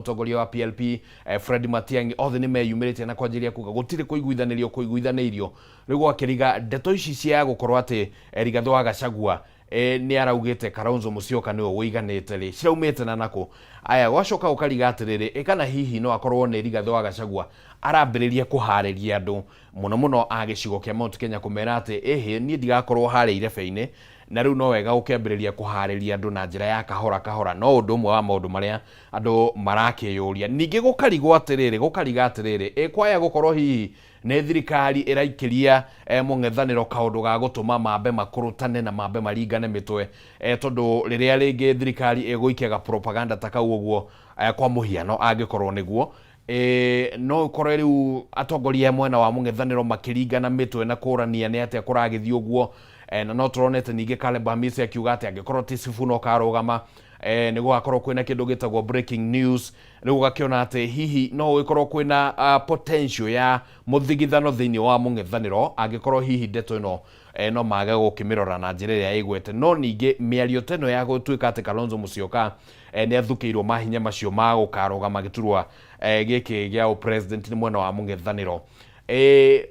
mutongoria wa PLP Fred Matiang'i othe ni meyumirite na kwanjiria kuga gutire kuiguithanirio riu gwakiriga ndeto ici cia gukorwo ati Rigathi wa Gachagua ni araugite Kalonzo Musyoka niwe wiganite ri ciraumite na nako aya gwacoka ukariga atiriri ikana hihi no akorwo ni Rigathi wa Gachagua arambiriria kuhariria andu muno agicigo kia Mount Kenya kumera ati ni ndigakorwo hariire feine na riu no wega ukembiriria kuhariria andu na njira ya kahora no undu mwe wa maundu maria andu marakiyuria ningi gukarigwo atiriri kwaya gukorwo hihi ne thirikari iraikiria mung'ethaniro kaundu ga gutuma mambe makurutane na mambe maringane mitwe tondu riria ringi thirikari eguikiaga propaganda takau uguo kwa muhiano angikorwo niguo no korwo riu atongoria mwena wa mung'ethaniro makiringana mitwe na kurania ni atia kuragithio uguo na no turonete ningi Caleb Hamisi akiuga ati angikorwo ti Sifuna karugama ni gugakorwo kwina kindu gitagwo breaking news ni gugakiona ati hihi no gukorwo kwina potential ya muthigithano thiini wa mung'ethaniro angikorwo hihi ndeto ino no mage gukimirora na njira ya igwete no ningi miario teno ya gutuika ati Kalonzo Musyoka ni athukiirwo mahinya macio ma gukarugama giturwa giki gia president ni mwena wa mung'ethaniro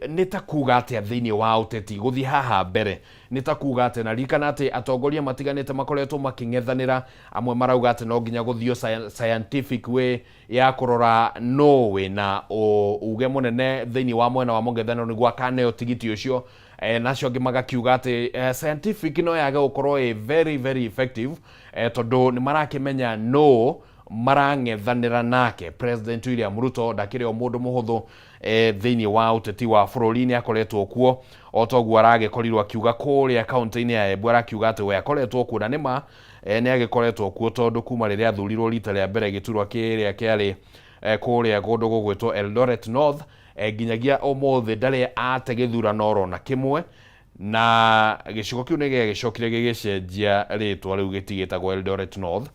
nitakuga ati thiini wa uteti guthi haha mbere nitakuga ati na rikana ati atongoria matiganite makoretwo making'ethanira amwe marauga ati no nginya guthio scientific way ya kurora no we na uge munene thiini wa mwena wa mung'ethaniro ni gwakane tigiti ucio nacio ngi magakiuga ati scientific no yage gukorwo very effective tondu ni marakimenya no marang'ethanira nake President William Ruto ndakire o mundu muhuthu thiini wa uteti wa bururi-ini akoretwo kuo otoguo aragekorirwo akiuga kuria kaunti-ini ya Embu arakiuga ati we akoretwo kuo na nima ni agikoretwo kuo tondu kuma riria athurirwo rita ria mbere giturwa kiria kiari kuria gundu gugwitwo Eldoret North nginyagia umuthi ndari ate githurano oro na kimwe na gicigo kiu ni gicokire gigicenjia ritwa riu gitigitagwo Eldoret North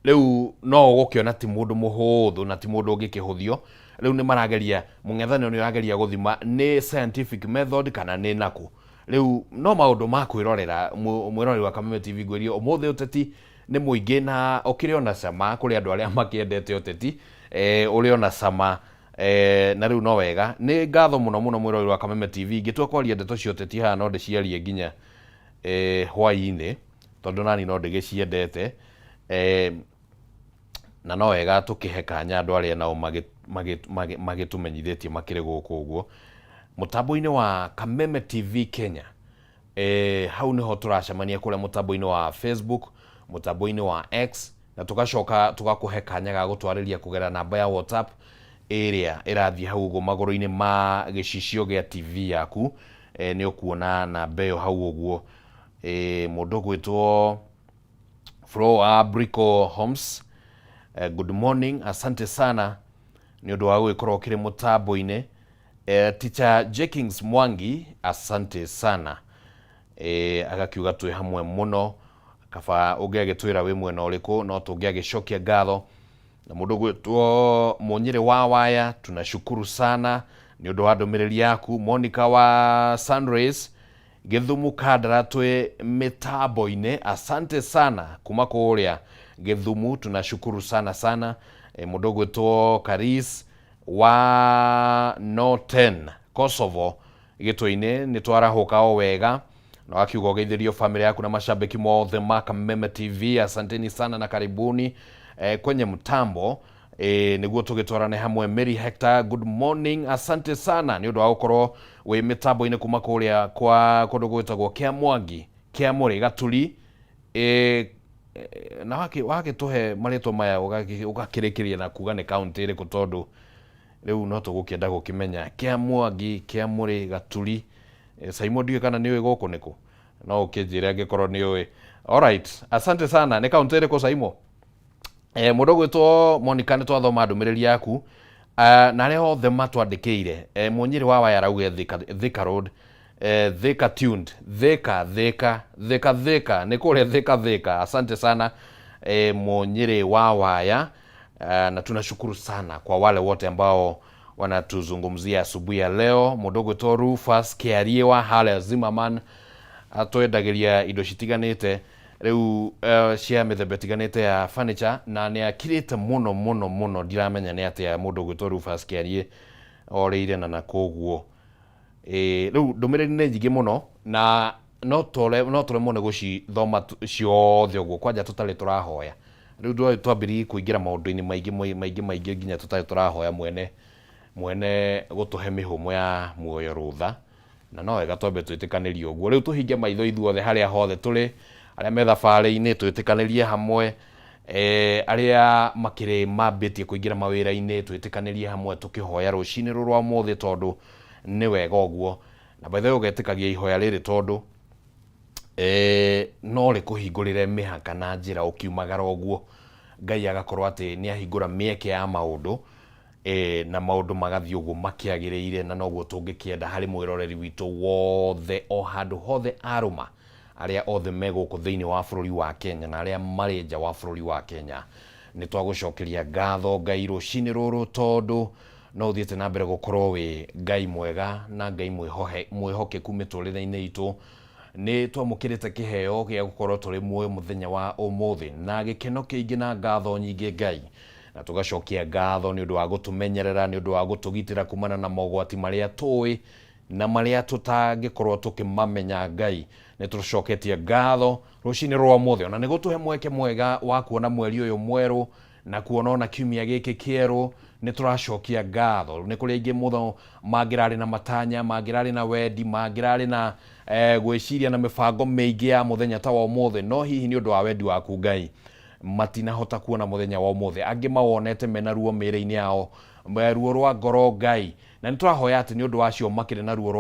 riu no gukiona ti mundu muhuthu na ti mundu ungikihuthio riu ni marageria mung'ethaniro ni urageria guthima ni scientific method kana ni naku riu no maundu ma kwirorera mwirori wa Kameme TV ngwirio umuthi uteti ni muingi na ukiriona cama kuri andu aria makiendete uteti uri ona cama na riu no wega ni ngatho muno mwirori wa Kameme TV ngitua kwaria ndeto cio uteti haha no ndiciarie nginya hwai-ini tondu nani no ndigiciendete na no wega tukihe kanya andu aria nao magitumenyithitie makiri guku uguo mutambo-ini wa Kameme TV Kenya hau niho turacemania kuria mutambo-ini wa Facebook mutambo-ini wa X na tugacoka tugakuhe kanya ga gutwariria kugera namba ya WhatsApp area irathie hau uguo maguru-ini ma gicicio gia TV yaku ni ukuona namba iyo hau uguo mundu gwitwo Flo Brico Homes good morning asante sana ni undu wa gwikorwo kiri mutambo-ini teacher Jekings Mwangi asante sana agakiuga twi hamwe muno kaba ungiagitwira wi mwena uriku no tungiagicokia ngatho na mundu gwitwo Munyiri wa Waya tunashukuru sana ni undu wa ndumiriri yaku Monica wa Sunrays Githumu Kadara twe mitambo-ini asante sana kuma kuria Githumu tunashukuru sana mundu gwitwo Karis wa Norten Kosovo gitwe-ini ni twarahuka o wega na akiuga ugeithirio family yaku na mashabiki mothe ma Kameme TV asanteni sana na karibuni kwenye mtambo niguo tugitwarane hamwe. Mary Hector good morning asante sana ni undu wa gukorwo wi mitambo-ini kuma kuria kwa kundu gwitagwo kia Mwangi kia Muri Gaturi na wake tuhe maritwa maya ugakirikiria na kuga ni county iri kutondu riu no tugukienda gukimenya kia Mwangi kia Muri Gaturi Saimo ndiwe kana niwe guku niku no ukinjire angikorwo niwe alright asante sana ni county iri ku Saimo mundu gwitwo Monica ni twathoma ndumiriri yaku na ria othe matwandikiire Munyiri wa Waya arauge Thika Road Thika tuned Thika ni kuria Thika asante sana Munyiri wa Waya na tunashukuru sana kwa wale wote ambao wanatuzungumzia asubuhi ya leo. Mundu gwitwo Rufus Kiarie wa Hale Zimmerman atwendagiria indo citiganite riu cia mithemba itiganite ya furniture na ni akirite muno ndiramenya ni atia mundu gwitwo Rufus Kiarie oreire na koguo riu ndumiriri ni nyingi muno na no turemwo ni gucithoma ciothe uguo kwanja tutari turahoya riu twambiri kuingira maundu-ini maingi nginya tutari turahoya mwene gutuhe mihumo ya muoyo rutha na no wega twambe twitikanirie uguo riu tuhinge maitho ithuothe haria hothe turi aria me thabari-ini twitikanirie hamwe aria makiri mambitie kuingira mawira-ini twitikanirie hamwe tukihoya rucini ruru rwa muthi tondu ni wega uguo na by the way ugetikagia ihoya riri tondu no rikuhingurire mihaka na njira ukiumagara uguo Ngai agakorwo ati ni ahingura mieke ya maundu na maundu magathie uguo makiagiriire na noguo tungikienda hari mwiroreri witu wothe o handu hothe aruma aria othe meguku thiini wa bururi wa Kenya na aria mari nja wa bururi wa Kenya ni twagucokeria ngatho Ngai rucini ruru tondu no uthiete na mbere gukorwo wi Ngai mwega na Ngai mwihokeku miturire-ini itu ni twamukirite kiheo gia gukorwo turi muoyo muthenya wa umuthi na gikeno kiingi na ngatho nyingi Ngai na tugacokia ngatho ni undu wa gutumenyerera ni undu wa gutugitira kumana na mogwati maria tui na maria tutangikorwo tukimamenya Ngai ni tucoketie ngatho rucini rwa muthi na ni gutuhe mweke mwega wa kuona mweri uyu mweru na kuona ona kiumia giki kieru ni turacokia ngatho ni kuri ingi mutho mangirari na matanya mangirari na wendi mangirari na gwiciria na mibango miingi ya muthenya ta wa umuthi no hihi ni undu wa wendi waku Ngai matinahota kuona muthenya wa umuthi angi mawonete mena ruo miri-ini yao ruo rwa ngoro Ngai na niturahoya ati ni undu wacio makire na ruo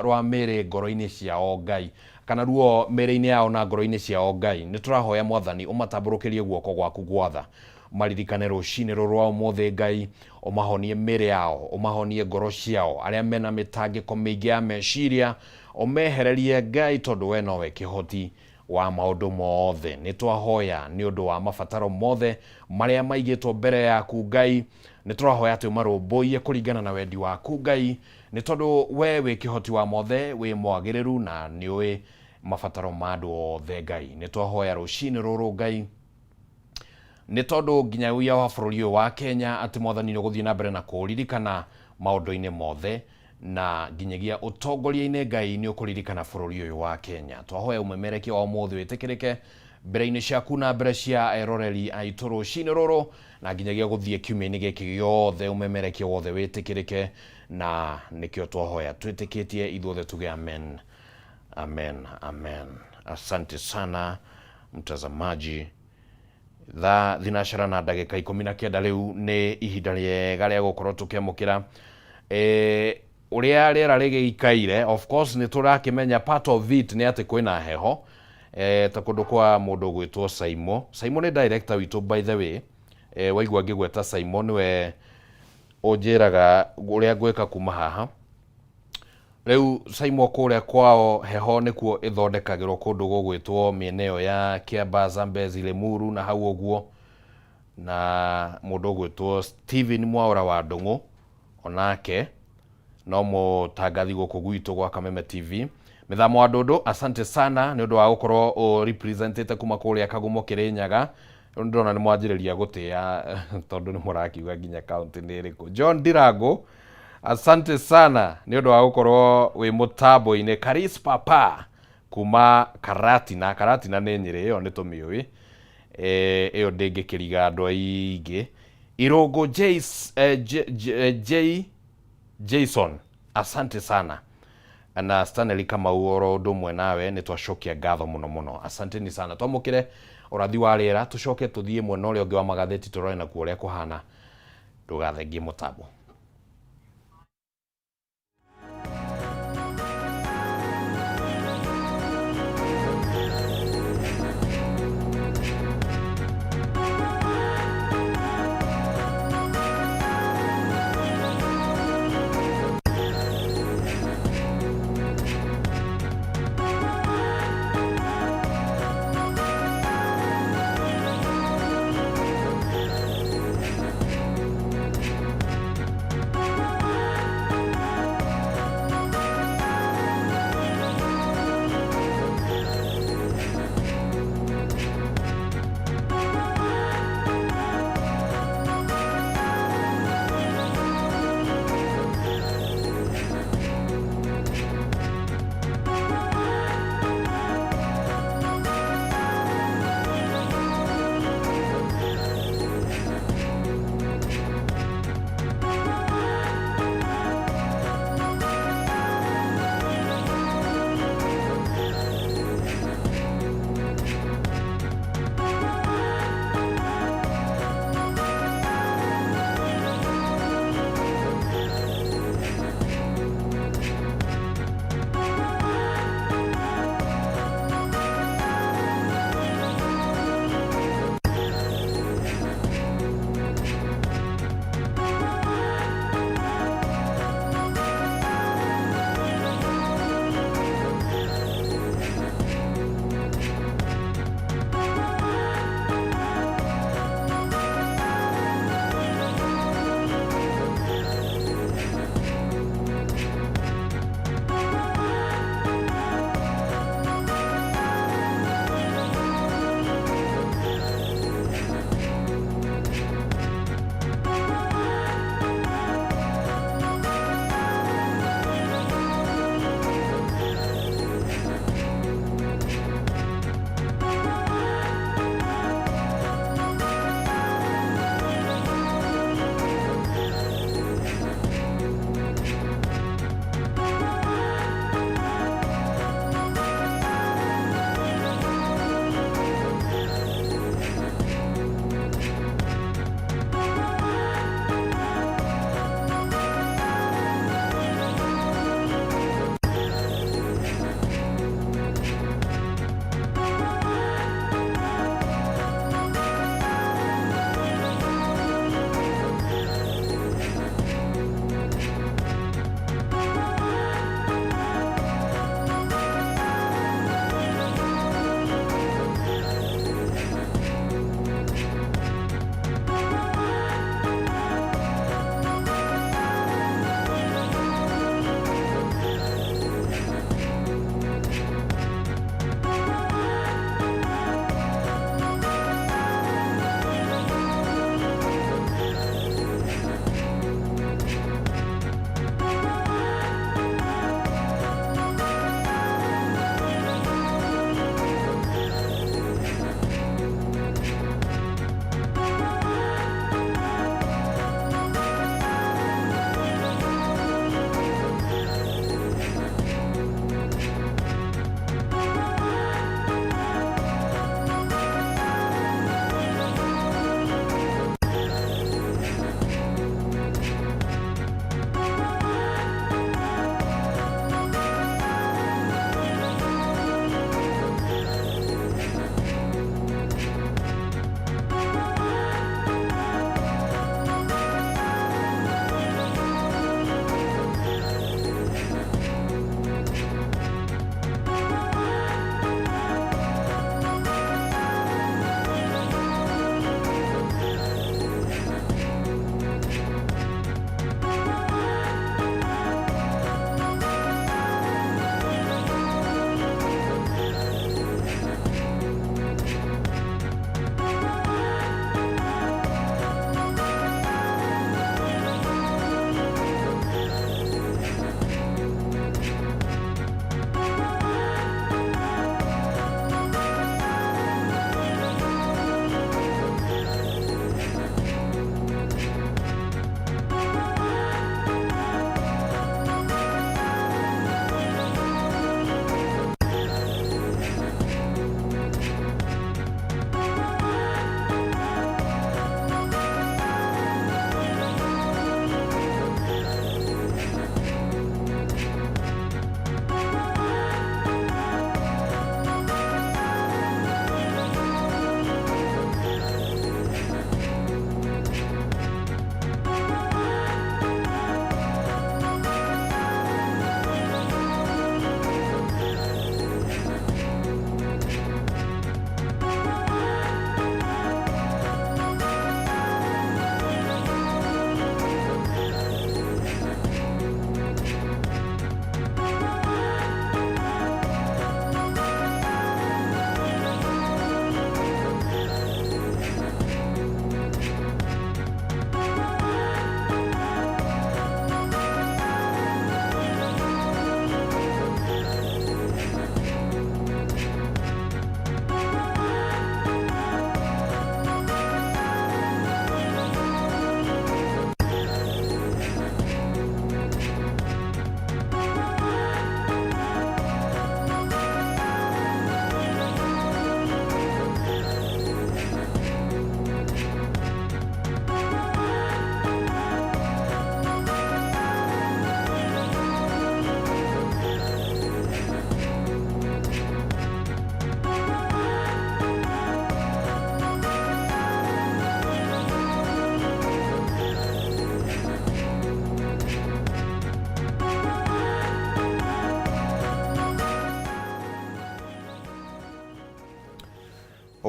rwa miri ngoro-ini ciao Ngai kana ruo miri-ini yao na ngoro-ini ciao Ngai niturahoya Mwathani umatamburukirie guoko gwaku gwatha maririkane rucini ruru rwa umuthi Ngai umahonie miri yao umahonie ngoro ciao aria mena mitangiko miingi ya meciria umehererie Ngai tondu we nowe kihoti wa maundu mothe ni twahoya ni undu wa mabataro mothe maria maigitwo mbere yaku Ngai ni twahoya ati umarumbuie kuringana na wendi waku Ngai ni tondu we wi kihoti wa mothe wi mwagiriru na ni ui mabataro ma andu othe Ngai ni twahoya rucini ruru Ngai ni tondu nginya uya wa bururi wa Kenya ati Mwathani ni guthie na mbere na kuririkana maundu-ini mothe na nginyagia utongoria-ini Ngai ni ukuririkana bururi uyu wa Kenya twahoya umemerekia wa umuthi witikirike mbere-ini ciaku na mbere cia eroreri aitu rucini ruru na nginyagia guthie kiumia-ini giki giothe umemerekia wothe witikirike na nikio twahoya twitikitie ithuothe tuge amen amen amen. Asante sana mtazamaji. Thinashara na ndagika 19 riu ni ihinda riega ria gukorwo tukiamukira uria riera rigikaire. Of course ni turakimenya part of it ni ati kwina heho ta kundu kwa mundu gwitwo Simon ni director witu by the way waigua ngigweta Simon we unjiraga uria ngwika kuma haha riu Simon kuria kwao heho nikuo ithondekagirwo kundu gugwitwo mieneo ya Kiambu, Zambezi, Limuru na hau uguo na mundu gwitwo Steven Mwaura wa Ndungu onake no mutangathi guku gwitu gwa Kameme TV mithamo wa Ndundu. Asante sana ni undu wa gukorwo o representete kuma kuria Kagumo Kirinyaga ndona ni mwanjiriria gutia tondu ni murakiuga nginya county ni iriku. John Ndirango asante sana ni undu wa gukorwo wi mutambo-ini. Karis Papa kuma Karatina ni Nyeri iyo ni tumiui iyo ndingikiriga andu aingi. Irungu Jason asante sana na Stanley Kamau oro ndumwe nawe ni twacokia ngatho muno asante ni sana twamukire urathi wa riera tucoke tuthie mwena uria ungi wa magatheti turore na kuoria kuhana ndugathengie mutambo.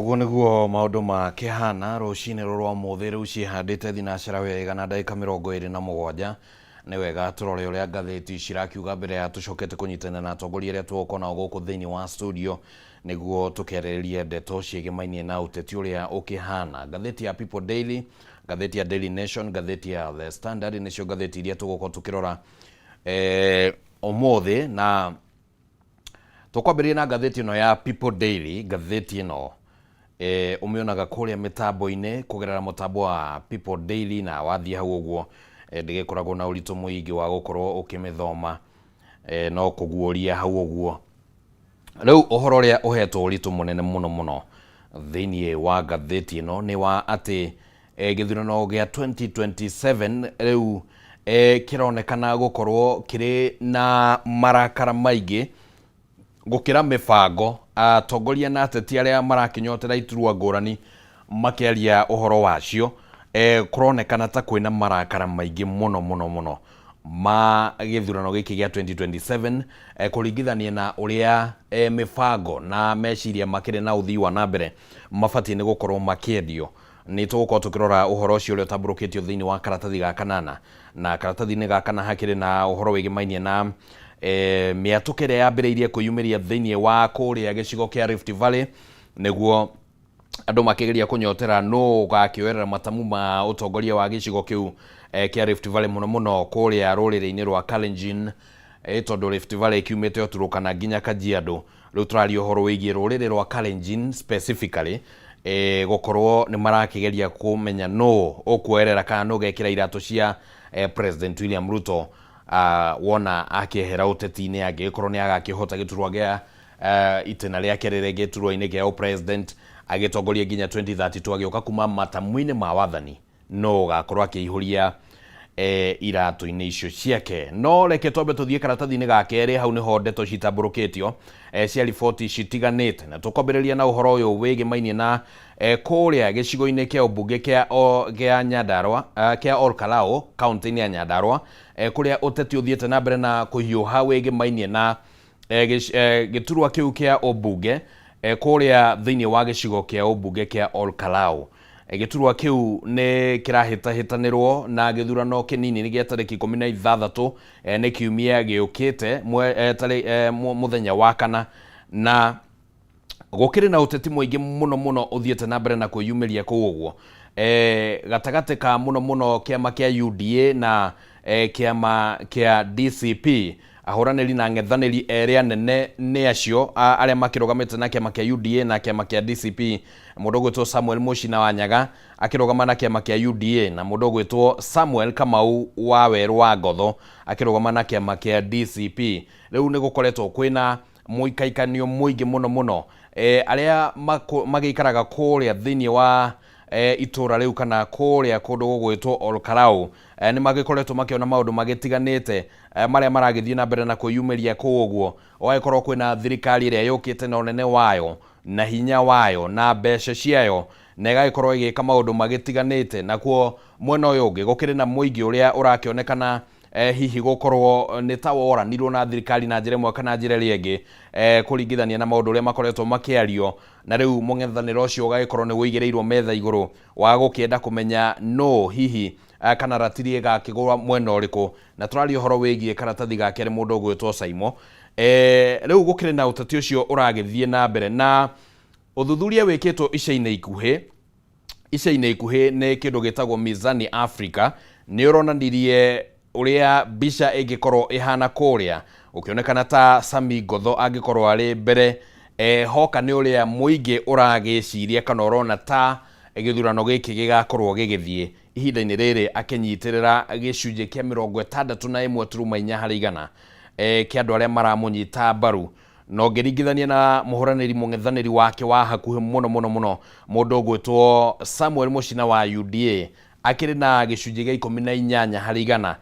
Oguo niguo maundu makihana rucini rwa muthi riu cihandite thinacera wega na ndagika 27 ni wega turore uria ngatheti cirakiuga mbere ya tucokete kunyitana na atongoria aria tuoka nao guku thiini wa studio niguo tukerererie ndeto ciegimainie na uteti uria ukihana. Ngatheti ya People Daily, ngatheti ya Daily Nation, ngatheti ya The Standard nicio ngatheti iria tuguko tukirora umuthi, na tukwambiria na ngatheti ino ya People Daily. Ngatheti ino umionaga kuria mitambo-ini kugerera mutambo wa People Daily, na wathie hau uguo ndigikoragwo na uritu muingi wa gukorwo ukimithoma no kuguoria hau uguo. Riu uhoro uria uhetwo uritu munene muno thiini wa ngatheti ino ni wa ati githurano gia 2027 riu kironekana gukorwo kiri na marakara maingi gukira mibango. Atongoria na ateti aria marakinyotera iturwa ngurani makiaria uhoro wacio kuronekana ta kwina marakara maingi muno ma githurano giki gia 2027 kuringithania na uria mibango na meciria makire na uthii wa nambere mabatie ni gukorwo makiendio. Ni tugukorwo tukirora uhoro ucio uria utamburukitio thiini wa karatathi ga kanana, na karatathi-ini ga kana hakiri na uhoro wigimainie na miatuke ria yambiriirie kuyumiria thiini wa kuria gicigo kia Rift Valley, niguo andu makigeria kunyotera no gakioerera matamu ma utongoria wa gicigo kiu kia Rift Valley muno kuria ruriri-ini rwa Kalenjin, tondu Rift Valley kiumite oturukana nginya Kajiado. Riu turaria uhoro wigie ruriri rwa Kalenjin specifically gukorwo ni marakigeria kumenya no ukuerera kana no gekira iratu cia President William Ruto wona akihera uteti-ini agikorwo ni agakihota giturwa gia itena riake rire giturwa-ini gia president agitongoria nginya 2032 agioka kuma matamu-ini ma wathani no gakorwo akiihuria iratu-ini icio ciake. No reke twambe tuthie karatathi-ini ga keri, hau niho ndeto citamburukitio cia riboti citiganite, na tukwambiriria na uhoro uyu wigimainie na kuria gicigo-ini kia ubunge kia Nyandarua kia Olkalau kaunti-ini ya Nyandarua kuria uteti uthiete na mbere na kuhiuha wigimainie na giturwa kiu kia ubunge kuria thiini wa gicigo kia ubunge kia Olkalau. Giturwa kiu ni kirahitahitanirwo na githurano kinini ni gia tariki 16 ni kiumia giukite muthenya wa kana, na gukiri na uteti muingi muno uthiete na mbere na kuyumiria kuu uguo gatagati ka muno kiama kia UDA na kiama kia DCP. Ahuraniri na ngethaniri eri anene ni acio aria makirugamite na kiama kia UDA na kiama kia DCP. Mundu gwitwo Samuel Mushina wa Nyaga akirugama na kiama kia UDA, na mundu gwitwo Samuel Kamau wa Weru wa Ngotho akirugama na kiama kia DCP. Riu ni gukoretwo kwina muikaikanio muingi muno aria magikaraga kuria thiini wa itura riu kana kuria kundu gugwitwo Olkalau ni magikoretwo makiona maundu magitiganite maria maragithie na mbere na kuyumiria kuu uguo. Waikorwo kwina thirikari iria yukite na unene wayo na hinya wayo na mbeca ciayo na igagikorwo igika maundu magitiganite, nakuo mwena uyu ungi gukiri na muingi uria urakionekana hihi gukorwo ni ta woranirwo na thirikari na njira imwe kana njira ringi kuringithania na maundu uria makoretwo makiario. Na riu mung'ethaniro ucio ugagikorwo ni wigireirwo metha iguru wa gukienda kumenya no hihi kana ratiri gakigwa mwena uriku, na turaria uhoro wigie karatathi gake ri mundu gwitwo Saimo. Riu gukiri na uteti ucio uragithie na mbere, na uthuthuria wikitwo ica-ini ikuhi ni kindu gitagwo Mizani Africa ni uronanirie uria bica ingikorwo ihana kuria, ukionekana ta Sami Ngotho angikorwo ari mbere hoka ni uria muingi uragiciria kana urona ta githurano giki gigakorwo gigithie ihinda-ini riri akinyitirira gicunje kia 61.4 harĩ igana kia andu aria maramunyita mbaru. No ngiringithania na muhuraniri mung'ethaniri wake wa hakuhi muno mundu gwitwo Samuel Mushina wa UDA akiri na gicunje gia 18 harĩ igana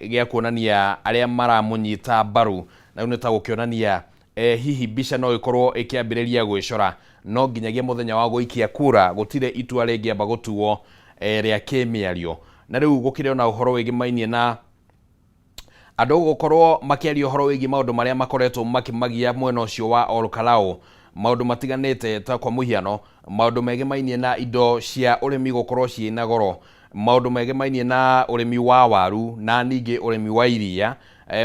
gia kuonania aria maramunyita mbaru, na ni ta gukionania hihi bica no ikorwo ikiambiriria gwicora, no nginyagia muthenya wa guikia kura gutire itua ringiamba gutuo ria kimiario. Na riu gukire na uhoro wigimainie na andu gukorwo makiaria uhoro wigi maundu maria makoretwo makimagia mwena ucio wa Olkalau maundu matiganite ta kwa muhiano maundu megemainie na indo cia urimi gukorwo ciina goro, maundu megemainie na urimi wa waru na ningi urimi wa iria.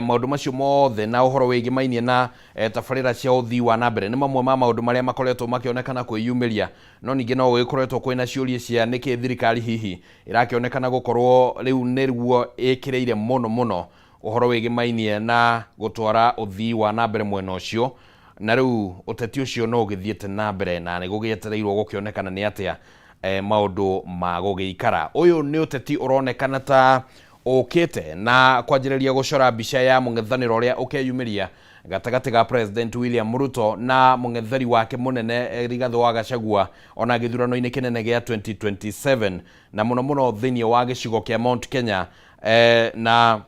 Maundu macio mothe na uhoro wegemainie na tabarira cia uthii wa nambere ni mamwe ma maundu maria makoretwo makionekana kwiyumiria, no ningi no gikoretwo kwina ciuria cia niki thirikari hihi irakionekana gukorwo riu nirguo ikireire muno uhoro wegemainie na gutwara uthii wa nambere mwena ucio, na riu uteti ucio no githiete nambere na ni gugietereirwo gukionekana ni atia maundu ma gugikara. Uyu ni uteti uronekana ta okete na kwanjiriria gucora mbica ya mung'ethaniro uria ukeyumiria gatagati ga President William Ruto na mung'ethari wake munene Rigathi wa Gachagua ona githurano-ini kinene gia 2027 na muno thiini wa gicigo kia Mount Kenya. Na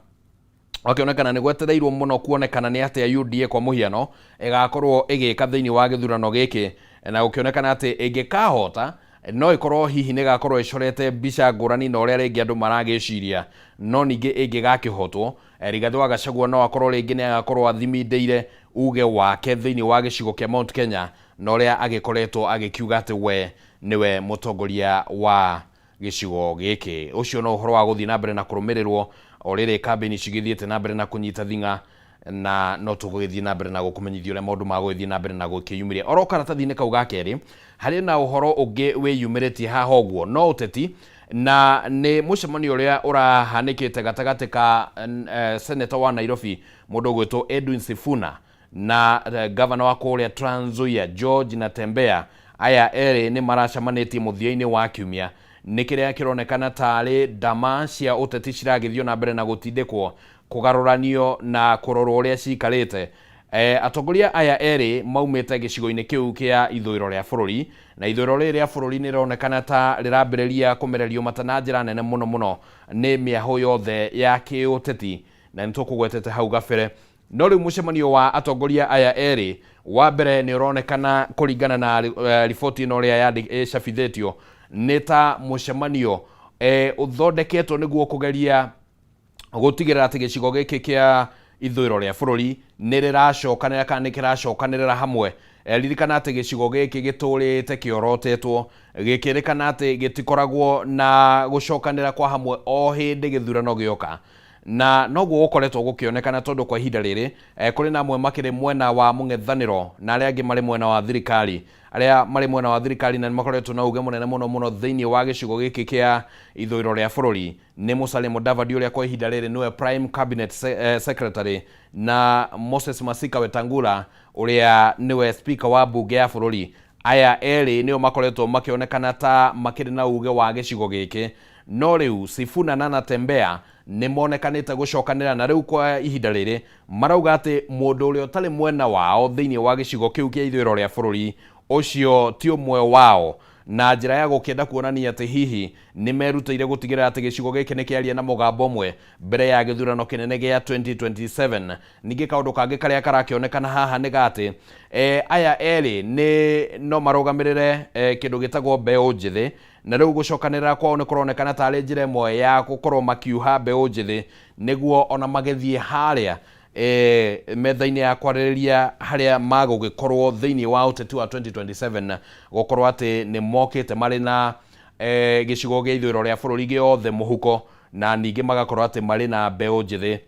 wakionekana ni gwetereirwo muno kuonekana ni atia UDA kwa muhiano igakorwo igika thiini wa githurano giki, na gukionekana ati ingikahota no ikorwo hihi ni gakorwo icorete mbica ngurani na uria ringi andu maragiciria, no ningi ingigakihotwo Rigathi wa Gachagua no akorwo ringi ni agakorwo athimindeire uge wake thiini wa gicigo kia Mount Kenya na uria agikoretwo agikiuga ati we niwe mutongoria wa gicigo giki. Ucio no uhoro wa guthii na mbere na kurumirirwo oriri campaign cigithiete na mbere na kunyita thinga, na no tugithii na mbere na gukumenyithia uria maundu ma guthii na mbere na gukiyumiria. Oro karatathi-ini kau ga keri hari na uhoro ungi wiyumiritie haha uguo no uteti, na ni mucemanio uria urahanikite gatagati ka senator wa Nairobi mundu gwitwo Edwin Sifuna na governor wa kuria Trans Nzoia George Natembeya. Aya eri ni maracemanitie muthia-ini wa kiumia, ni kiria kironekana tari ndama cia uteti ciragithio na mbere na gutindikwo kugaruranio na kurorwo uria cikarite. Atongoria aya eri maumite gicigo-ini kiu kia ithuriro ria bururi, na ithuriro ria bururi ni ronekana ta rirambiriria kumererio matana njira nene muno ni miaho yothe ya kiuteti, na nitukugwetete hau gabere. No riu mucemanio wa atongoria aya eri wa mbere ni uronekana kuringana na riboti ino ria yacabithitio ni ta mucemanio uthondeketwo niguo kugeria gutigirira ati gicigo giki kia ithuriro ria bururi ni riracokanira kana ni kiracokanirira hamwe. Ririkana ati gicigo giki giturite kiorotetwo, gikirikana ati gitikoragwo na gucokanira kwa hamwe o hindi githurano gioka, na noguo gukoretwo gukionekana tondu kwa ihinda riri kuri na amwe makiri mwena wa mung'ethaniro na aria angi mari mwena wa thirikari. Aria mari mwena wa thirikari na makoretwo na uge munene muno thiini wa gicigo giki kia ithuriro ria bururi ni Musalia Mudavadi uria kwa ihinda riri niwe prime cabinet secretary, na Moses Masika Wetangula uria niwe speaker wa bunge ya bururi. Aya eri nio makoretwo makionekana ta makiri na uge wa gicigo giki, no riu Sifuna na Natembeya ni monekanite gucokanira, na riu kwa ihinda riri marauga ati mundu uria utari mwena wao thiini wa gicigo kiu kia ithuriro ria bururi ucio ti umwe wao, na njira ya gukienda kuonania ati hihi ni merutire gutigirira ati gicigo giki ni kiaria na mugambo umwe mbere ya githurano kinene gia 2027. Ningi kaundu kangi karia karakionekana haha ni gati aya eri ni no marugamirire kindu gitagwo mbeu njithi, na riu gucokanira kwao ni kuronekana tari njira imwe ya gukorwo makiuha mbeu njithi niguo ona magithie haria metha-ini ya kwaririria haria magugikorwo thiini wa uteti wa 2027 gukorwo ati ni mokite mari na gicigo gia ithuriro ria bururi giothe muhuko, na ningi magakorwo ati mari na mbeu njithi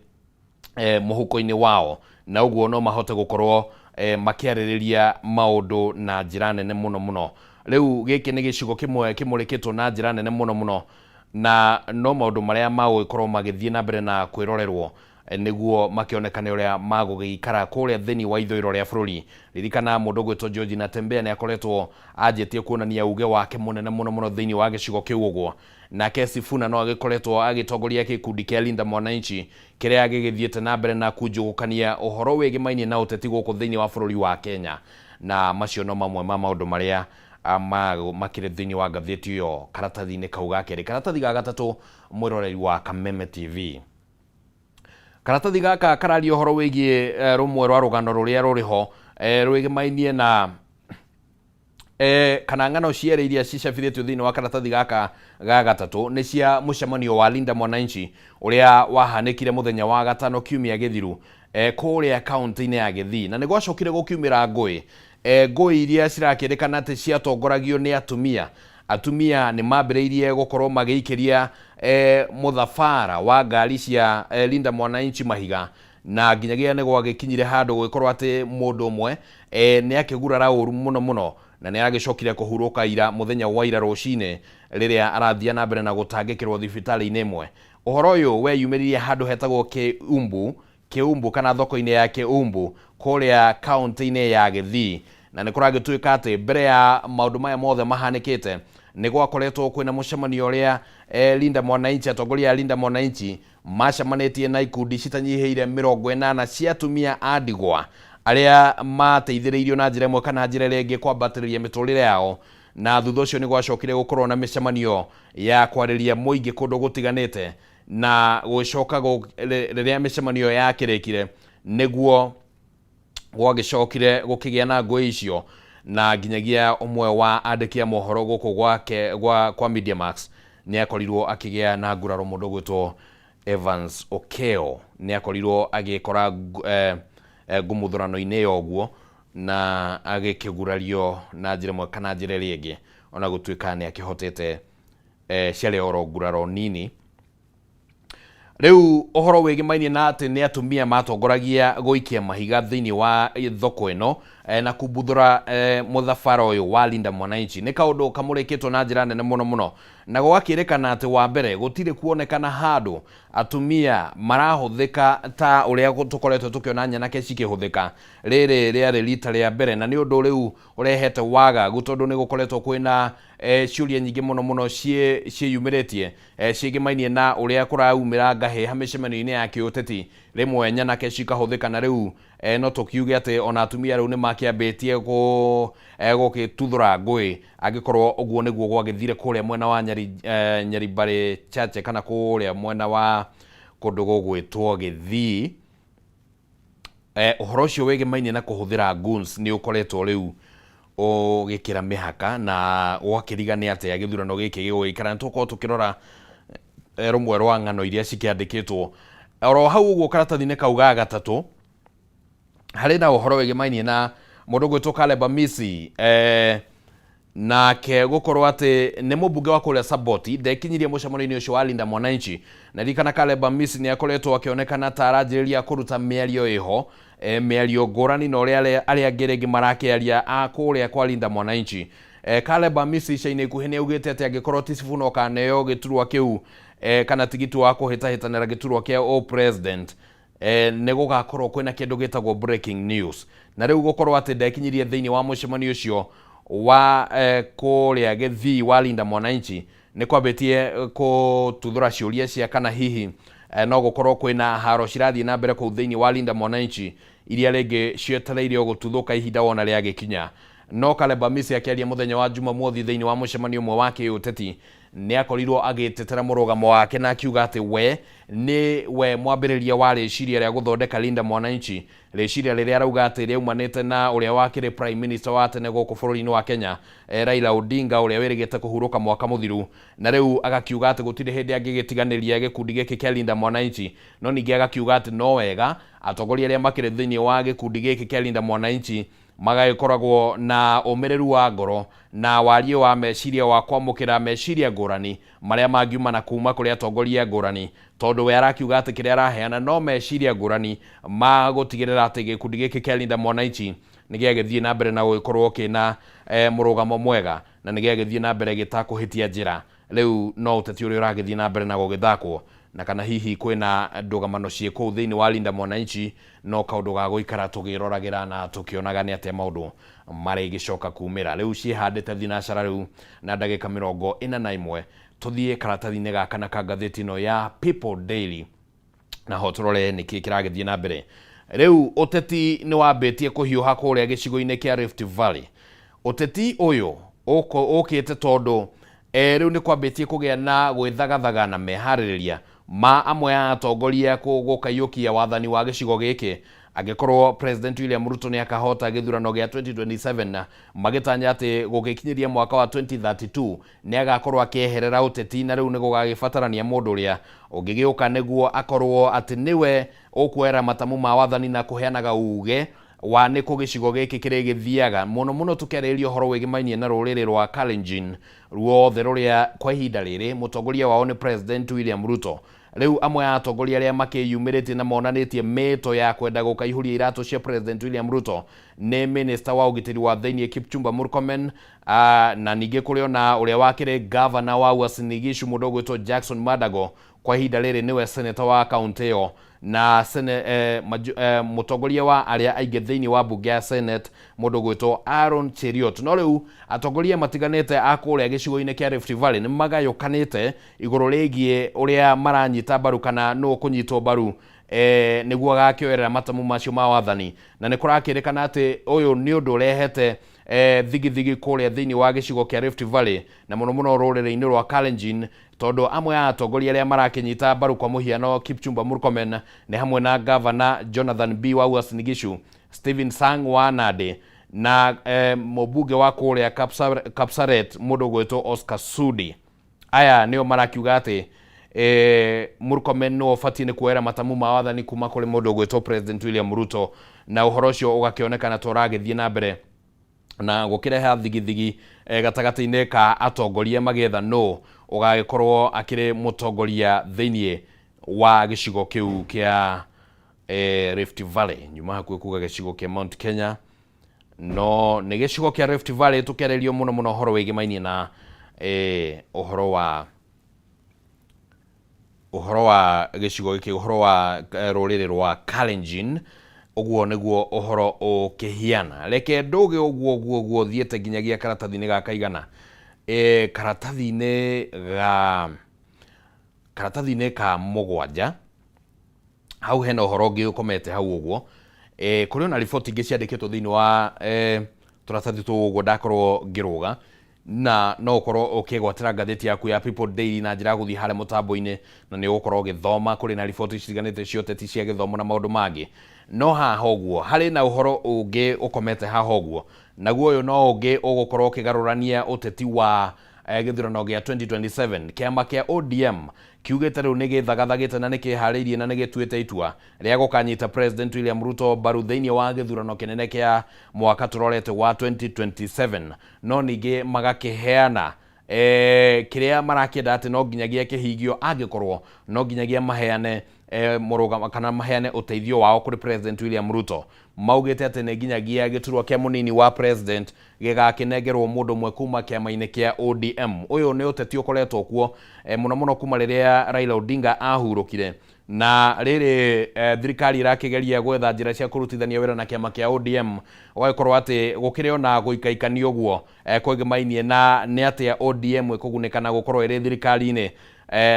muhuko-ini wao, na uguo no mahote gukorwo makiaririria maundu na njira nene muno. Riu giki ni gicigo kimwe kimurikitwo na njira nene muno, na no maundu maria magugikorwo magithie na mbere na kwirorerwo niguo makionekane uria magugikara kuria thiini wa ithuriro ria bururi. Ririkana mundu gwitwo George Natembeya ni akoretwo anjitie kuonania uge wake munene muno thiini wa gicigo kiu uguo, nake Sifuna no agikoretwo agitongoria gikundi kia Linda Mwananchi kiria gigithiete na mbere na kunjugukania uhoro wegimainie na uteti guku thiini wa bururi wa Kenya, na macio no mamwe ma maundu maria makire thiini wa ngatheti iyo karatathi-ini kau ga keri. Karatathi ga gatatu mwiroreri wa Kameme TV. Karatathi gaka kararia uhoro wigie rumwe rwa rugano ruria ruriho rwigimainie na kana ng'ano ciere iria cicabithitio thiini wa karatathi gaka ga gatatu ni cia mucemanio wa Linda Mwananchi uria wahanikire muthenya wa gatano kiumia githiru kuria kaunti-ini ya Githii, na ni gwacokire gukiumira ngui ngũĩ iria cirakĩrĩkana atĩ ciatongoragio nĩ atumia nĩ mambĩrĩirie gũkorwo magĩikĩria mũthabara wa ngari cia Linda Mwananchi mahiga, na nginyagia nĩ gwagĩkinyire handũ gwĩkorwo atĩ mũndũ ũmwe nĩ akĩgurara ũru mũno na nĩ aragĩcokire kũhurũka ira mũthenya wa ira rũcinĩ rĩrĩa arathia na mbere na gũtangĩkĩrwo thibitarĩ-inĩ ĩmwe. Ũhoro ũyũ weyumĩririe handũ hetagwo Kiumbu kana thoko-inĩ ya Kiumbu kũrĩa kaunti-inĩ ya Gĩthii, na nĩ kũragĩtuĩka atĩ mbere ya maũndũ maya mothe mahanĩkĩte nĩ gwakoretwo kwĩna mũcemanio ũrĩa Linda Mwananchi, atongoria ya Linda Mwananchi macemanĩtie na ikundi citanyihĩire 80 cia atumia a ndigwa arĩa mateithĩrĩirio na njĩra ĩmwe kana njĩra ĩrĩa ĩngĩ kwambatĩrĩria mĩtũrĩre yao, na thutha ũcio nĩ gwacokire gũkorwo na mĩcemanio ya kwarĩria mũingĩ kũndũ gũtiganĩte, na gũcoka rĩrĩa mĩcemanio yakĩrĩkire nĩguo gwagĩcokire gũkĩgĩa na ngũĩ icio, na nginyagia ũmwe wa andĩki a mohoro gũkũ kwa Media Max nĩ akorirwo akĩgĩa na nguraro, mũndũ gwĩtwo Evans Okeo nĩ akorirwo agĩkora ngumuthũrano-inĩ ya ũguo na agĩkĩgurario na njĩra ĩmwe kana njĩra ĩrĩa ĩngĩ, ona gũtuĩka nĩ akĩhotete ciarĩ oro nguraro nini. Rĩu ũhoro wĩgĩmainie na atĩ nĩ atumia matongoragia gũikia mahiga thĩinĩ wa thoko ĩno na kumbuthũra mũthabara ũyũ wa Linda Mwananchi nĩ kaũndũ kamũrĩkĩtwo na njĩra nene mũno, na gwakĩrĩkana atĩ wa mbere gũtirĩ kuonekana handũ atumia marahũthĩka ta ũrĩa tũkoretwo tũkĩona nyanake cikĩhũthĩka. Rĩrĩ rĩarĩ rita rĩa mbere, na nĩ ũndũ rĩu ũrehete wagagu tondũ nĩ gũkoretwo kwĩna ciũria nyingĩ mũno ciĩyumĩrĩtie ciĩgĩmainie na ũrĩa kũraumĩra ngahĩha mĩcemanio-inĩ ya kĩũteti, rĩmwe nyanake cikahũthĩka, na rĩu no tũkiuge atĩ ona atumia rĩu nĩ makĩambĩtie gũgĩtuthũra ngũĩ, angĩkorwo ũguo nĩguo gwagĩthire kũrĩa mwena wa Nyaribari Chache kana kũrĩa mwena wa kũndũ gũgwĩtwo Gĩthii. Ũhoro ũcio wĩgĩmainie na kũhũthĩra goons nĩ ũkoretwo rĩu ũgĩkĩra mĩhaka, na gwakĩrigania atĩ gĩthurano gĩkĩ gĩgũgĩikara. Nĩ tũkorwo tũkĩrora rũmwe rwa ng'ano iria cikĩandĩkĩtwo oro hau ũguo karatathi-inĩ kau ga gatatũ. Harĩ na ũhoro wĩgĩmainie na mũndũ gwĩtwo Caleb Amisi nake gũkorwo atĩ nĩ mũmbunge wa kũrĩa Saboti ndekinyirie mũcemanio-inĩ ũcio wa Linda Mwananchi, na rikana Caleb Amisi nĩ akoretwo akĩonekana ta aranjĩrĩria kũruta mĩario ĩho, mĩario ngũrani na ũrĩa arĩa angĩ rĩngĩ marakĩaria a kũrĩa kwa Linda Mwananchi. Caleb Amisi ica-inĩ ikuhĩ nĩ augĩte atĩ angĩkorwo ti Sifuna kaneo gĩturwa kĩu kana tigiti wa kũhĩtahĩtanĩra gĩturwa kĩa president, nĩ gũgakorwo kwĩna kĩndũ gĩtagwo breaking news, na rĩu gũkorwo atĩ ndekinyirie thĩinĩ wa mũcemanio ũcio wa kũrĩa Gĩthii wa Linda Mwananchi nĩ kwambĩtie kũtuthũra ciũria cia kana hihi no gũkorwo kwĩna haro cirathiĩ na mbere kũu thĩinĩ wa Linda Mwananchi iria rĩngĩ cietereirio gũtuthũka ihinda wona rĩagĩkinya. No Caleb Amisi akĩaria mũthenya wa Jumamothi thĩinĩ wa mũcemanio ũmwe wa kĩũteti nĩ akorirwo agĩtetera mũrũgamo wake na akiuga atĩ we mwambĩrĩria wa rĩciria rĩa gũthondeka Linda Mwananchi, rĩciria rĩrĩa arauga atĩ rĩaumanĩte na ũrĩa wakĩrĩ prime minister wa tene gũkũ bũrũri-inĩ wa Kenya Raila Odinga, ũrĩa wĩrĩgĩte kũhurũka mwaka mũthiru, na rĩu agakiuga atĩ gũtirĩ hĩndĩ angĩgĩtiganĩria gĩkundi gĩkĩ kĩa Linda Mwananchi. No ningĩ agakiuga atĩ no wega atongoria arĩa makĩrĩ thĩinĩ wa gĩkundi gĩkĩ kĩa Linda Mwananchi magagĩkoragwo na ũmĩrĩru wa ngoro na wariĩ wa meciria wa kwamũkĩra meciria ngũrani marĩa mangiumana kuma kũrĩ atongoria ngũrani, tondũ we arakiuga atĩ kĩrĩa araheana no meciria ngũrani ma gũtigĩrĩra atĩ gĩkundi gĩkĩ kĩa Linda Mwananchi nĩ gĩagĩthiĩ na mbere na gũgĩkorwo kĩna mũrũgamo mwega, na nĩ gĩagĩthiĩ na mbere gĩtakũhĩtia njĩra. Rĩu no ũteti ũrĩa ũragĩthiĩ na mbere na gũgĩthakwo, na kana hihi kwĩna ndũgamano ciĩkũu thĩinĩ wa Linda Mwananchi, no kaũndũ ga gũikara tũgĩroragĩra na tũkĩonaga nĩ atĩa maũndũ marĩgĩcoka kumĩra. Rĩu ciĩhandĩte thinacara rĩu na ndagĩka 41 tũthiĩ karatathi-inĩ gaka na ka ngathĩti ĩno ya People Daily, na ho tũrore nĩkĩ kĩragĩthiĩ na mbere. Rĩu ũteti nĩ wambĩtie kũhiũha kũrĩa gĩcigo-inĩ kĩa Rift Valley. Ũteti ũyũ ũkĩte tondũ rĩu nĩ kwambĩtie kũgĩa na gwĩthagathaga na meharĩrĩria ma amwe ya atongoria gũkaiũkia wathani wa gĩcigo gĩkĩ angĩkorwo President William Ruto nĩ akahota gĩthurano gĩa 2027, magĩtanya atĩ gũgĩkinyĩria mwaka wa 2032 nĩ agakorwo akĩeherera ũteti, na rĩu nĩ gũgagĩbatarania mũndũ ũrĩa ũngĩgĩũka nĩguo akorwo atĩ nĩwe ũkuoera matamu ma wathani na kũheanaga uge wa niko gicigo giki kire githiaga muno muno tukereria horo wigimainie na ruriri rwa Kalenjin ruothe ruria kwa ihinda riri mutongoria wao ni President William Ruto. Riu amwe ya atongoria aria makiyumirite na monanitie mito ya kwenda gukaihuria irato cia President William Ruto ni Minister wa ugitiri wa thainie Kipchumba Murkomen, na ninge kuri ona uria wakire governor wa Uasin Gishu mudogo to Jackson Madago kwa ihinda riri niwe senator wa county yo, na mutongoria wa aria aige thiini wa bunge ya Senate mudogo to Aaron Cheriot. No riu atongoria matiganite akuria gicigo-ini kia Rift Valley ni magayukanite iguru rigie uria maranyita baru kana no kunyitwo baru niguo gakioerera matamu macio ma wathani, na ni kurakirikana ati uyu ni undu urehete thigithigi kuria thiini wa gicigo kia Rift Valley na muno muno ruriri-ini rwa Kalenjin, tondu amwe ya atongoria aria marakinyita baru kwa muhiano Kipchumba Murkomen ni hamwe na Governor Jonathan B wa Uasin Gishu, Stephen Sang wa Nandi, na mubunge wa kuria Kapsaret mudogo to Oscar Sudi. Aya nio marakiuga ati Murkomen no fati ni kuera matamu ma wathani kuma kuri mudogo to President William Ruto, na uhoro ucio ugakionekana toragithie na mbere na gukireha thigithigi gatagati-ini ka atongoria magetha no ugagikorwo akiri mutongoria thiini wa gicigo kiu kia Rift Valley nyuma hakuhi kuga gicigo kia Mount Kenya, no ni gicigo kia Rift Valley tukererio muno muno horo wigimainie na uhoro wa gicigo giki uhoro wa ruriri rwa Kalenjin. Uguo niguo uhoro ukihiana reke nduge uguo thiete nginyagia karatathi-ini gakaigana karatathi-ini ka mugwanja hau hena uhoro ungi ukomete hau uguo kuri ona report ingi ciandikitwo thiini wa turatathi tu uguo ndakorwo ngiruga na no ukorwo ukigwatira ngatheti yaku ya People Daily na njira guthi hare mutambo-ini na ni ukorwo ugithoma kuri na report ciganite cio teti cia githomo na maundu mangi. No haha uguo hari na uhoro ungi ukomete haha uguo naguo uyu no ungi ugukorwo ukigarurania uteti wa githurano gia 2027 kiama kia ODM kiugite riu ni githagathagite na ni kihariirie na ni gituite itua ria gukanyita President William Ruto baru thiini wa githurano kinene kia mwaka turorete wa 2027, no ningi magakiheana kiria marakienda ati no nginyagia kihigio angikorwo no nginyagia maheane murugama kana maheane uteithio wao kuri President William Ruto. Maugite ati ni nginyagia giturwa kia munini wa president gigakinengerwo mundu mwe kuma kiama-ini kia ODM. Uyu ni uteti ukoretwo kuo muno muno kuma riria Raila Odinga ahurukire, na riri thirikari irakigeria gwetha njira cia kurutithania wira na kiama kia ODM waikorwo ati gukire na guikaikania uguo kwigimainie na ni atia ODM ikugunikana gukorwo iri thirikari-ini.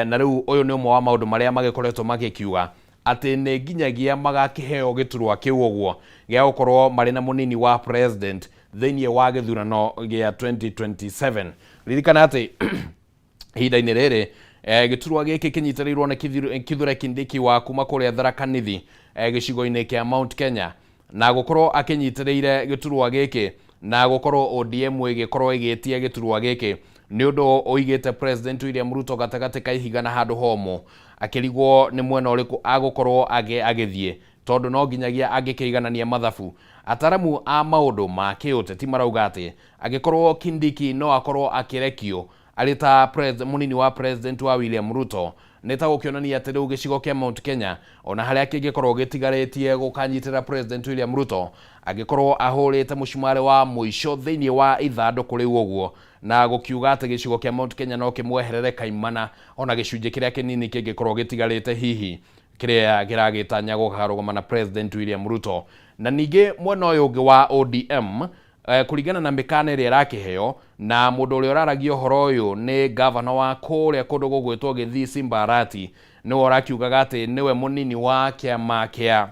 Na riu uyu ni umwe wa maundu maria magikoretwo magikiuga ati ni nginyagia magakiheo giturwa kiu uguo gia gukorwo mari na munini wa president thiini wa githurano gia 2027. Ririkana ati hinda-ini riri giturwa giki kinyitiriirwo na Kithure Kindiki wa kuma kuria Tharaka Nithi gicigo-ini kia Mount Kenya, na gukorwo akinyitiriire giturwa giki na gukorwo ODM igikorwo igitia giturwa giki ni undu oigite President William Ruto gatagati ka ihiga na handu homo akirigwo ni mwena uriku agukorwo agithie tondu no nginyagia angikiiganania mathabu. Ataramu a maundu ma kiuteti marauga ati agikorwo Kindiki no akorwo akirekio alita munini wa President wa William Ruto neta gukionania ati riu gicigo kia Mount Kenya ona haria kingikorwo gitigaritie gukanyitira President William Ruto agikorwo ahurite mushumari wa muico thiini wa ithanduku riu uguo, na gukiuga ati gicigo kia Mount Kenya no kimweherere kaimana ona gicunje kiria kinini kingikorwo gitigarite hihi kiria giragitanya gukarugama na President William Ruto. Na ningi mwena uyu ungi wa ODM kuringana na mikana iria irakiheo na mundu uria uraragia uhoro uyu ni governor wa kuria kundu gugwitwo Githii Simba Arati ni urakiugaga ati niwe munini wa kiama kia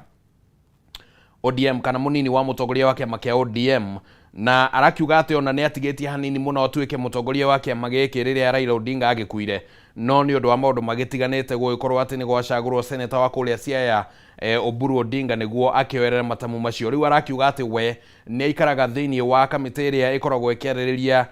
ODM kana munini wa mutongoria wa kiama kia ODM, na arakiuga ati ona ni atigetie hanini muno atuike mutongoria wa kiama giki riria Raila Odinga agikuire, no ni undu wa maundu magitiganite guikorwo ati ni gwacagurwo senator wa kuria Siaya Oburu Odinga niguo akioerera matamu macio. Riu arakiuga ati we ni aikaraga thiini wa kamiti iria ikoragwo ikiaririria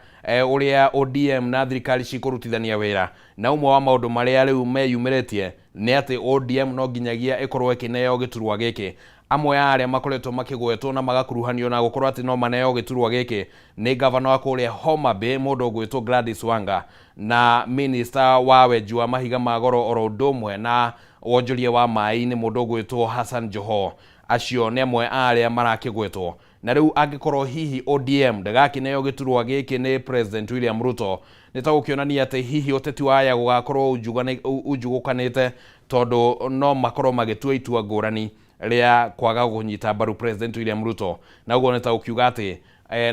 uria ODM na thirikari cikurutithania wira, na umwe wa maundu maria riu meyumiritie ni ati ODM no nginyagia ikorwo ikineo giturwa giki amwe aria makoretwo makigwetwo na magakuruhanio na gukorwo ati no maneo giturwa giki ni governor wa kuria Homa Bay mundu gwitwo Gladys Wanga na minister wa wenji wa mahiga magoro oro ndomwe na wonjoria wa mai ni mundu gwitwo Hassan Joho. Acio ni amwe aria marakigwetwo na riu angikorwo hihi ODM ndagakineo giturwa giki ni President William Ruto nitagukionania ati hihi uteti waya gugakorwo ujugukanite tondu no makorwo magitua itua ngurani ria kwaga kunyita mbaru President William Ruto na ugo nitagukiuga ati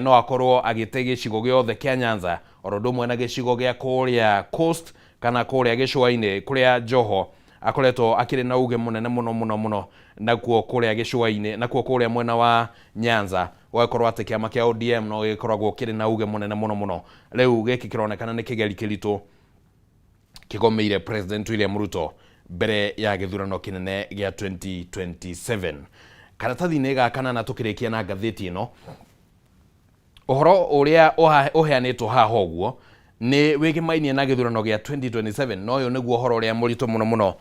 no akorwo agite gicigo giothe kia Nyanza oro ndumwe na gicigo gia kuria Coast kana kuria gicua-ini kuria Joho akoretwo akiri na uge munene muno na kuo kuria gicua-ini na kuo kuria mwena wa Nyanza wakorwo ati kiama kia ODM no gikoragwo kiri na uge munene muno riu giki kironekana ni kigeri kiritu kigomeire President William Ruto mbere ya githurano kinene gia 2027. Karatathi-ini gakana na tukirikia na ngatheti ino uhoro uria uheanitwo haha uguo ni wigimainie na githurano gia 2027 no yo niguo uhoro uria murito muno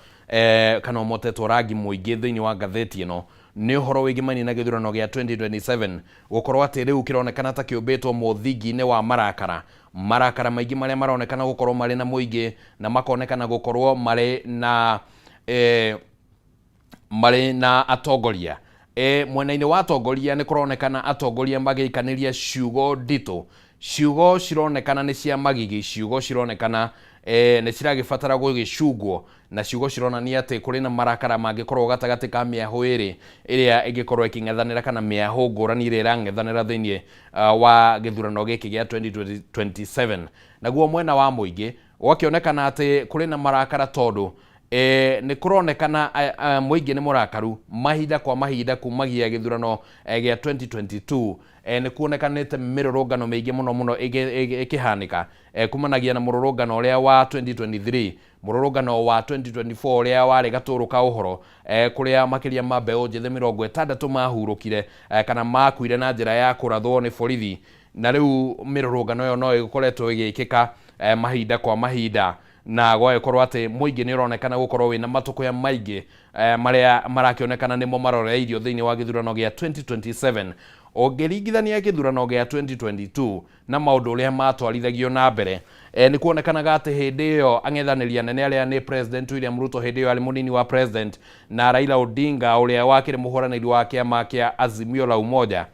kana motetwo rangi muingi thiini wa ngatheti ino ni uhoro wigimainie na githurano gia 2027 gukorwo ati riu kironekana ta kiumbitwo muthingi-ini wa marakara maingi maria maronekana gukorwo mari na muingi na makonekana gukorwo mari na atongoria mwena-ini wa atongoria ni kuronekana atongoria magiikaniria ciugo ndito, ciugo cironekana ni cia magigi, ciugo cironekana ni ciragibatara gugicungwo na ciugo cironania ati kuri na marakara mangikorwo gatagati ka miahu iri iria ingikorwo iking'ethanira kana miahu ngurani iria irang'ethanira thiini wa githurano giki gia 2027 naguo mwena wa muingi wakionekana ati kuri na marakara tondu ni kuronekana muingi ni murakaru mahinda kwa mahinda kumagia githurano gia 2022 ni kuonekanite mirurungano maingi muno ikihanika kumanagia na mururungano uria wa 2023 mururungano wa 2024 uria wari gaturu ka uhoro kuria makiria ma mbeu njithe 60 mahurukire kana makuire na njira ya kurathwo ni borithi na riu mirurungano yo no ikoretwo igikika mahinda kwa mahinda na gwakorwo ati muingi ni uronekana gukorwo wina matukuya maingi maria marakionekana nimo maroreirio thiini wa githurano gia 2027 ongeringithania githurano gia 2022 na maundu uria matwarithagio na mbere ni kuonekanaga ati hindi iyo ang'ethaniria nene aria ni President William Ruto hindi iyo ari munini wa president na Raila Odinga uria wakire muhuraniri wa kiama kia Azimio la Umoja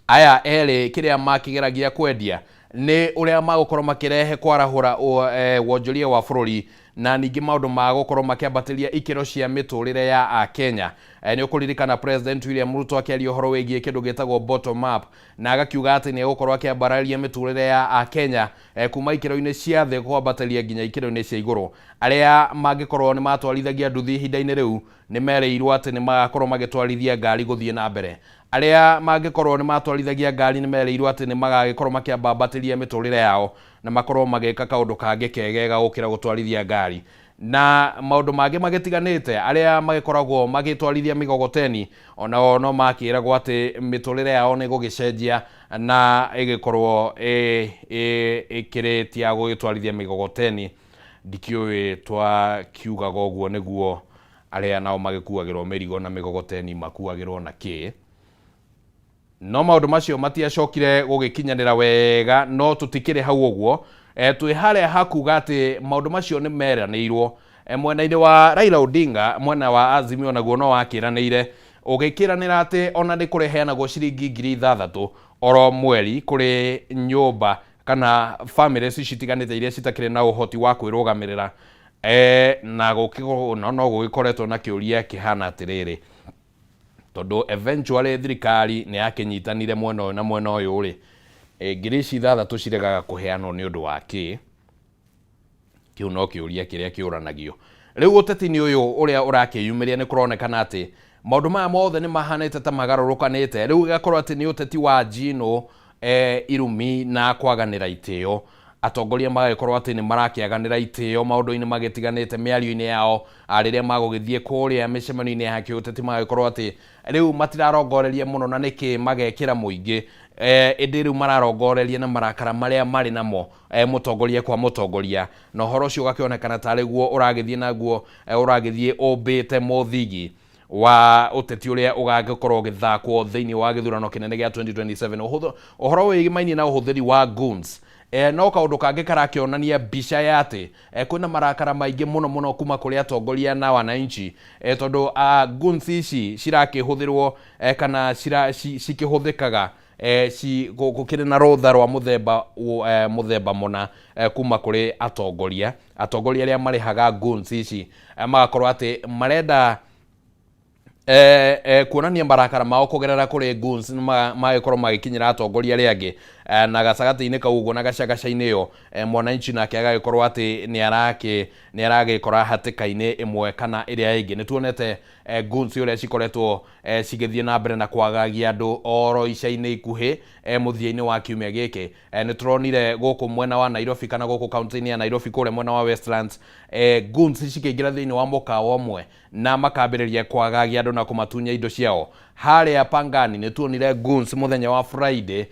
aya eri kiria makigeragia kwendia ni uria magukorwo makirehe kwarahura wonjoria wa bururi na ningi maundu magukorwo makiambatiria ikiro cia miturire ya Akenya ni ukuririkana President William Ruto akiaria uhoro wigie kindu gitagwo bottom up na agakiuga ati ni gukorwo akiambararia miturire ya Akenya kuma ikiro-ini cia thi kwambataria nginya ikiro-ini cia iguru aria mangikorwo ni matwarithagia nduthi ihinda-ini riu ni mereirwo ati ni magakorwo magitwarithia ngari guthie na mbere aria mangikorwo ni matwarithagia ngari ni mereirwo ati ni magagikorwo makiambambatiria miturire yao na makorwo magika kaundu kangi kegega gukira gutwarithia ngari na maundu mangi magitiganite aria magikoragwo magitwarithia migogoteni ona no makiragwo ati miturire yao ni gugicenjia na igikorwo ikiritia gugitwarithia migogoteni ndikiuwi twa kiugaga uguo niguo aria nao magikuagirwo mirigo na migogoteni makuagirwo na ki no maundu macio matiacokire gugikinyanira wega no tutikire hau uguo twi haria hakuga ati maundu macio ni meranirwo mwena-ini wa Raila Odinga mwena wa Azimio naguo no wakiranire ugikiranira ati ona ni kureheanagwo ciringi 6,000 oro mweri kuri nyumba kana families citiganite iria citakire na uhoti wa kwirugamirira na gukigwo no gugikoretwo na kiuria kihana atiriri tondu eventually thirikari ni yakinyitanire mwena na mwena uyu uri ngirici 6,000 ciregaga kuheanwo ni undu wa ki kiu no kiuria kiria kiuranagio riu uteti-ini uyu uria urakiyumiria ni kuronekana ati maundu maya mothe ni mahanite ta magarurukanite riu gakorwo ati ni uteti wa njino irumi na kwaganira itio atongoria magagikorwo ati ni marakiaganira itio maundu-ini magitiganite miario-ini yao ariria magugithie kuria micemano-ini ya kiuteti magagikorwo ati riu matirarongoreria muno na niki magekira muingi indi riu mararongoreria na marakara maria mari namo mutongoria kwa mutongoria no horo cio gakionekana tari guo uragithie naguo uragithie umbite muthigi wa uteti uria ugagikorwo githakwo thiini wa githurano kinene gia 2027 uhoro wigimainie na uhuthiri wa goons no kaundu kangi karakionania mbica ya ati kwina marakara maingi muno kuma kuri atongoria na wananchi tondu goons ici cirakihuthirwo kana cikihuthikaga gukire na rutha rwa muthemba mona kuma kuri atongoria aria marihaga goons ici magakorwo ati marenda kuonania marakara mao kugerera kuri goons magikorwo magikinyira atongoria aria angi na gacagati-ini kau uguo na gacagaca-ini iyo mwananchi nake agagikorwo ati ni aragikora hatika-ini imwe kana iria ingi ni tuonete goons uria cikoretwo cigithie na mbere na kwagagia andu oro ica-ini ikuhi muthia-ini wa kiumia giki ni turonire guku mwena wa Nairobi kana guku kaunti-ini ya Nairobi kure mwena wa Westlands goons cikiingira thiini wa mukawa umwe na makambiriria kwagagia andu na kumatunya indo ciao. Haria Pangani ni tuonire goons muthenya wa Friday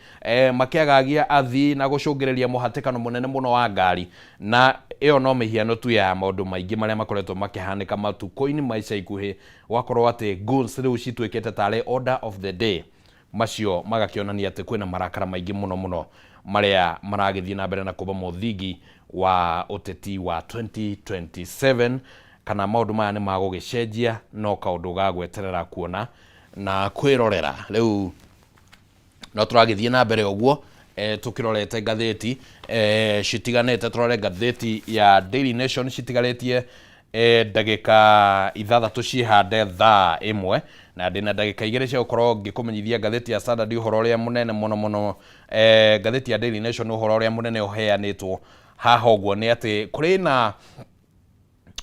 makiagagia athii na gucungiriria muhatikano munene muno wa ngari na iyo no mihiano tu ya maundu maingi maria makoretwo makihanika matuko-ini maica ikuhi wakorwo ati goons riu citwikite tare order of the day macio magakionania ati kwina marakara maingi muno maria maragithie na mbere na kuba muthingi wa uteti wa 2027 kana maundu maya ni magugicenjia no kaundu gagweterera kuona na kwirorera riu no turagithie na mbere uguo tukirorete gatheti citiganete turore gatheti ya Daily Nation citigaretie ndagika ithathatu cihande thaa imwe na ndina ndagika igiri cia gukorwo ngikumenyithia gatheti ya Standard uhoro uria munene muno gatheti ya Daily Nation uhoro uria munene uheanitwo haha uguo ni ati kuri na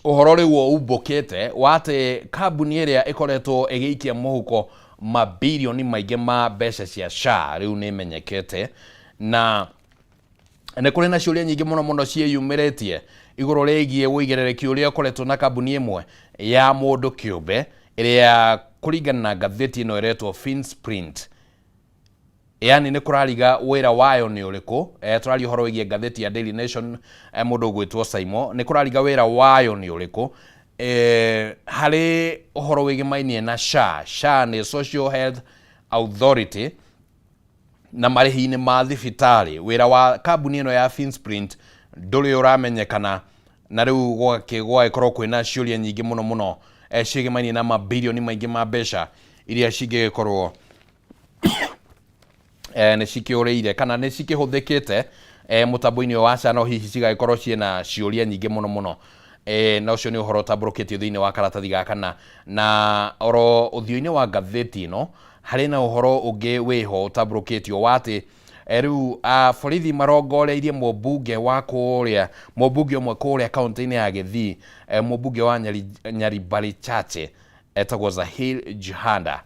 uhoro riu umbukite wate kambuni iria ikoretwo igiikia muhuko mabilioni maingi ma mbeca cia SHA riu ni menyekete na ne kuri na ciuria nyingi muno cieyumiritie iguru rigie wigerereki uria ukoretwo na kambuni imwe ya mundu kiumbe iria kuringana na gatheti ino iretwo Finsprint yani ni kurariga wira wayo ni uriku turari uhoro wigie gatheti ya Daily Nation mundu gwitwo Saimo ni kurariga wira wayo ni uriku hari uhoro wigimainie na SHA ni Social Health Authority na marihi-ini ma thibitari wira wa kambuni ino ya Finsprint nduri uramenyekana na riu gwagikorwo kwina ciuria nyingi muno cigimainie na mabilioni maingi ma mbeca iria cingikorwo ni cikiuriire kana ni cikihuthikite mutambo-ini wa SHA no hihi cigagikorwo ciena ciuria nyingi muno na ucio ni uhoro tamburukitio thiini wa karatathi gaka na oro uthio-ini wa gatheti ino hari na uhoro ungi wiho utamburukitio wati riu borithi marongoreirie mubunge wa kuria mubunge umwe kuria kaunti-ini ya Githii mubunge wa Nyaribari Chache etagwo Zahir Jihanda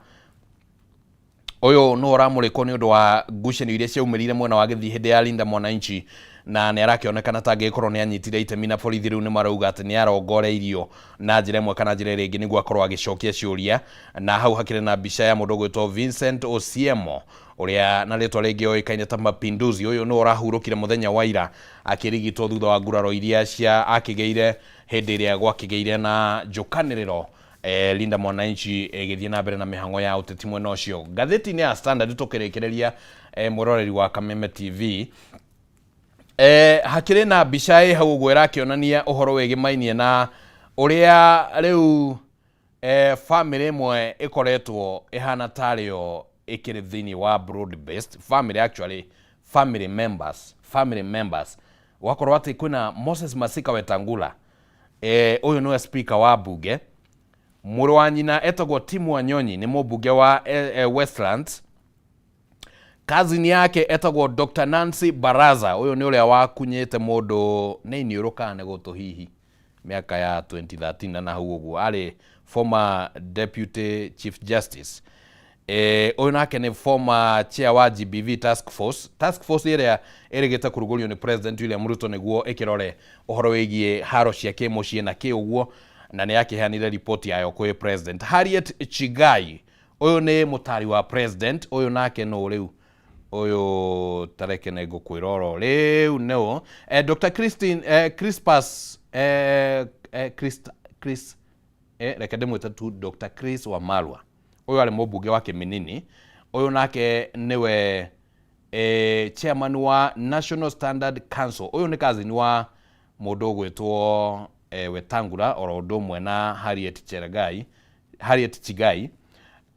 uyu no uramurikwo ni undu wa ngucanio iria ciaumirire mwena wa Githii hindi ya Linda Mwananchi na ni arakionekana ta angikorwo ni anyitire itemi na borithi riu ni marauga ati ni arongoreirio na njira imwe kana njira ringi niguo akorwo agicokia ciuria na hau hakire na mbica ya mundu gwitwo Vincent Osiemo uria na ritwa ringi oikaine ta Mapinduzi uyu no urahurukire muthenya wa ira akirigitwo thutha wa nguraro iria cia akigeire hindi iria gwakigeire na njukaniriro Linda Mwananchi githie na mbere na mihango ya uteti mwena ucio. Gatheti-ini ya Standard tukirikireria muroreri wa Kameme TV hakire na mbica hau uguo irakionania uhoro wigimainie na uria riu family imwe ikoretwo ihana tario ikiri thiini wa broad based family, actually family members wakorwo ati kwina Moses Masika Wetangula uyu niwe speaker wa bunge, muru wa nyina etagwo Tim Wanyonyi ni mubunge wa Westlands, cousin yake etagwo Dr. Nancy Baraza uyu ni uria wakunyite mundu ni niurukane gutu hihi miaka ya 2013 na hau uguo ari former deputy chief justice uyu nake ni former chair wa GBV task force iria irigite kurugurio ni president William Ruto niguo ikirore uhoro wigie haro cia kimucie na kiuguo na ni yakihanire report yayo kwi president. Harriet Chigai uyu ni mutari wa president uyu nake no riu uyu tareke nego kwiroro riu no Dr. Crispus reke ndimwite tu Dr. Chris Wamalwa uyu ari mubunge wa Kiminini uyu nake niwe chairman wa National Standard Council uyu ni kazini wa mundu gwitwo Wetangula oro ndomwe na Harriet Chigai.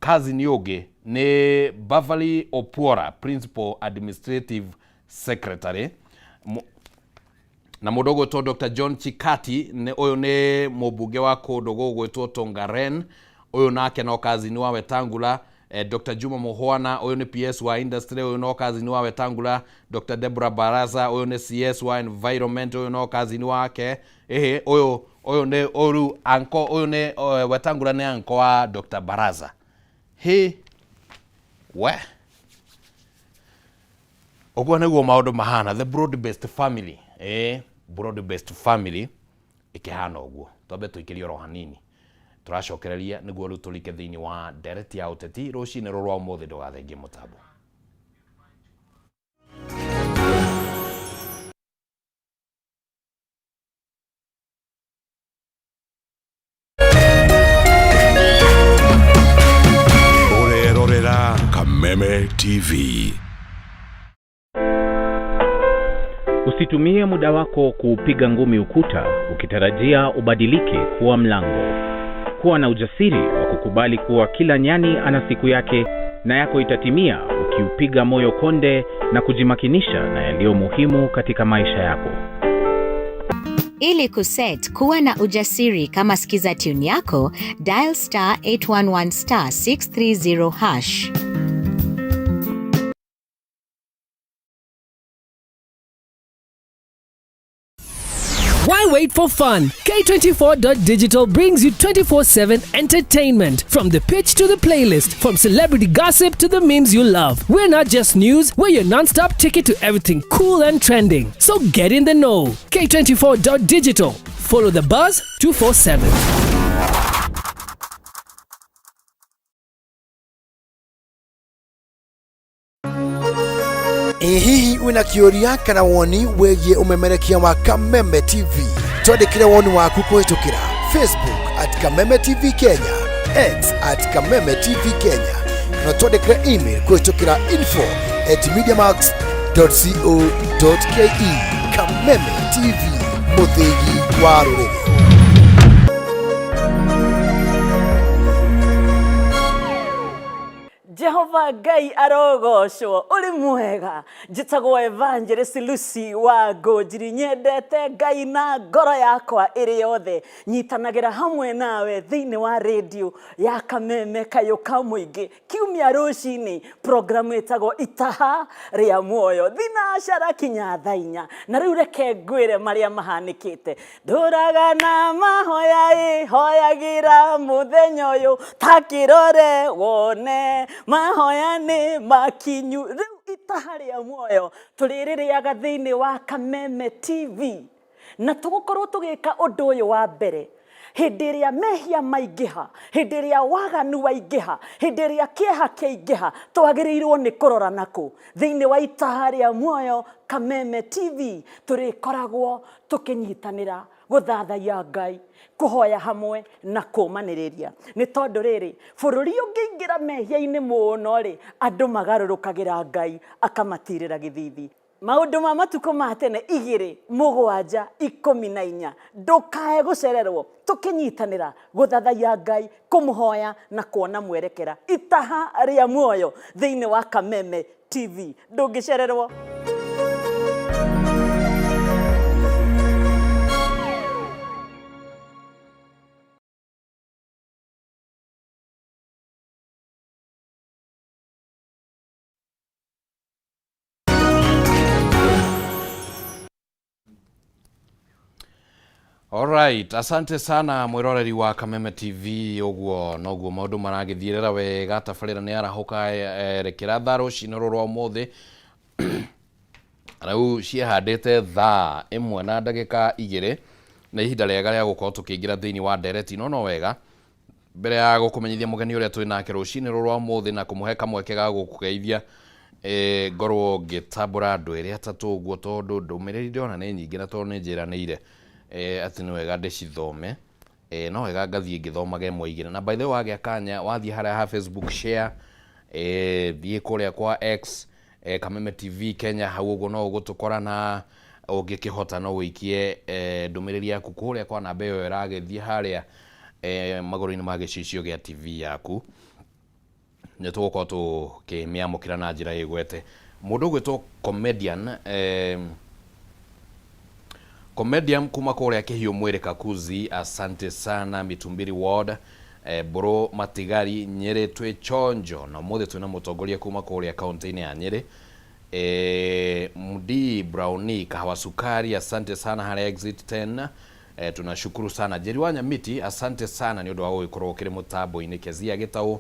Kazini ungi ni Beverly Opora, Principal Administrative Secretary, na mundu gwitwo Dr. John Chikati uyu ni mubunge wa kundu gwitwo Tongaren uyu nake no kazini wa Wetangula. Dr. Juma Muhwana uyu ni PS wa Industry uyu no kazini wa Wetangula. Dr. Deborah Baraza uyu ni CS wa Environment uyu no kazini wake. Uyu ni anko uyu ni Wetangula ni anko wa Dr. Baraza. Ogwo niguo maundu mahana the broad-based family. Broad-based family ikihana ogwo. Tobe tuikirie ro hanini. Turacokereria niguo riu turike thiini wa Ndereti ya Uteti rucini rwa umuthi ndugathengie mutambo. Urerorera Kameme TV. Usitumie muda wako kupiga ngumi ukuta ukitarajia ubadilike kuwa mlango. Kuwa na ujasiri wa kukubali kuwa kila nyani ana siku yake na yako itatimia ukiupiga moyo konde na kujimakinisha na yaliyo muhimu katika maisha yako. Ili kuset kuwa na ujasiri kama sikiza tune yako, dial *811 *630#. Why wait for fun? K24.digital brings you 24/7 entertainment. From the pitch to the playlist, from celebrity gossip to the memes you love. We're not just news, we're your non-stop ticket to everything cool and trending. So get in the know. K24.digital. Follow the buzz 247. Hihi wina kioria kana woni wegie umemerekia wa Kameme TV. Twandikire woni waku kuhitukira Facebook @Kameme TV Kenya, X @Kameme TV Kenya, na twandikire email kuhitukira info@mediamax.co.ke. Kameme TV, muthigi wa ruriri. Jehova Ngai arogocwo uri mwega. Njitagwo Evangelist Lucy Wago, njiri nyendete Ngai na ngoro yakwa iri yothe. Nyitanagira hamwe nawe thiini wa radio ya Kameme kayuka muingi kiumia rucini. Programu itagwo itaha ria muoyo thinacara kinya thainya. Na riu reke ngwire maria mahanikite. Nduraga na mahoya hoyagira muthenya uyu takirore wone mahoya ni makinyu. Riu itaha ria muoyo turiririaga thiini wa Kameme TV, na tugukorwo tugika undu uyu wa mbere hindi ria mehia maingiha, hindi ria waganu waingiha, hindi ria kieha kiingiha, twagirirwo ni kurora naku thiini wa itaha ria muoyo Kameme TV. Turikoragwo tukinyitanira guthathaiya Ngai, kuhoya hamwe na kumaniriria. Ni tondu riri bururi ungiingira mehia-ini muno ri andu magarurukagira Ngai akamatirira githithi. Maundu ma matuko ma tene 2:7:14 ndukae gucererwo tukinyitanira guthathaiya Ngai, kumuhoya na kuona mwerekera. Itaha ria muoyo thiini wa Kameme TV, ndungicererwo. Alright, asante sana mwiroreri wa Kameme TV. Ogwo noguo maundu maragithirira wega, tabarira ni arahuka rekera tharo cinoro rwa muthi. Rau cihandite thaa 1:2 na ihinda rĩega rĩa gukorwo tukiingira thiini wa Ndereti no wega. Mbere ya gukumenyithia mugeni uria twi nake rucini rwa muthi na kumuhe kamweke ga gukugeithia ngorwo ngitambura andu eri atatu guo tondu ndumiriri ndiona ni nyingi na tondu ni njiraniire ati ni wega ndicithome no wega ngathie ngithomage mwaigire. Na by the way wagĩa kanya wathie harĩa ha Facebook share, thiĩ kũrĩa kwa X, Kameme TV Kenya, hau ũguo no ũgũtũkora, na ũngĩkĩhota no wĩikie ndũmĩrĩri yaku kũrĩa kwa namba ĩyo ĩragĩthiĩ harĩa magũrũ-inĩ ma gĩcicio gĩa TV yaku. Nĩ tũgũkorwo tũkĩmĩamũkĩra na njĩra ĩgwete. Mũndũ ũgwĩtwo comedian kuma kũrĩa Kĩhiũ Mwĩrĩ Kakuzi, asante sana Mitumbiri Ward, Bro Matigari Nyeri, twĩ chonjo na mũthĩ twĩna mũtongoria kuma kũrĩa kaunti-inĩ ya Nyeri. Mudi Browni Kahawa Sukari, asante sana harĩa exit 10. Tunashukuru sana Jerry wa Nyamiti, asante sana nĩ ũndũ wa gũgĩkorwo ũkĩrĩ mũtambo-inĩ. Kezia Gĩtaũ,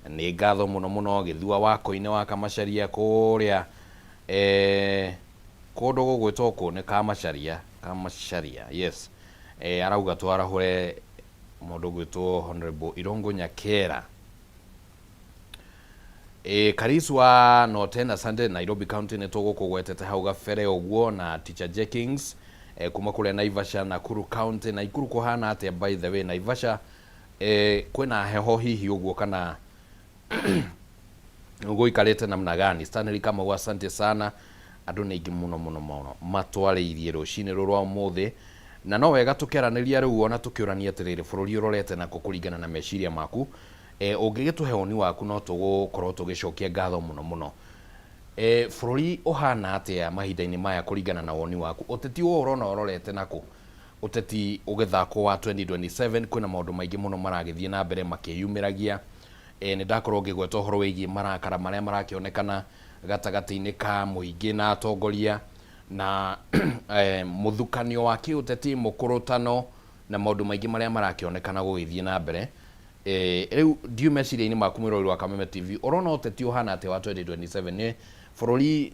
nĩ ngatho mũno mũno. Gĩthua wako-inĩ wa Kamacharia kũrĩa kũndũ gũgwĩtwo kũ nĩ Kamacharia, yes. Arauga twarahũre mũndũ ũgwĩtwo Honorable Irungu Nyakera. Karis wa Northern, asante. Nairobi County nĩ tũgũkũgwetete hau gabere ũguo, na Teacher Jenkins kuma kũrĩa Naivasha, Nakuru County. Na Ikuru kũhana atĩa by the way Naivasha? Kwĩna heho hihi ũguo kana gũikarĩte namna gani? Stanley Kamau, asante sana. Andũ nĩ aingĩ mũno matwarĩirie rũcinĩ rũrwa ũmũthĩ, na no wega tũkĩaranĩria rĩu ona tũkĩũrania atĩrĩrĩ, bũrũri ũrorete na kũringana na meciria maku. Ũngĩgĩtũhe woni waku no tũgũkorwo tũgĩcokia ngatho mũno. Bũrũri ũhana atĩa mahinda-inĩ maya kũringana na woni waku? Ũteti ũũ ũrona ũrorete nakũ? Ũteti ũgĩthako wa 2027 kwĩna maũndũ maingĩ mũno maragĩthiĩ na mbere makĩyumĩragia. Nĩ ndakorwo ngĩgweta ũhoro wĩgiĩ marakara marĩa marakĩonekana gatagatĩ-inĩ ka mũingĩ na atongoria, na mũthukanio wa kĩũteti, mũkũrũtano na maũndũ maingĩ marĩa marakĩonekana gũgĩthiĩ na mbere. Rĩu ndiũ meciria-inĩ maku mwĩrori wa Kameme TV, ũrona ũteti ũhana atĩa wa 2027? Nĩ bũrũri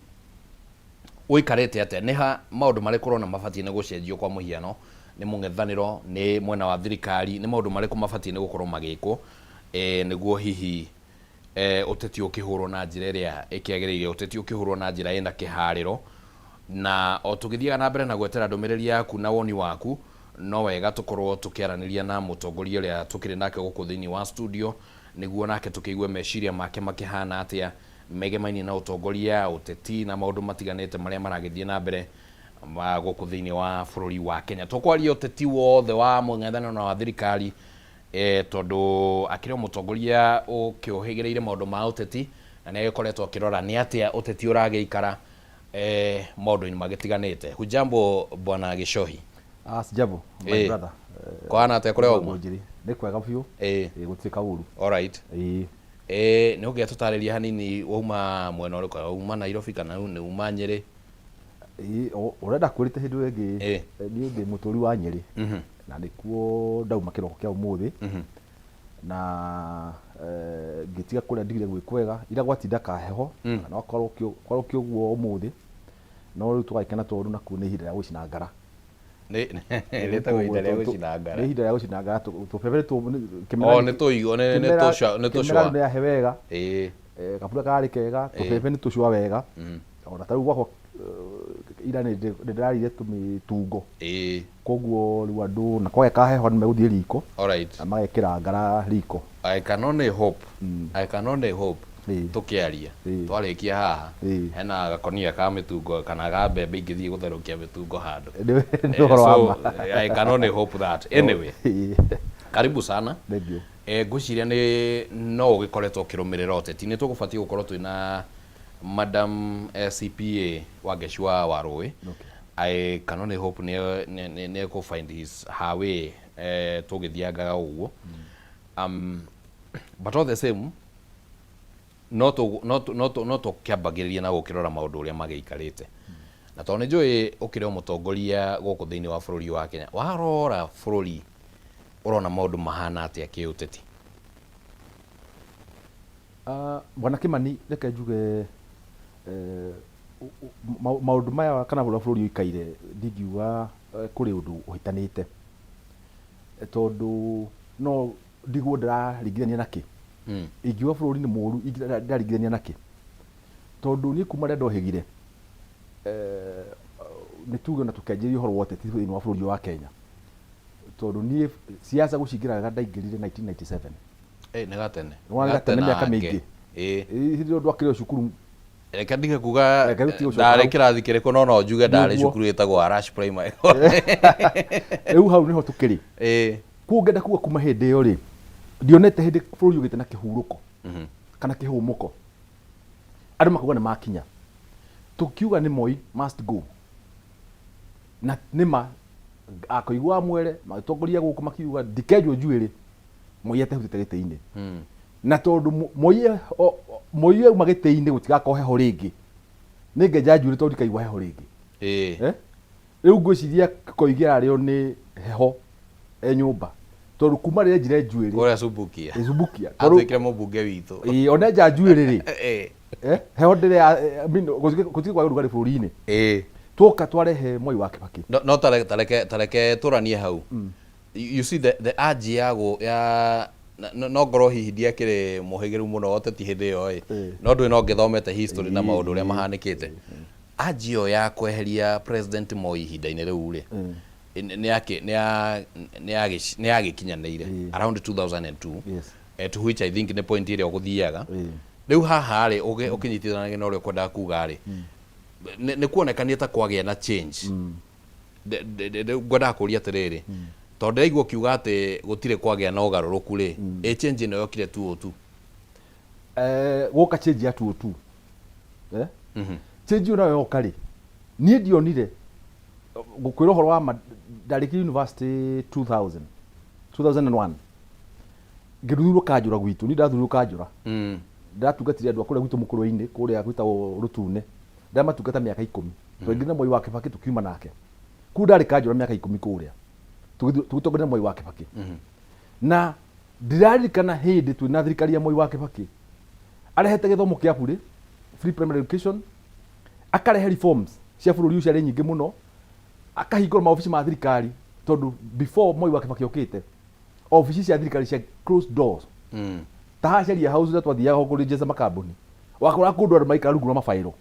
ũikarĩte atĩa? Nĩ ha maũndũ marĩkũ ũrona mabatiĩ nĩ gũcenjio? Kwa mũhiano nĩ mũng'ethanĩro, nĩ mwena wa thirikari, nĩ maũndũ marĩkũ mabatiĩ nĩ gũkorwo magĩkwo nĩguo hihi ũteti ũkĩhũrwo na njĩra ĩrĩa ĩkĩagĩrĩire, ũteti ũkĩhũrwo na njĩra ĩna kĩharĩro? Na o tũgĩthiaga na mbere na gwetera ndũmĩrĩri yaku na woni waku, no wega tũkorwo tũkĩaranĩria na mũtongoria ũrĩa tũkĩrĩ nake gũkũ thĩinĩ wa studio, nĩguo nake tũkĩigue meciria make makĩhana atĩa megemainie na ũtongoria, ũteti na maũndũ matiganĩte marĩa maragĩthiĩ na mbere gũkũ thĩinĩ wa bũrũri wa Kenya. Tũkwaria ũteti wothe wa mũng'ethanĩro na wa thirikari, tondũ akĩrĩ mũtongoria ũkĩũhĩgĩrĩire maũndũ ma ũteti, na nĩ agĩkoretwo akĩrora nĩ atĩa ũteti ũragĩikara maũndũ-inĩ magĩtiganĩte. Hujambo bwana Gĩcohi? Sijambo my brother. Kwana atĩa kũrĩa ũmwe? Nĩ kwega biũ, gũtuĩka ũru. Alright. Nĩ ũngĩatũtarĩria hanini wauma mwena ũrĩkũ? Wauma Nairobi kana nĩ uma Nyeri? Ũrenda kwĩrĩte hĩndĩ ĩngĩ niĩ ndĩ mũtũri wa Nyeri, na nĩkuo ndauma kĩroko kĩa ũmũthĩ, na ngĩtiga kũrĩa ndigire gwĩkwega ira gwatinda kaheho, na korwo kĩũguo ũmũthĩ, no rĩu tũgagĩkena tondũ nakuo nĩ ihinda rĩa gũcina ngara. Rĩtagwo ihinda rĩa gũcina ngara? Nĩ ihinda rĩa gũcina ngara, tũbebe nĩ tũigũ, nĩ tũcua nĩ yahe wega, kabura karĩ kega, tũbebe nĩ tũcua wega. Ona tarĩu gwakwa ira nĩ ndĩrarire tũmĩtungo, koguo rĩu andũ na kwage kaheho nĩ megũthiĩ riko na magekĩra ngara riko. I can only hope tũkĩaria twarĩkia haha hena gakonia ka mĩtungo kana ga mbembe ingĩthiĩ gũtherũkia mĩtungo handũ. I can only hope that. Anyway, karibu sana. Ngwĩciria no ũgĩkoretwo ũkĩrũmĩrĩra ũteti. Nĩ tũgũbatiĩ gũkorwo twĩna Madam CPA Wangeci wa Rũĩ. I can only hope nĩ go find her way tũgĩthiangaga ũguo. But all the same no tũkĩambagĩrĩria na gũkĩrora maũndũ ũrĩa magĩikarĩte. Na tondũ nĩ njũĩ ũkĩrĩ mũtongoria gũkũ thĩinĩ wa bũrũri wa Kenya, warora bũrũri ũrona maũndũ mahana atĩa kĩũteti? Bwana Kimani, reke njuge maũndũ maya kana bũrũri ũikaire ndingiuga kũrĩ ũndũ ũhitanĩte, tondũ no ndigwo ndĩraringithania nakĩ. Ingiuga bũrũri nĩ mũũru ndĩraringithania nakĩ, tondũ niĩ kuma rĩrĩa ndohĩgire nĩ tuge na tũkĩanjĩrĩria ũhoro wa ũteti thĩinĩ wa bũrũri wa Kenya, tondu nie siasa gucingira ndaingirire 1997 nĩ gatene gatene miaka mĩingĩ ndio ndwakire cukuru reka ndige kuga ndarĩ kĩrathi kĩrĩkũ no njuge ndarĩ cukuru ĩtagwo Arash Primary rĩu hau niho tukĩrĩ kuo ngenda kuga kuma hĩndĩ ĩyo rĩ ndionete hĩndĩ bũrũri ũgĩte na kĩhurũko kana kĩhũmũko andũ makuga nĩ makinya tukiuga nĩ Moi must go na nĩma akũigua mwere matongoria gũkũ makiuga ndikenjwo njuĩrĩ Moi atehutĩte gĩtĩ-inĩ na tondũ Moi auma gĩtĩ-inĩ gũtigakorwo heho rĩngĩ nĩngenja njuĩrĩ tondũ ndikaigua heho rĩngĩ rĩu ngwĩciria koigĩra rĩo nĩ heho nyũmba tondũ kuma rĩrĩa njire njuĩrĩ ũrĩa Subukia atuĩkire mũmbunge witũ one nja njuĩrĩ rĩ heho ndĩrĩ gũtirĩ kwa ũrugarĩ bũrũri-inĩ twoka twarehe Moi wa Kibaki no tareke tũranie hau you see the urge ya no ngorwo hihi ndiakĩrĩ mũhĩgĩru mũno ũteti hĩndĩ ĩyo no ndũĩ no ngĩthomete history na maũndũ ũrĩa mahanĩkĩte urge ĩyo ya kweheria President Moi ihinda-inĩ rĩu rĩ nĩ yagĩkinyanĩire around 2002 to which I think nĩ point ĩrĩa ũgũthiaga rĩu haha rĩ ũkĩnyitithanagia na ũrĩa ũkwendaga kuga rĩ nĩ kuonekania ta kwagĩa na change ngwendaga kũria atĩrĩrĩ tondũ ndĩraigua kiuga atĩ gũtirĩ kwagĩa na ũgarũrũku rĩ change ĩno yokire 202 gũka change ya 202 change ĩno yoka rĩ niĩ ndionire gũkwĩra ũhoro wa ndarĩkia university 2001 ngĩthurwo Kanjũra gwitũ niĩ ndathurwo Kanjũra ndatungatire andũ a kũrĩa gwitũ mũkũrũ-inĩ kũrĩa gwĩtagwo Rũtune ndamatungata mĩaka 10 twaingĩrire Moi wa Kibaki tukiuma nake kuu ndarĩ Kanjũra mĩaka 10 kũrĩa tũgĩtongoria Moi wa Kibaki na ndĩraririkana hĩndĩ twĩna thirikari ya Moi wa Kibaki arehete gĩthomo kĩa bure free primary education akarehe reforms cia bũrũri ũcio arĩ nyingĩ mũno akahingũra maobici ma thirikari tondu before Moi wa Kibaki okĩte obici cia thirikari cia closed doors tahacaria house na twathiaga kũrĩ Jeza makambuni wakora kũndũ andũ maikara rungu rwa mabairo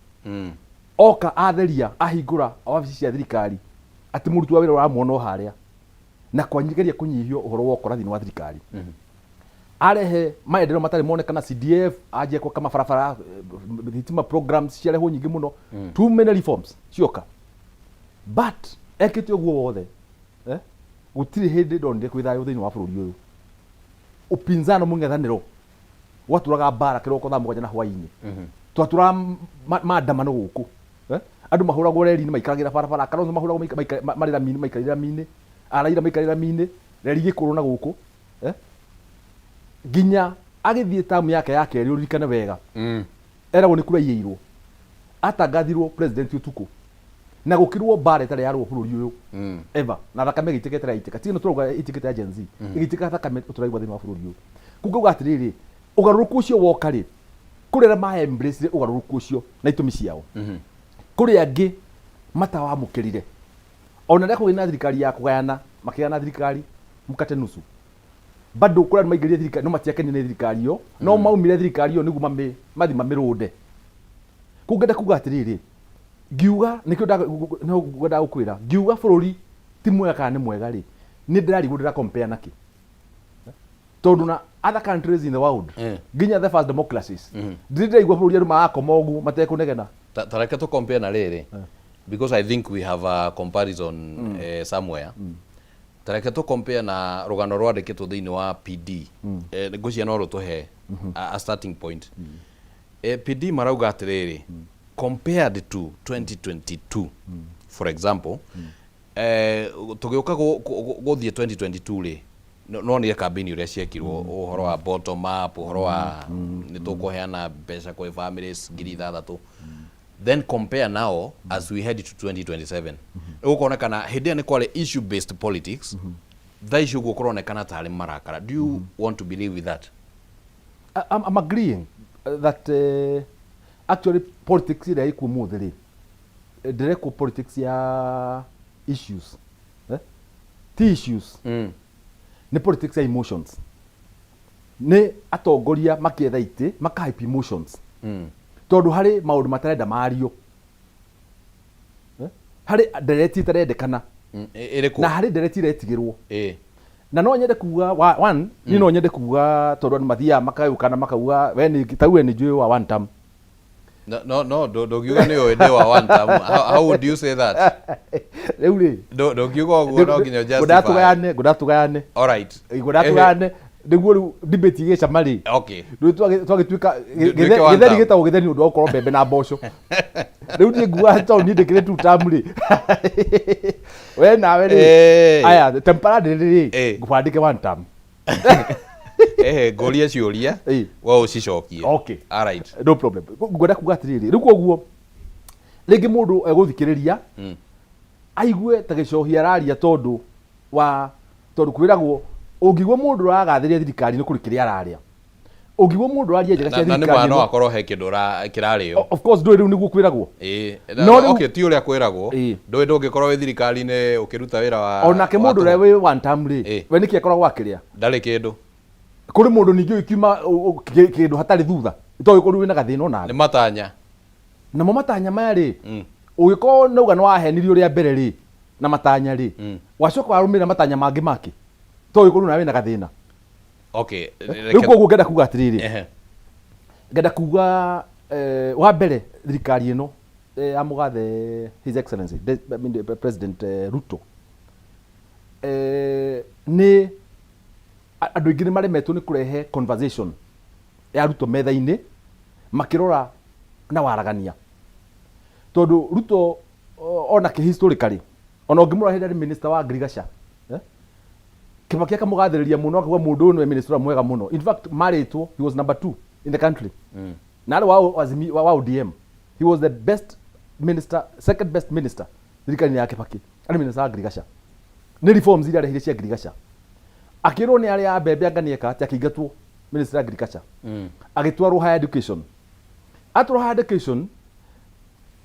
oka atheria ahingũra obici cia thirikari atĩ mũruti wa wĩra ũramuona o harĩa na kwanyigeria kũnyihio ũhoro wa ũkora thĩinĩ wa thirikari arehe maendeleo matarĩ monekana CDF aje kwa kama barabara thitima programs ciarehwo nyingĩ mũno too many reforms cioka but ekĩte ũguo wothe gũtirĩ hĩndĩ ndonire kwĩ thayũ thĩinĩ wa bũrũri ũyũ upinzano mũng'ethanĩro gwatũraga mbara kĩroko thaa mũgwanja na hwaĩ-inĩ twatũraga maandamano gũkũ andũ mahũragwo reri-inĩ maikaragĩra barabara Kalonzo mahũragwo marĩ rami-inĩ maikarĩra rami-inĩ Raila maikarĩra rami-inĩ reri gĩkũrũ na gũkũ nginya agĩthiĩ tamu yake ya kerĩ ũririkane wega eragwo nĩ kura iyĩirwo atangathirwo president ũtukũ na gũkirwo mbara ĩtarĩ yarwo bũrũri ũyũ ever na thakame ĩgĩitĩka ĩtarĩ yaitĩka tigĩno tũrauga ĩitĩkĩte ya Gen Z ĩgĩitĩka thakame ũtũraigua thĩinĩ wa bũrũri ũyũ kuuga atĩrĩrĩ ũgarũrũku ũcio woka rĩ kũrĩ arĩa ma embrace ũgarũrũku ũcio na itũmi ciao kũrĩ angĩ matawamũkĩrire ona rĩrĩa kũgĩ na thirikari ya kũgayana makĩgayana thirikari mkate nusu bado kũrĩ andũ maingĩrire thirikari no matiakenie nĩ thirikari ĩyo no maumire thirikari ĩyo nĩguo mathi mamĩrũnde kũngenda kuga atĩrĩrĩ ngiuga nĩkĩo ngwendaga gũkwĩra ngiuga bũrũri ti mwega kana nĩ mwega rĩ nĩ ndĩrarigwo ndĩra compare nakĩ tondũ na other countries in the world nginya the first democracies ndĩraigua bũrũri andũ magakoma ũguo matekũnegena tareke to compare na rĩrĩ because I think we have a comparison somewhere tareke to compare na rũgano rwandĩkĩtwo thĩinĩ wa PD ngũcia no rũtũhe a starting point PD marauga atĩrĩrĩ compared to 2022 for example tũgĩũka gũthiĩ 2022 rĩ no nĩ campaign ũrĩa ciekirwo ũhoro wa bottom up ũhoro wa nĩ tũkũheana mbeca kwĩ families 6,000 then compare now as we head to 2027 ũkonekana hĩndĩ ĩyo nĩ kwarĩ issue based politics tha icio ũguo kũronekana tarĩ marakara do you want to believe with that? I'm agreeing that actually politics ĩrĩa ĩkuo mũthĩ rĩ ndĩrekwo politics ya issues ti issues nĩ politics ya emotions nĩ atongoria makĩetha itĩ makahype emotions tondũ harĩ maũndũ matarenda mario harĩ ndereti ĩtarendekana na harĩ ndereti iretigĩrwo na no nyende kuga one ni no nyende kuga tondu ni mathia makayukana makauga we ni tawe ni njui wa one term. No dogiuga ni o wa one term. How would you say that? Reuli dogiuga oguo no nginya justify. Gudatugayane. All right. Gudatugayane niguo debate igicama ri. Okay. Riu twagituika githeri gitagwo githeri undu okorwo mbembe na mboco. Riu ni nguga to ni ndikire tu term ri. We nawe ri. Aya temporary ri ngubandike one term. Ngoria ciuria wa ucicokie. Okay. All right. No problem. Ngwenda kuga atiriri riu koguo ringi mundu eguthikiriria aigue ta gicohia araria tondu kwiragwo ungigwo mundu aragathiria thirikari ni kurikiria araria ungigwo mundu araria njega cia thirikari na ni mwana akorwo he kindu kirario. Of course ndui riu niguo kwiragwo okay ti uria kwiragwo ndui ndungikorwo wi thirikari ni ukiruta wira wa onake mundu ria wi one term ri we niki akoragwo akiria ndari kindu kuri mundu ningi ukiuma kindu hatari thutha itoy kuri wina gathina ona ni matanya na mo matanya maya ri ugiko nauga no wahenirio ria mbere ri na matanya ri wacoka warumira matanya mangi maki toy kuri na wina gathina. Okay riu koguo ngenda kuga atiriri ngenda kuga wa mbere thirikari ino amugathe His Excellency President Ruto ni andu ingi ni maremetwo ni kurehe conversation ya Ruto metha-ini makirora na waragania tondu Ruto ona ki historically ona ungimura hindi minister wa agriculture Kibaki akamugathiriria muno akauga mundu ni minister mwega muno. In fact maritwo he was number 2 in the country. Na wa ODM he was the best minister, second best minister thirikari ya Kibaki ari minister wa agriculture. Ni reforms iria arehire cia agriculture akirwo ni aria mbembe anganieka ati akiingatwo minister of agriculture agitwarwo higher education atwarwo higher education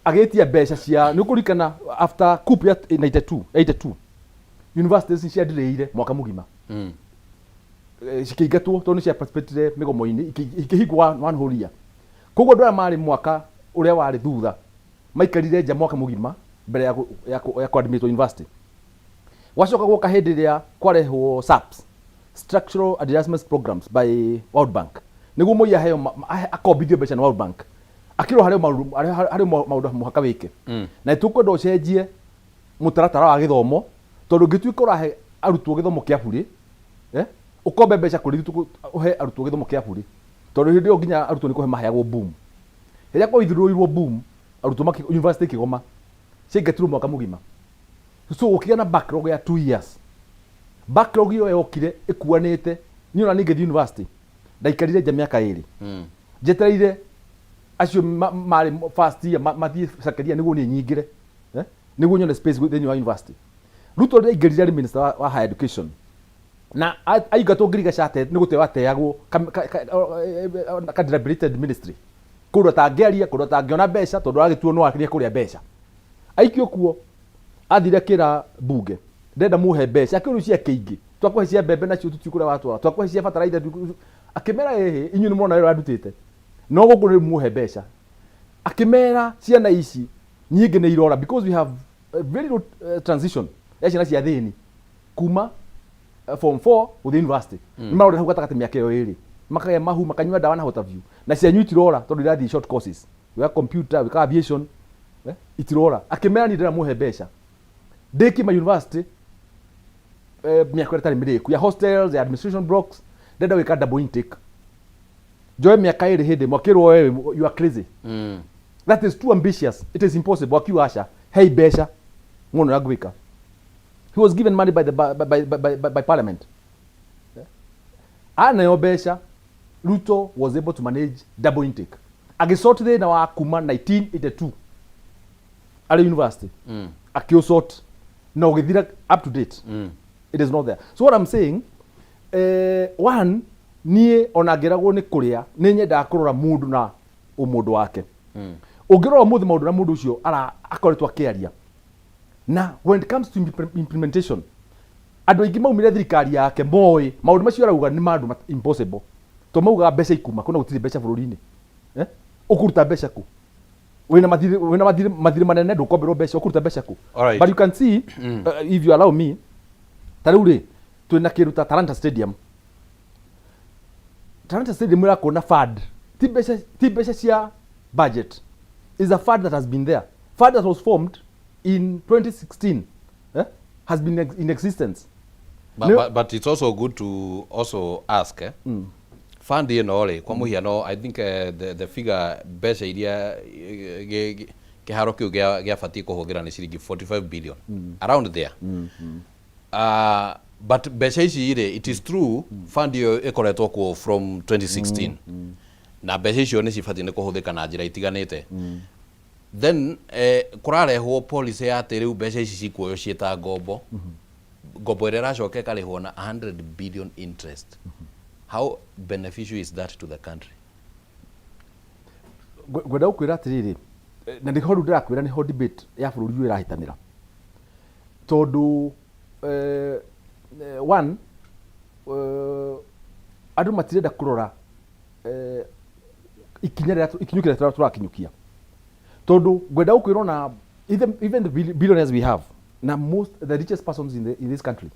agetia mbeca cia ni kurikana after coup ya 82 universities cia ndireire mwaka mugima cikiingatwo tondu cia participate migomo-ini ikihingwo one whole year koguo ndora mari mwaka uria wari thutha maikarire nja mwaka mugima mbere ya kuadmit university wacoka gwoka hindi ria kwarehwo SAPS structural adjustment programs by World Bank niguo moya heyo akombithio mbeca na World Bank akiro harĩ maundu muhaka wike na tukwenda ucenjie mutaratara wa githomo tondu ngituika urahe arutwo githomo kia buri ukombe mbeca kuri uhe arutwo githomo kia buri tondu hindi nginya arutwo ni kuhe mahayagwo boom riria kwa ithirwo boom arutwo university kigoma cingetirwo mwaka mugima so ukiga na backlog ya 2 years backlog iyo yokire ikuanite ni ona ninge university ndaikarire nja miaka 2 jetereire acio mari first year mathie sakaria niguo ni nyingire niguo nyone space thini wa university Ruto ndaingirire ari minister wa higher education na aigatwo ngirigaca ate ni gutewa teagwo cadrelated ministry kundo tangiaria kundo tangiona mbeca tondu agituo no akiria kuria mbeca aikio kuo athire kira bunge ndenda muhe mbeca akiru cia kiingi twakuhe cia mbembe nacio tutikura watu twakuhe cia fertilizer akimera inyu ni mona wira ndutite no gukuru muhe mbeca akimera ciana ici nyingi ni irora because we have a very good transition ciana cia thini kuma form 4 with university ni maundu hau gatakati miaka iyo iri makaya mahu makanywa dawa na hota view na cia nyu itirora tondu irathi short courses we have computer we have aviation itirora akimera ni ndira muhe mbeca deki ma university miaka itari miriku ya hostels ya administration blocks ndenda wika double intake joy miaka iri hindi mwakirwo wewe you are crazy that is too ambitious it is impossible akiwa asha hey mbeca ngono ya gwika he was given money by parliament ana yo mbeca Ruto was able to manage double intake agisort thina wa kuma 1982 ali university akiosort na ugithira up to date it is not there. So what I'm saying one nie onagiragwo ni kuria ni nyenda kurora mundu na umundu wake ungirora muthi maundu na mundu ucio akoretwo akiaria na when it comes to implementation andu ingi maumire thirikari yake moi maundu macio arauga ni maundu impossible to mauga mbeca ikuma kuna gutiri mbeca bururi-ini ukuruta mbeca ku wina mathiri manene ndukomberwo mbeca ukuruta mbeca ku but you can see if you allow me tariu ri twina kiruta Talanta Stadium. Talanta Stadium ira kona fund. Tibesha cia budget is a fund that has been there. Fund that was formed in 2016 has been in existence. But it's also good to also ask fund ino kwa muhiano I think the figure besa iria kiharo kiu gia fati kuhuthira ni ciringi 45 billion around there. But besa ici it is true fund iyo ikoretwo ku from 2016 na besa icio ni cibati ni kuhuthika na njira itiganite. Then kurarehwo policy ya ati riu besa ici cikuoyo cieta ngombo. Ngombo ĩrĩa ĩracoka ĩkarĩhwo na 100 billion interest. How beneficial is that to the country? Gwenda gukwĩra atiriri na ndĩho rĩu ndĩrakwĩra nĩho debate ya bũrũri ũyũ ĩrahitanĩra tondũ one andũ matirenda kũrora ikinyũkia rĩrĩa tũrakinyũkia tondũ ngwenda gukwĩra na even the billionaires we have na the richest persons in this country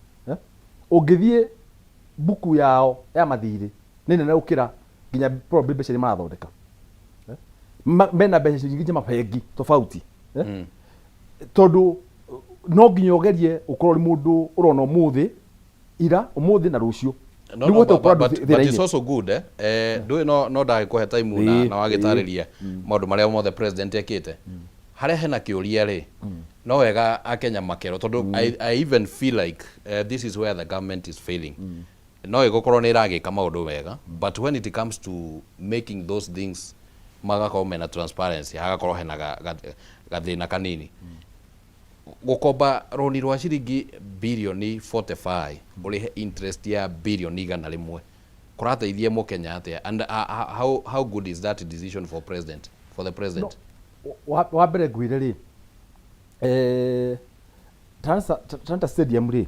ũngĩthiĩ buku yao ya mathirĩ nĩ nene gũkĩra nginya probably mbeca iria marathondeka mena mbeca nyingĩ mabengi tofauti tondũ no nginya ũgerie ũkorwo nĩ mũndũ ũrona ũmũthĩ ira ũmũthĩ na rũciũ. But it's also good ndũĩ no ndagĩkũhe time na wagĩtarĩria maũndũ marĩa mothe president ekĩte harĩa hena kĩũria rĩ no wega akenya makero tondu I even feel like this is where the government is failing. No ĩgũkorwo nĩ ĩragĩka maũndũ wega but when it comes to making those things magakorwo mena transparency hagakorwo hena gathĩna kanini. Gũkomba roni rwa ciringi birioni 45 ũrĩhe interest ya birioni igana rĩmwe kũrateithia mũkenya atĩa and how good is that decision for the president? Wa mbere ngwire rĩ Talanta Stadium rĩ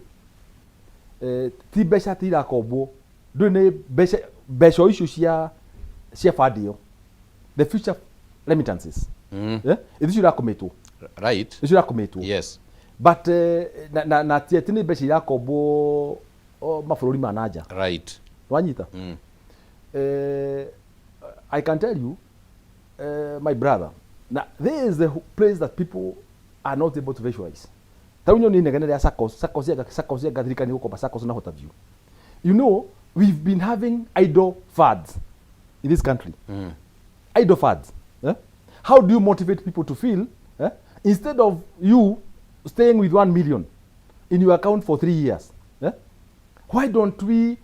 ti mbeca tirakombwo ndũĩ nĩ mbeca icio cia fund ĩyo the future remittances icio irakometwo right icio irakometwo yes but na ti nĩ mbeca irakombwo mabũrũri ma nanja right wanyita I can tell you my brother now there is the place that people are not able to visualize. Taunyo ni negene ya SACCOS ya gathirika ni gukomba SACCOS na hota view. You know, we've been having idle funds in this country. Idle funds. How do you motivate people to feel instead of you staying with 1 million in your account for 3 years? Why don't we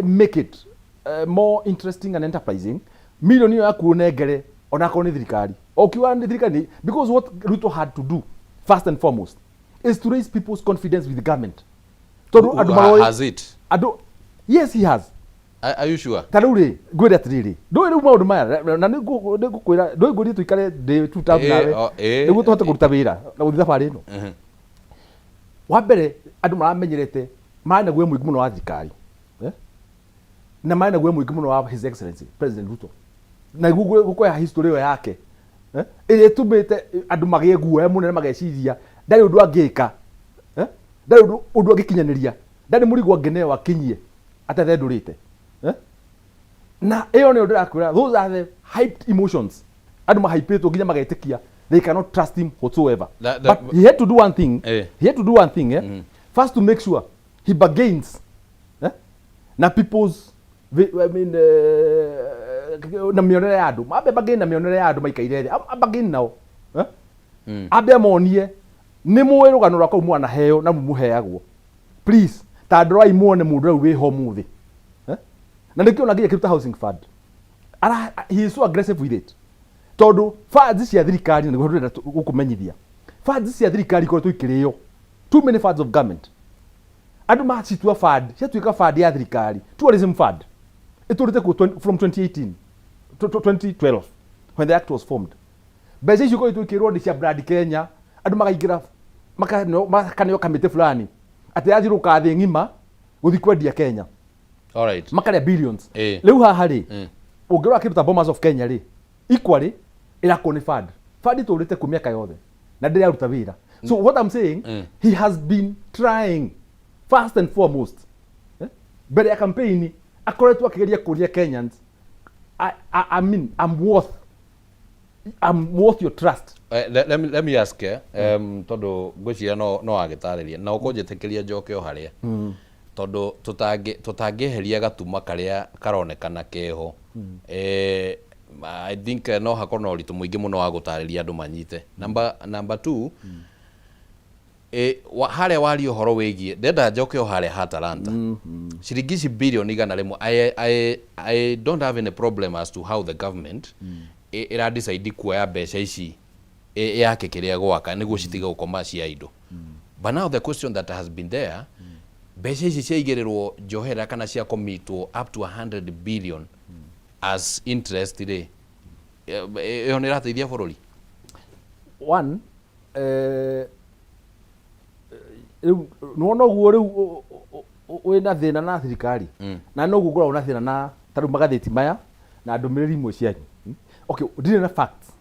make it more interesting and enterprising? Million ya kuonegere onako ni thirikari. Okiwa ni thirikari because what Ruto had to do first and foremost is to raise people's confidence with the government. Has it? Yes, he has. Are you sure? Taruri, gwira atiriri. Ndũĩ rĩu maũndũ maya na nĩngũkwĩra ndũĩ ngũthiĩ tũikare day 2000 nawe nĩguo tũhote kũruta wĩra na gũthiĩ thabarĩ ĩno. Wa mbere andũ maramenyerete maĩ naguo mũingĩ mũno wa thirikari na maĩ naguo mũingĩ mũno wa His Excellency President Ruto na gũkoya history ĩyo yake ĩrĩa ĩtũmĩte andũ magĩe guoya mũnene mageciria ndarĩ ũndũ angĩka ndarĩ ũndũ angĩkinyanĩria ndarĩ mũrigo angĩneo akinyie atathendũrĩte na ĩyo nĩyo ndĩrakwĩra those are the hyped emotions andũ mahypĩtwo nginya magetĩkia they cannot trust him whatsoever. But he had to do one thing he had to do one thing first to make sure he bargains na people's I mean na mionere ya andũ mabe bargain na mionere ya andũ maikaire thĩ bargain nao abe monie nĩ mũĩ rũgano rwakwa mwana heo na mumuheagwo please ta ndora imuone mũndũ rĩu wĩho mũthĩ na nĩkĩo na nginya kĩruta housing fund he is so aggressive with it tondũ funds cia thirikari nĩguo ndĩrenda gũkũmenyithia funds cia thirikari ikoretwo ikĩrĩo too many funds of government andũ macitua fund ciatuĩka fund ya thirikari tourism fund ĩtũrĩte from 2018 to 2012 when the act was formed mbeca icio ikoretwo ikĩrwo nĩ cia Brand Kenya andũ makaingĩra makaneo kamĩtĩ fulani atĩ yathiũrũka thĩ ng'ima gũthiĩ kwendia Kenya. All right. Makarĩa billions. Rĩu haha rĩ ũngĩrora kĩndũ ta Bomas of Kenya rĩ equally ĩrakwo nĩ fund ĩtũrĩte kwa mĩaka yothe na ndĩraruta wĩra. So what I'm saying he has been trying first and foremost mbere ya campaign akoretwo akigeria kuria Kenyans I mean I'm worth your trust. Let me ask tondu ngwiciria no agitariria na ukunjitikiria njoke o haria tondu tutangiheria gatuma karia karonekana keho I think no hakorwo na uritu muingi muno wa gutariria andu manyite. Number 2 haria wari uhoro wigie ndenda njoke o haria ha Talanta ciringi billion igana rimwe. I don't have any problem as to how the government ira decide kuoya mbeca ici yake kiria gwaka niguo citiga gukoma cia indo. But now the question that has been there, mbeca ici ciaigirirwo njohera kana cia komitwo up to 100 billion as interest ri yo ni rateithia bururi. One no guo riu wina thina na thirikari na no guo una thina na taru magatheti maya na ndumiriri imwe cianyu. Okay, ndire na facts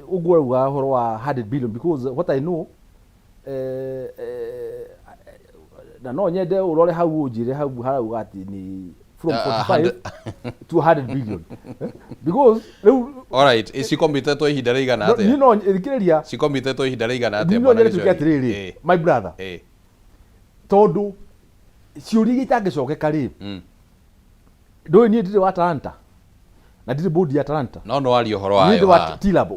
uguo uga horo wa 100 billion because what I know na no nyende urore hau unjire hau ati ni from 45 to 100 billion because all right is she committed to ihinda rigana atia you know ikireria she committed to ihinda rigana atia bwana ni tukiatiriri my brother tondu ciuri itangicokeka ri ndoi ni ndire wa Talanta na ndire board ya Talanta no wali uhoro wayo ndire wa Tilab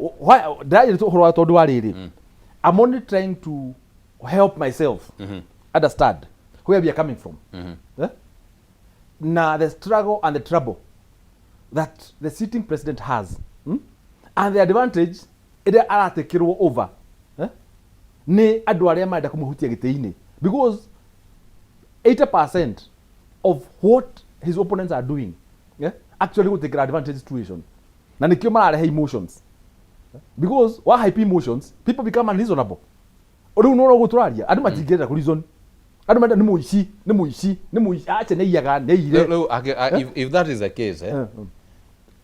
ndire uhoro wa tondu wari ri I'm only trying to help myself understand where we are coming from. Now the struggle and the trouble that the sitting president has and the advantage it aratekirwo over ni andu aria marenda kumuhutia gitei-ini because 80% of what his opponents are doing actually will take advantage situation na nikio mararehe emotions because wa hype emotions people become unreasonable uriu no guturaria andu matingirira ku reason andu menda ni muici acha ne iyaga ne ire. If that is the case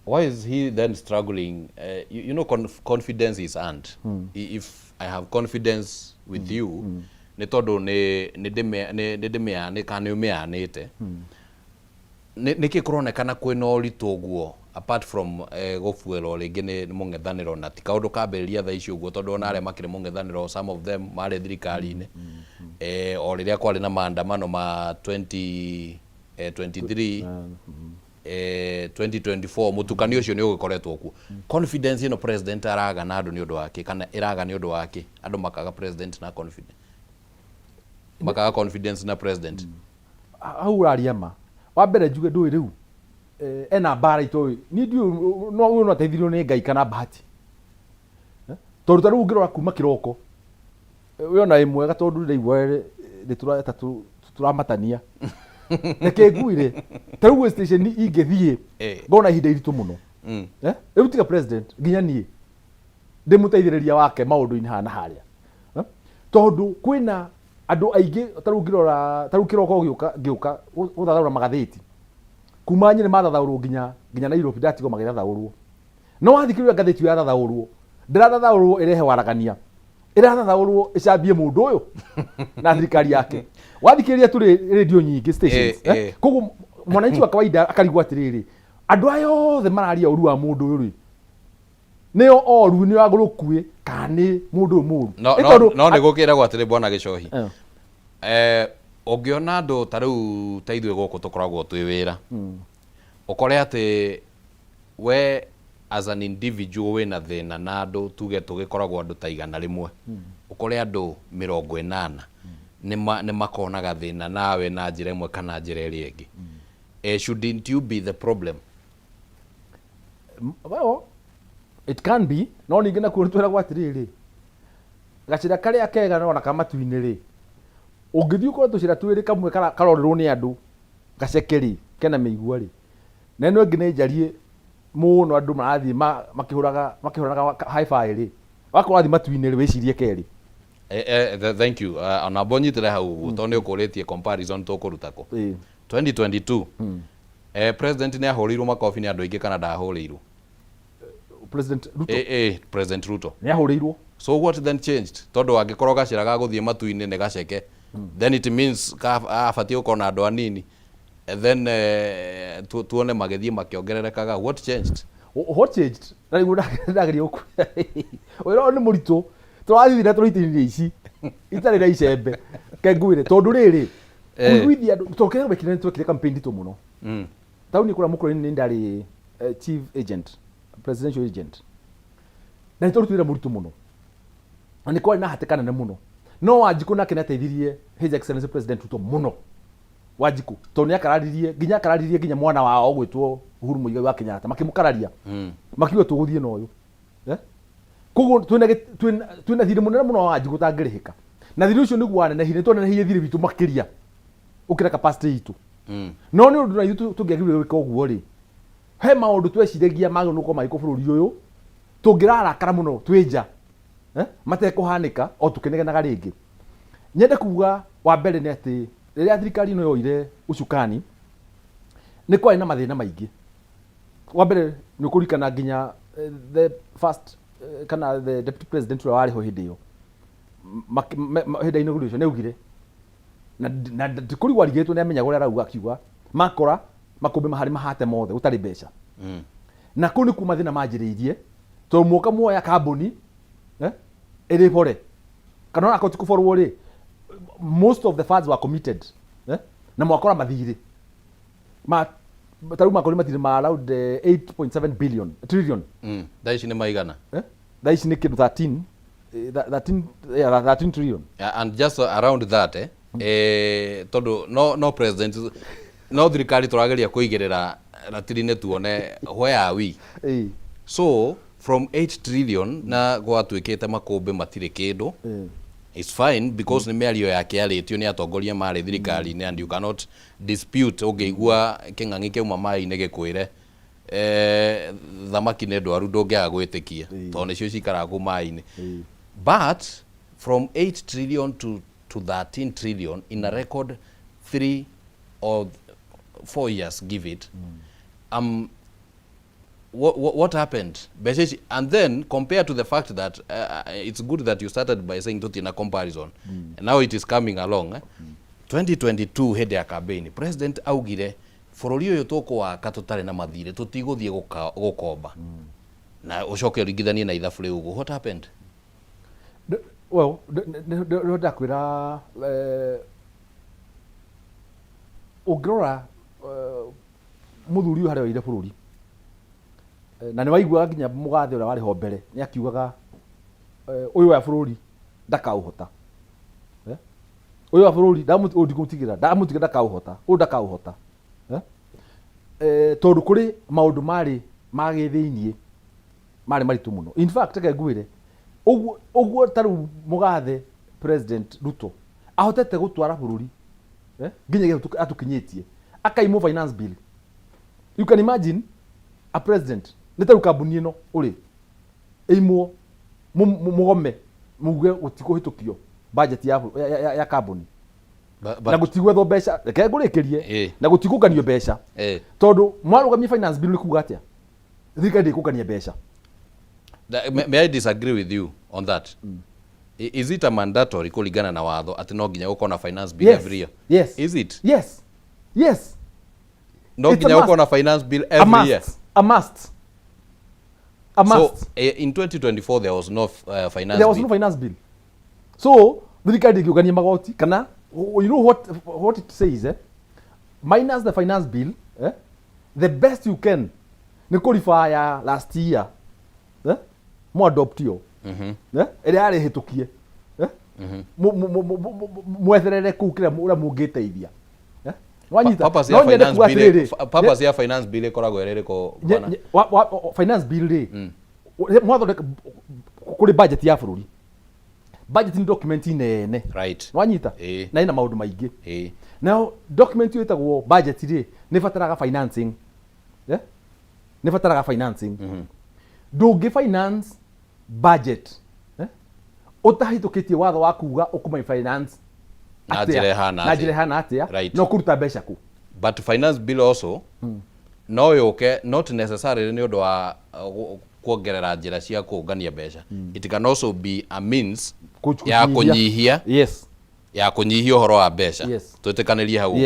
why is he then struggling? You know confidence is earned. If I have confidence with you ni tondu ni ndimea ni kana umeanite niki kuronekana kwina uritu guo apart from gofuelo ringi ni mungethaniro na ti kaundu kambiriria tha icio guo tondu ona aria makire mungethaniro some of them mari thirikari-ini o riria kwari na maandamano ma 2023 2024 mutukanio ucio ni ugukoretwo ku confidence ino president araga na andu ni undu wake kana iraga ni undu wake andu makaga president na confidence na president au rariama wa mbere njuge ndui riu ena bara itoi ni ndio no teithirio ni Ngai kana bahati tondu taru ngirora kuma kiroko we ona imwe gatondu ndeigwa ni turamatania neke nguire taru station ingethie ngona ihinda iritu muno riu tiga president nginya nie ndimuteithiriria wake maundu-ini hana haria tondu kwina andu aingi taru ngirora taru kiroko giuka uthathaura magatheti kuma nyine mathathaurwo nginya Nairobi ndatigo magithathaurwo no wathikiriria ngatheti ya thathaurwo ndirathathaurwo irehe waragania irathathaurwo icambie mundu uyu na thirikari yake wathikiriria turi radio nyingi stations koguo mwananchi wa kawaida akarigwa atiriri andu ayo othe mararia uru wa mundu uyu nio oru ni wagurukue kani mundu muru no ni gukiragwo atiri bwana Gicohi ungiona andu tariu taithwe guku tukoragwo twi wira ukore ati we as an individual wina thina na andu tuge tugikoragwo andu ta igana rimwe ukore andu 80 ni makonaga thina nawe na njira imwe kana njira iri ingi shouldn't you be the problem? Well, it can be no ningi na kurutwira gwa tiriri gacira karia kega no na kamatu-ini ri ungithii ukorwo tucira twiri kamwe karorerwo ni andu gacekeri kena meigua ri na ino ingi ni njarie muno andu marathii makihuraga hi-fi ri wakorwo athi matu-ini ri wicirie keri. Thank you. Ona bonyitire hau tondu ni ukuritie comparison tukurutako 2022 president ni ahurirwo makofi ni andu aingi kana ndahurirwo President Ruto? President Ruto ni ahurirwo. So what then changed? Tondu angikorwo gacira gaguthie matu-ini ni gaceke then it means abatie ukona andu anini and then tuone magethie makiongererekaga. What changed? Na niguo ndageri uku oyo ni murito turathithira turitirie ici itari na icembe kenguire tondu riri kuiguithia tokere wekire twekire campaign tu muno tauni kura mukuru ni ndari chief agent presidential agent na ntorutira muritu muno ani kwa na hatekana ne muno no Wanjiku nake nateithirie his excellency president Ruto muno Wanjiku toni akararirie nginya mwana wao gwitwo Uhuru Muigai wa Kenyatta makimukararia makiuga tuguthie no uyu koguo twina thiri munene muno wa Wanjiku tangirihika na thiri ucio niguo anenehire twanenehire thiri bitu makiria ukira capacity itu no ni undu na itu tungiagirire gwika uguo ri he maundu tweciragia magio nuko maiko bururi uyu tungirarakara muno twinja matekuhanika o tukinegenaga ringi nyende kuga wa mbere ni ati riria thirikari no yoire ucukani ni kwari na mathina maingi wa mbere ni kurikana nginya the first kana the deputy president wari ho hindi yo hindi ino gurisho ne ugire na tikuri warigetwo ne amenya gore arauga akiuga makora makumbe mahari mahate mothe utari mbeca na kuni kuma thina manjiriirie to muoka muoya kambuni ere pore kana akoti kuforwo ri most of the funds were committed na mwakora mathiri taru makori matire ma around 8.7 billion trillion daici ni maigana daici ni kindu 13 trillion and just around that tondu no president no thirikari turageria kuigirira ratirine tuone where are we so from 8 trillion na gwatwikite makumbe matire kindu it's fine because ni meario yake aritio ni atongoria mari thirikari ni and you cannot dispute ugeigua king'ang'i keuma mai ne gikwire thamaki ne ndwaru ndungiaga gwitikia tondu cio cikaragu mai-ini but from 8 trillion to 13 trillion in a record 3 or 4 years give it what happened basically, and then compared to the fact that it's good that you started by saying tutina comparison and now it is coming along 2022 hede ya campaign president augire forori uyu tukwa katutare na mathire tutiguthie gukomba na ucoke ringithanie na ithabu riu ugu what happened well ndakwira ungirora muthuri uyu haria waire bururi na ni waigua nginya mugathe uria wari ho mbere ni akiugaga uyu wa bururi ndakauhota uyu wa bururi ndamutigira ndakauhota uyu ndakauhota tondu kuri maundu mari magithiinie mari maritu muno in fact take nguire uguo taru mugathe president Ruto ahotete gutwara bururi nginya atukinyitie akaimo finance bill you can imagine a president netaru kambuni ino uri eimwo mugome muge utikuhitukio budget ya kambuni na gutigwetho mbeca reke ngurikirie na gutigukanio mbeca tondu mwarugamia finance bill kuga atia thirikari ndikugania mbeca. May I disagree with you on that? Is it a mandatory kuligana na watho ati no nginya uko na finance bill every year? Yes. Is it? Yes. No nginya uko na finance bill every year. A must. So in 2024 there was no finance bill. There was no finance bill. So thirikari ndikugania magoti kana you know what it says minus the finance bill the best you can ni qualify last year mo adopt yo ere ari hitukie mwetherere kukira ura mungiteithia wanyita no purpose ya finance bill ikoragwo erereko bwana finance bill ri mwatho kuri budget ya bururi budget ni document nene right wanyita na ina maundu maingi now document yo itagwo budget ri ni fataraga financing ni fataraga financing ndungi finance budget utahitukitie watho wa kuga ukuma finance na jire hana atia no kuruta mbeca ku but finance bill also no yoke not necessarily ni undu wa kuongerera njira cia kuungania mbeca it can also be a means ya kunyihia yes ya kunyihia uhoro wa mbeca tutikanirie hau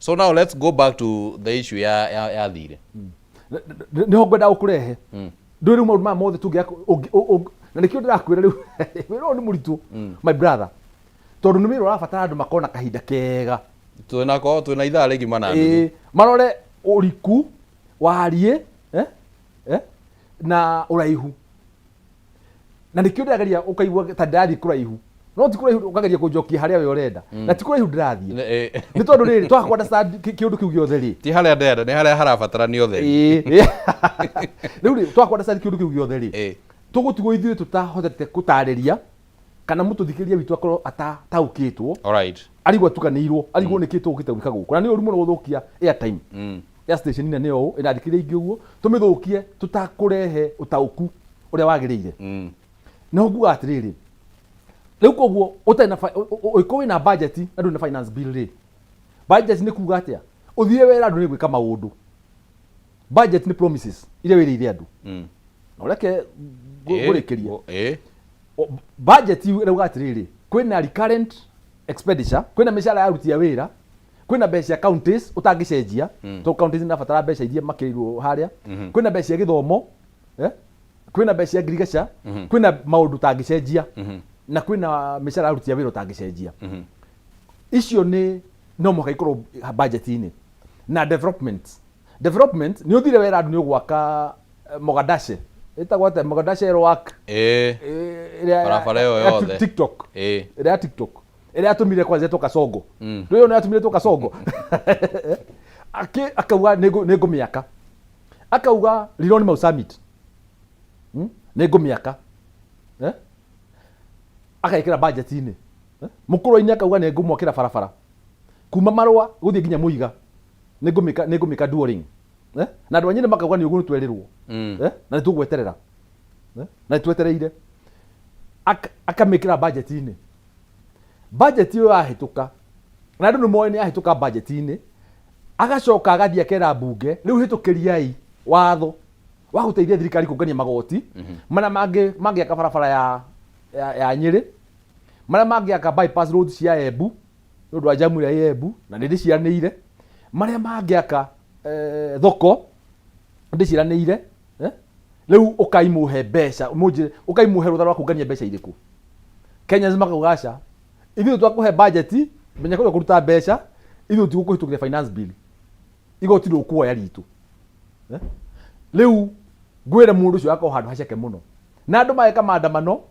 So now let's go back to the issue ya thire. Ni ho ngwenda ukurehe. Ndu ri maundu mothe tungia na nikio ndirakwira riu wira ni muritu my brother. Tondu ni wira urabatara andu makona kahinda kega. Twina ithaa rigi mana. Marore uriku warie na uraihu. Na nikio ndirageria ukaigua ta ndari kuraihu. No ti kuraihu ukageria kunjokia haria we urenda. Na ti kuraihu ndirathie. Ni tondu riri twakwenda kiundu kiu giothe ri. Ti haria ndenda ni haria harabatara ni othe. Riu ri twakwenda kiundu kiu giothe ri. Tugutigwo ithuĩ tutahotete gutariria kana mututhikiria witu akorwo atataukitwo. Alright. Arigwo tukanirwo, arigwo nikitwo ukite gwika guku. Na ni uri muno guthukia airtime. Ya station ina neo inathikiria ingi uguo tumithukie tutakurehe utauku uria wagiriire. Na uguo atiriri. Riu koguo utena uko wina budget na ndu na finance bill ri. Budget ni kuga atia? Uthie wera ndu ni gwika maundu. Budget ni promises ile wiriire andu. Na ureke gurikiria. Budget yu rauga atiriri. Kwina recurrent expenditure, kwina mishara ya ruti ya wira, kwina mbeca ya counties utangicenjia, to counties na fatara mbeca iria makirirwo haria, kwina mbeca ya githomo, kwina mbeca ya ngirigaca, kwina maundu utangicenjia, na kwina mishara ya ruti ya wira utangicenjia. Icio ni no muka ikorwo budget-ini. Na development ni uthire wera andu ni ugwaka Mogadashe. Itagwo ate Mogadashe Rock. Barabara yo yothe. TikTok. Ira TikTok. Ira atumire kwanza toka Songo. Ndio yo atumire toka Songo. Akauga nego miaka. Akauga Liloni Mau Summit. Nego miaka. Akaikira budget-ini. Mukuru-ini akauga nego mwakira barabara. Kuma Marwa guthie nginya Muiga. Nego mika during. Na andu anyine makauga ni uguo twerirwo. Na nitugweterera. Na twetereire. Akamikira budget-ini. Budget yo ahituka. Na andu moe ni ahituka budget-ini. Agacoka agathie akera bunge, riu hitukiriai watho wa guteithia thirikari kungania magoti. Mana mangi akabarabara ya Nyeri. Mana mangi aka bypass road cia Embu. Ndu wa jamu ya Embu na ndiciranire. Maria mangi aka thoko ndiciranire. Riu ukaimuhe mbeca ukaimuhe rutha rwa kungania mbeca iriku. Kenya zima kugasha ithu twakuhe budget menya kuri kuruta mbeca ithu ti gukuhitukia finance bill igoti rukuoya ritu. Riu ngwire mundu ucio akao handu haceke muno na andu maeka maandamano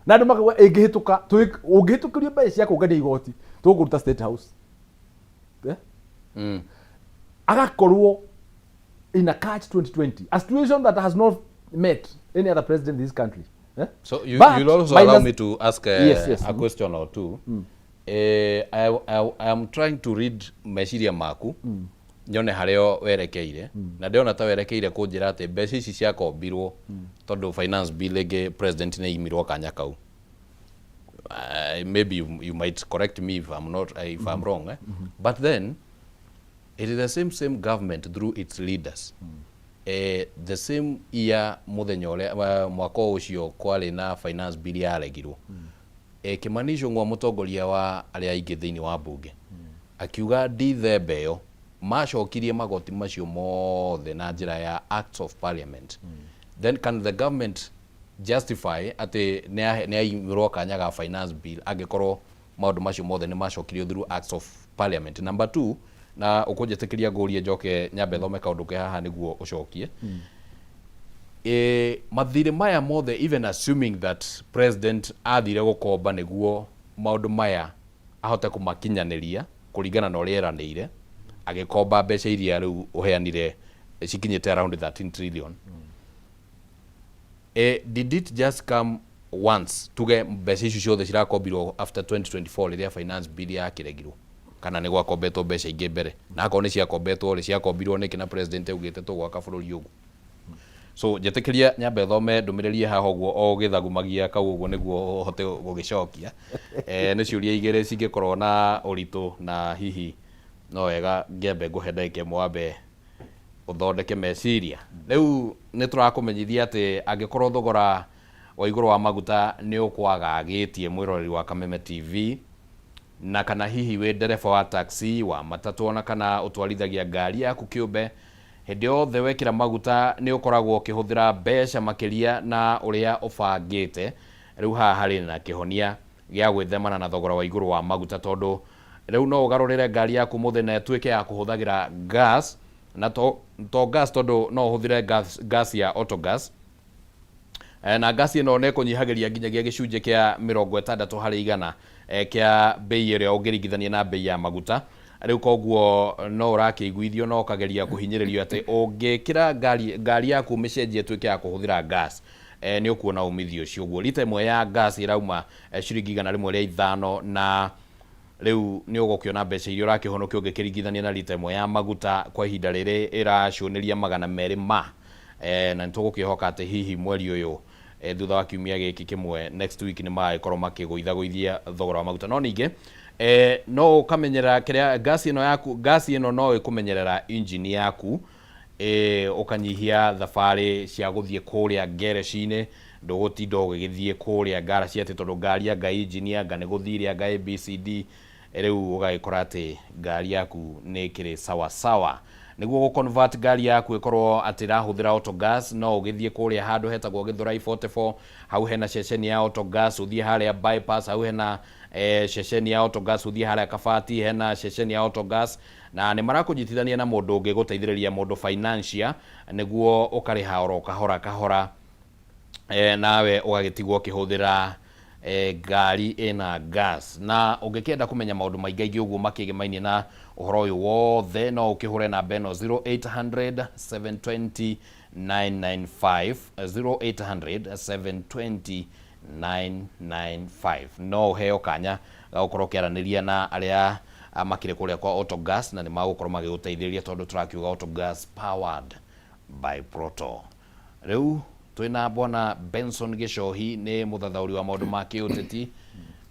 na andu makauga ingihituka ungihitukirio mbeca cia kungania igoti tuguruta State House. Agakorwo in a catch 2020, a situation that has not met any other president in this country. So you'll also allow me to ask a question or two. I am trying to read meciria maku nyone hareo werekeire na ndiona ta werekeire kunjira ati mbeca ici cia kombirwo tondu finance bill ege president ne imirwo kanya kau. Maybe you might correct me if I'm wrong, but then it is the same government through its leaders. The same year muthenya uria mwaka ucio kwari na finance bill yaregirwo. Kimanisho ngwa mutongoria wa aria aingi thiini wa bunge akiuga Dithemba iyo macokirie magoti macio mothe na njira ya acts of parliament. Then can the government justify ati ne aimirwo kanya ga finance bill agikorwo maundu macio mothe ni macokirio through acts of parliament? Number 2, na ukunjetikiria ngurie njoke nyambe thome kaundu ke haha niguo ucokie. Mathire maya mothe, even assuming that president athire gukomba niguo maundu maya ahote kumakinyaniria kuringana na uria eranire agikomba mbeca iria riu uheanire cikinyite around 13 trillion. Did it just come once tuge mbeca icio ciothe cirakombirwo after 2024 riria finance bill yakiregirwo, kana ni gwakombetwo mbeca ingi mbere na akorwo ni ciakombetwo ri ciakombirwo niki na president augite tugwaka bururi ugu? So njetikiria nyambe thome ndumirerie haha uguo o githagumagia kau uguo niguo hote gugicokia. Ni ciuria igire cingikorwo na uritu na hihi no wega ngembe nguhe ndagika imwe wambe uthondeke meciria. Riu ni turakumenyithia ati angikorwo thogora wa iguru wa maguta ni ukwagagitie mwiroreri wa Kameme TV, na kana hihi we ndereba wa taxi wa matatu ona kana utwarithagia ngari yaku kĩũmbe hĩndĩ yothe wekĩra maguta nĩ ũkoragwo ũkĩhũthĩra mbeca makĩria na ũrĩa ũbangĩte. Rĩu haha harĩ na kĩhonia gĩa gwĩthemana na thogora wa igũrũ wa maguta, tondũ rĩu no ũgarũrĩre ngari yaku mũthenya ĩtuĩke ya kũhũthagĩra gas, na to gas tondũ no ũhũthĩre gas ya autogas, na gas ĩno nĩ kũnyihagĩria nginyagia gĩcunjĩ kĩa 60 harĩ igana kĩa bei ĩrĩa ũngĩringithania na bei ya maguta. Rĩu koguo no ũrakĩiguithio no ũkageria kũhinyĩrĩrio atĩ ũngĩkĩra ngari yaku mĩcenjie ĩtuĩke ya kũhũthĩra gas, nĩ ũkuona umithio ũcio. Ũguo lita ĩmwe ya gas ĩrauma ciringi 105, na rĩu nĩ ũgũkĩona mbeca iria ũrakĩhonokia ũngĩkĩringithania na lita ĩmwe ya maguta kwa ihinda rĩrĩ ĩracũnĩria 200 ma. Na nĩtũgũkĩhoka atĩ hihi mweri ũyũ thutha wa kiumia gĩkĩ kĩmwe next week nĩ magĩkorwo makĩgũithagũithia thogora wa maguta. No ningĩ no ũkamenyerera kĩrĩa gas ĩno no ĩkũmenyerera engine yaku, ũkanyihia thabarĩ cia gũthiĩ kũrĩa gerecinĩ, ndũgũtinda ũgĩgĩthiĩ kũrĩa ngaraci atĩ tondũ ngari anga engine anga nĩ gũthire anga ABCD. Rĩu ũgagĩkora atĩ ngari yaku nĩ ĩkĩrĩ sawa sawa. Nĩguo gũconvert ngari yaku ĩkorwo atĩ ĩrahũthĩra autogas, no ũgĩthiĩ kũrĩa handũ hetagwo Gĩthũrai 44, hau hena ceceni ya autogas, ũthiĩ harĩa bypass, hau hena ceceni ya autogas, ũthiĩ harĩa Kabati hena ceceni ya autogas, na nĩ marakũnyitithania na mũndũ ũngĩ gũteithĩrĩria mũndũ financial, nĩguo ũkarĩha oro kahora kahora, nawe ũgagĩtigwo ũkĩhũthĩra ngari ĩna gas. Na ũngĩkĩenda kũmenya maũndũ maingĩ ũguo makĩgemainie na ũhoro ũyũ wothe, no ũkĩhũre namba ĩno 0800 720 995, 0800 720 995. No ũheo kanya gagũkorwo ũkĩaranĩria na arĩa makĩrĩ kũrĩa kwa autogas, na nĩ magũkorwo magĩgũteithĩrĩria tondũ tũrakiuga autogas powered by Proto. Rĩu twĩna bwana Benson Gĩchohi, nĩ mũthathaũri wa maũndũ ma kĩũteti,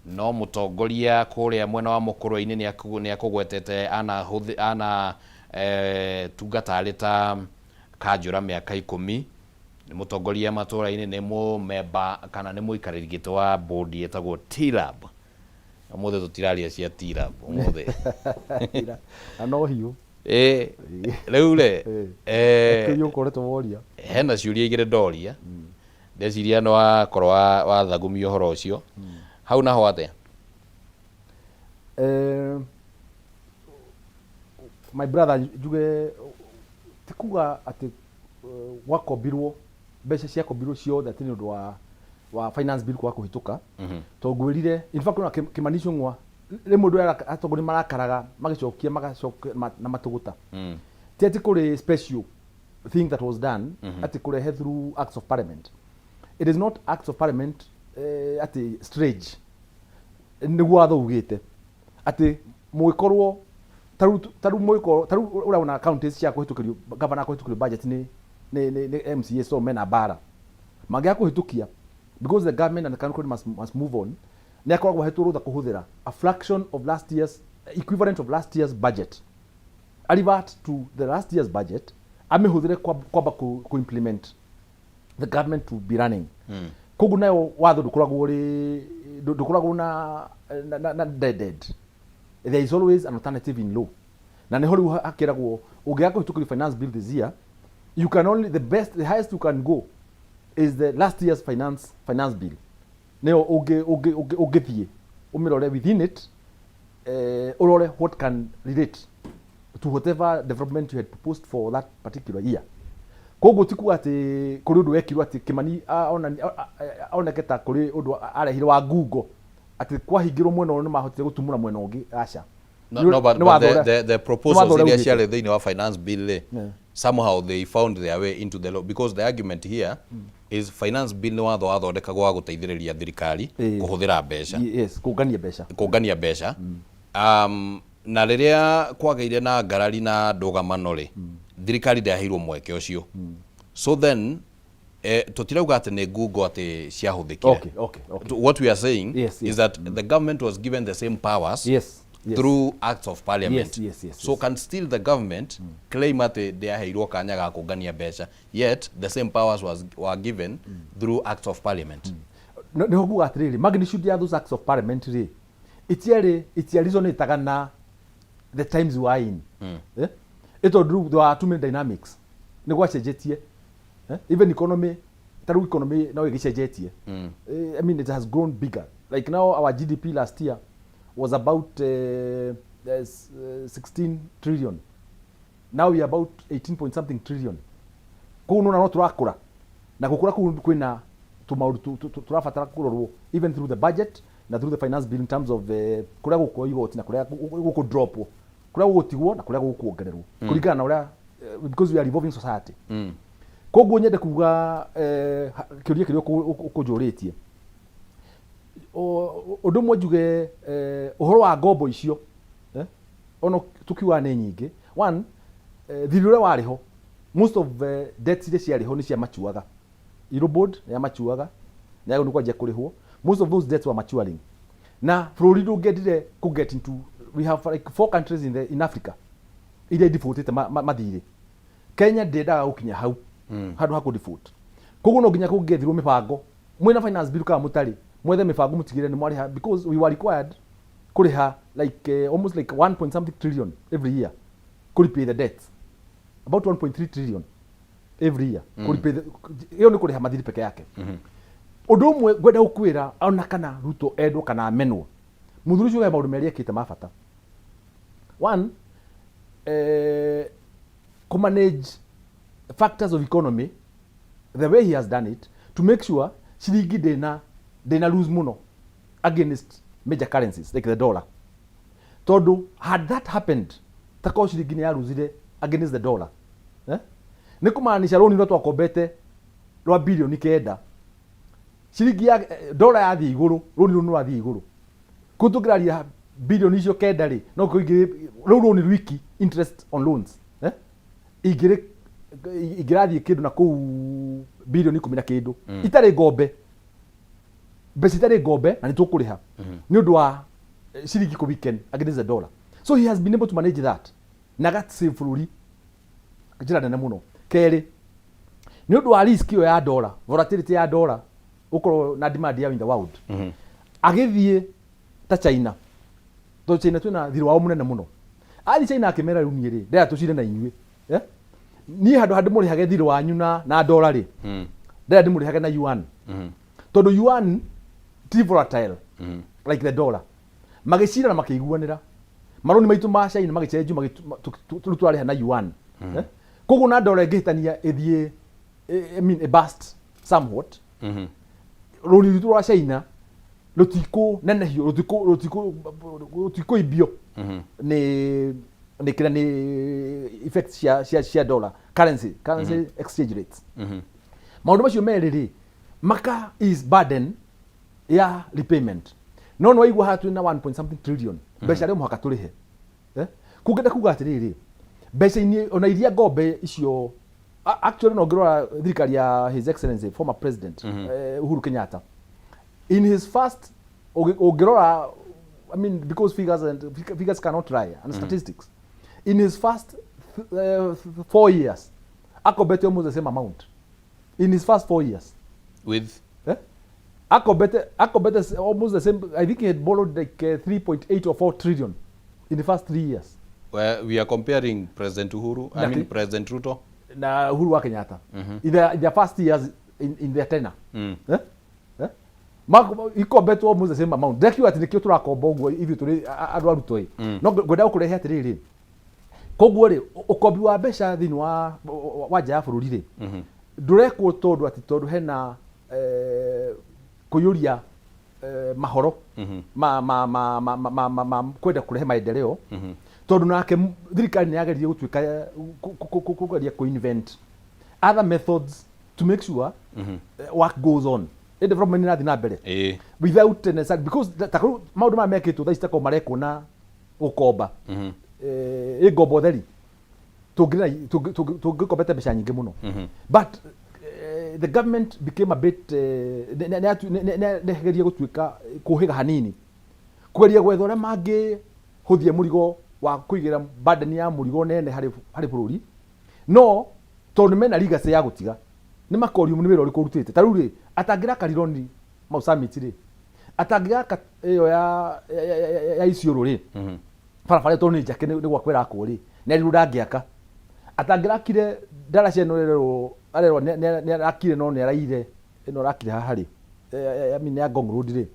no mũtongoria kũrĩa mwena wa mũkũrũ-inĩ nĩ akũgwetete ana tungata arĩ ta kanjũra mĩaka 10. Nĩ mũtongoria matũra-inĩ, nĩ mũmemba kana nĩ mũikarĩri gĩtĩ wa bodi ĩtagwo TLAB. Ũmũthĩ tũtiraria cia TLAB ũmũthĩ. No hiũ. Rĩu rĩ ũkoretwo hena ciũria igĩrĩ ndoria, ndeciria no wakorwo wathagumia ũhoro ũcio. Hau naho atĩa? My brother, njuge ti kuga atĩ wakombirwo mbeca ciakombirwo ciothe atĩ nĩ ũndũ wa finance bill kwa kũhĩtũka, to ngwĩrire in fact ona Kimani Ichung'wa rĩmwe mũndũ atongoria marakaraga magacokia na matũgũta, ti atĩ kũrĩ special thing that was done atĩ kũrehe through acts of parliament. It is not acts of parliament atĩ strange nĩguo watho ugĩte atĩ mũgĩkorwo taru ũrĩa una counties cia kũhĩtũkĩrio governor kũhĩtũkĩrio budget ni MCA, so mena bara mangĩa kũhĩtũkia because the government and the country must move on. Nĩ akoragwo ahetwo rũtha kũhũthĩra a fraction of last year's equivalent of last year's budget, revert to the last year's budget, amĩhũthĩre kwamba ku implement the government to be running. Koguo nayo watho ndũkoragwo na dead. There is always an alternative in law. Na nĩ ho rĩu hakĩragwo ũngĩaga kũhĩtũkĩrio finance bill this year, you can only the highest you can go is the last year's finance bill. Neo ũngĩthiĩ ũmĩrore within it, ũrore what can relate to whatever development you had proposed for that particular year. Koguo ti kuga atĩ kũrĩ ũndũ wekirwo atĩ Kimani oneke ta kũrĩ ũndũ arehire wa ngungo atĩ kwahingĩrwo mwena ũyũ nĩ mahotire gũtumũra mwena ũngĩ, aca. No, but the proposals iria ciarĩ thĩinĩ wa finance bill somehow they found their way into the law, because the argument here is finance bill nĩ watho wathondekagwo wa gũteithĩrĩria thirikari kũhũthĩra mbeca, yes, kũngania mbeca. Na rĩrĩa kwagĩire na ngarari na ndũgamano rĩ, thirikari ndĩaheirwo mweke ũcio. So then tutirauga atĩ nĩ ngungo atĩ ciahũthĩkire. What we are saying is that the government was given the same powers through acts of parliament. So can still the government claim atĩ ndĩaheirwo kanya ga kũngania mbeca, yet the same powers were given through acts of parliament. Nĩ ho kuga atĩrĩrĩ, magnitude ya those acts of parliament rĩ itiarizonetaga na the times we are in. Ito there are too many dynamics. Ni gwacenjetie. Even economy, taru economy now igicenjetie. I mean it has grown bigger. Like now our GDP last year was about 16 trillion. Now we are about 18 point something trillion. Kuno na no turakura. Na gukura kwina tumauru turafatara kurorwo even through the budget na through the finance bill in terms of kuria guko igoti na kuria guko drop kuria gutigwo na kuria gukuongererwo kuringana na uria because we are evolving society. Koguo nyende kuga kiuria kirio ukujuritie undu mwe njuge uhoro wa ngombo icio ono tukiwa ne nyingi one thiri uria wariho most of debts iria ciariho ni cia machuaga Eurobond ya machuaga na yago ndukwa je kurihwo most of those debts were maturing na bururi ndungedire ku get into we have like 4 countries in Africa ile defaultite mathire Kenya ndendaga gukinya hau handu ha ku default koguo no nginya kungethirwo mibango mwina finance bill ka mutari mwethe mibango mutigire ni mwariha because we were required kuriha like almost like 1 point something trillion every year could pay the debts about 1.3 trillion every year could pay hiyo ni kuriha mathiri peke yake undu umwe gwenda gukwira ona kana Ruto endwo kana amenwo muthuri ucio ga maundu meri ekite mabata one to manage factors of economy the way he has done it to make sure shilingi dena lose muno against major currencies like the dollar. Todo had that happened takao shilingi ni ya lose against the dollar ni kumaanisha roni ndo twakombete rwa bilioni kenda shilingi ya dollar yathi iguru roni runo rathi iguru kutukiraria bilioni icio kenda ri no kuingire roni wiki interest on loans igirathi kindu na ku bilioni 10 na kindu itari ngombe besi itari ngombe na nitukuriha ni undu wa shilingi ku weekend against the dollar. So he has been able to manage that na gat save bururi njira nene muno keri ni undu wa risk yo ya dollar volatility ya dollar ukoro na demand ya in the world agithie ta China to China twina thiro wao munene muno ali China akimera runi ri ndia tucire na inyue ni handu muri hage thiro wanyu na dollar ri ndia ndi muri hage na yuan tondu yuan ti volatile like the dollar magicira na makiguanira maroni maitu ma China magicenju magitutware na yuan koguo na dollar ingihitania ithie I mean a bust somewhat roni rutu rwa China rutiko nenehio rutiko ibio ni kila ni effects cia dollar currency exchange rates maundu macio meriri maka is burden ya repayment no waigua hatu na 1 point something trillion mbeca rio muhaka turihe kugenda kuga atiriri mbeca ini ona iria ngombe icio actually no ngirora thirikari ya his excellency former president Uhuru Kenyatta in his first ogirora I mean because figures cannot lie and statistics in his first 4 years akobete almost the same amount in his first 4 years with akobete almost the same. I think he had borrowed like 3.8 or 4 trillion in the first 3 years. Well, we are comparing President Uhuru I mean President Ruto na Uhuru wa Kenyatta in their first years in their tenure ikombetwo almost the same amount ndekio ati nikio turakomba uguo ithi turi andu aruto no gwenda kurehe atiriri koguo ri ukombi wa mbeca thini wa nja ya bururi ri ndurekwo tondu ati tondu hena kuyuria mahoro kwenda kurehe maendeleo tondu nake thirikari ni yageririe gutwika kugeria ku invent other methods to make sure work goes on the development ni na mbere without necessary because maundu ma mekitwo tha citako mareko na ukomba igombo theri tungikombete mbeca nyingi muno but the government became a bit negeria gutwika kuhiga hanini kugeria gwetha uria mangi huthie murigo wa kuigira burden ya murigo nene hari bururi no tondu mena legacy ya gutiga ni makorium ni wira uri kurutite taruri atangira karironi mau summit ri atangĩaka ĩyo ya Isiolo rĩ barabara to nĩ njake nĩ gwakwĩra akwo rĩ nĩ rĩu ndangĩaka atangĩrakire ndaraca ĩno arerwo nĩ arakire no nĩ araire ĩno arakire haha rĩ mine ya Ngong Road rĩ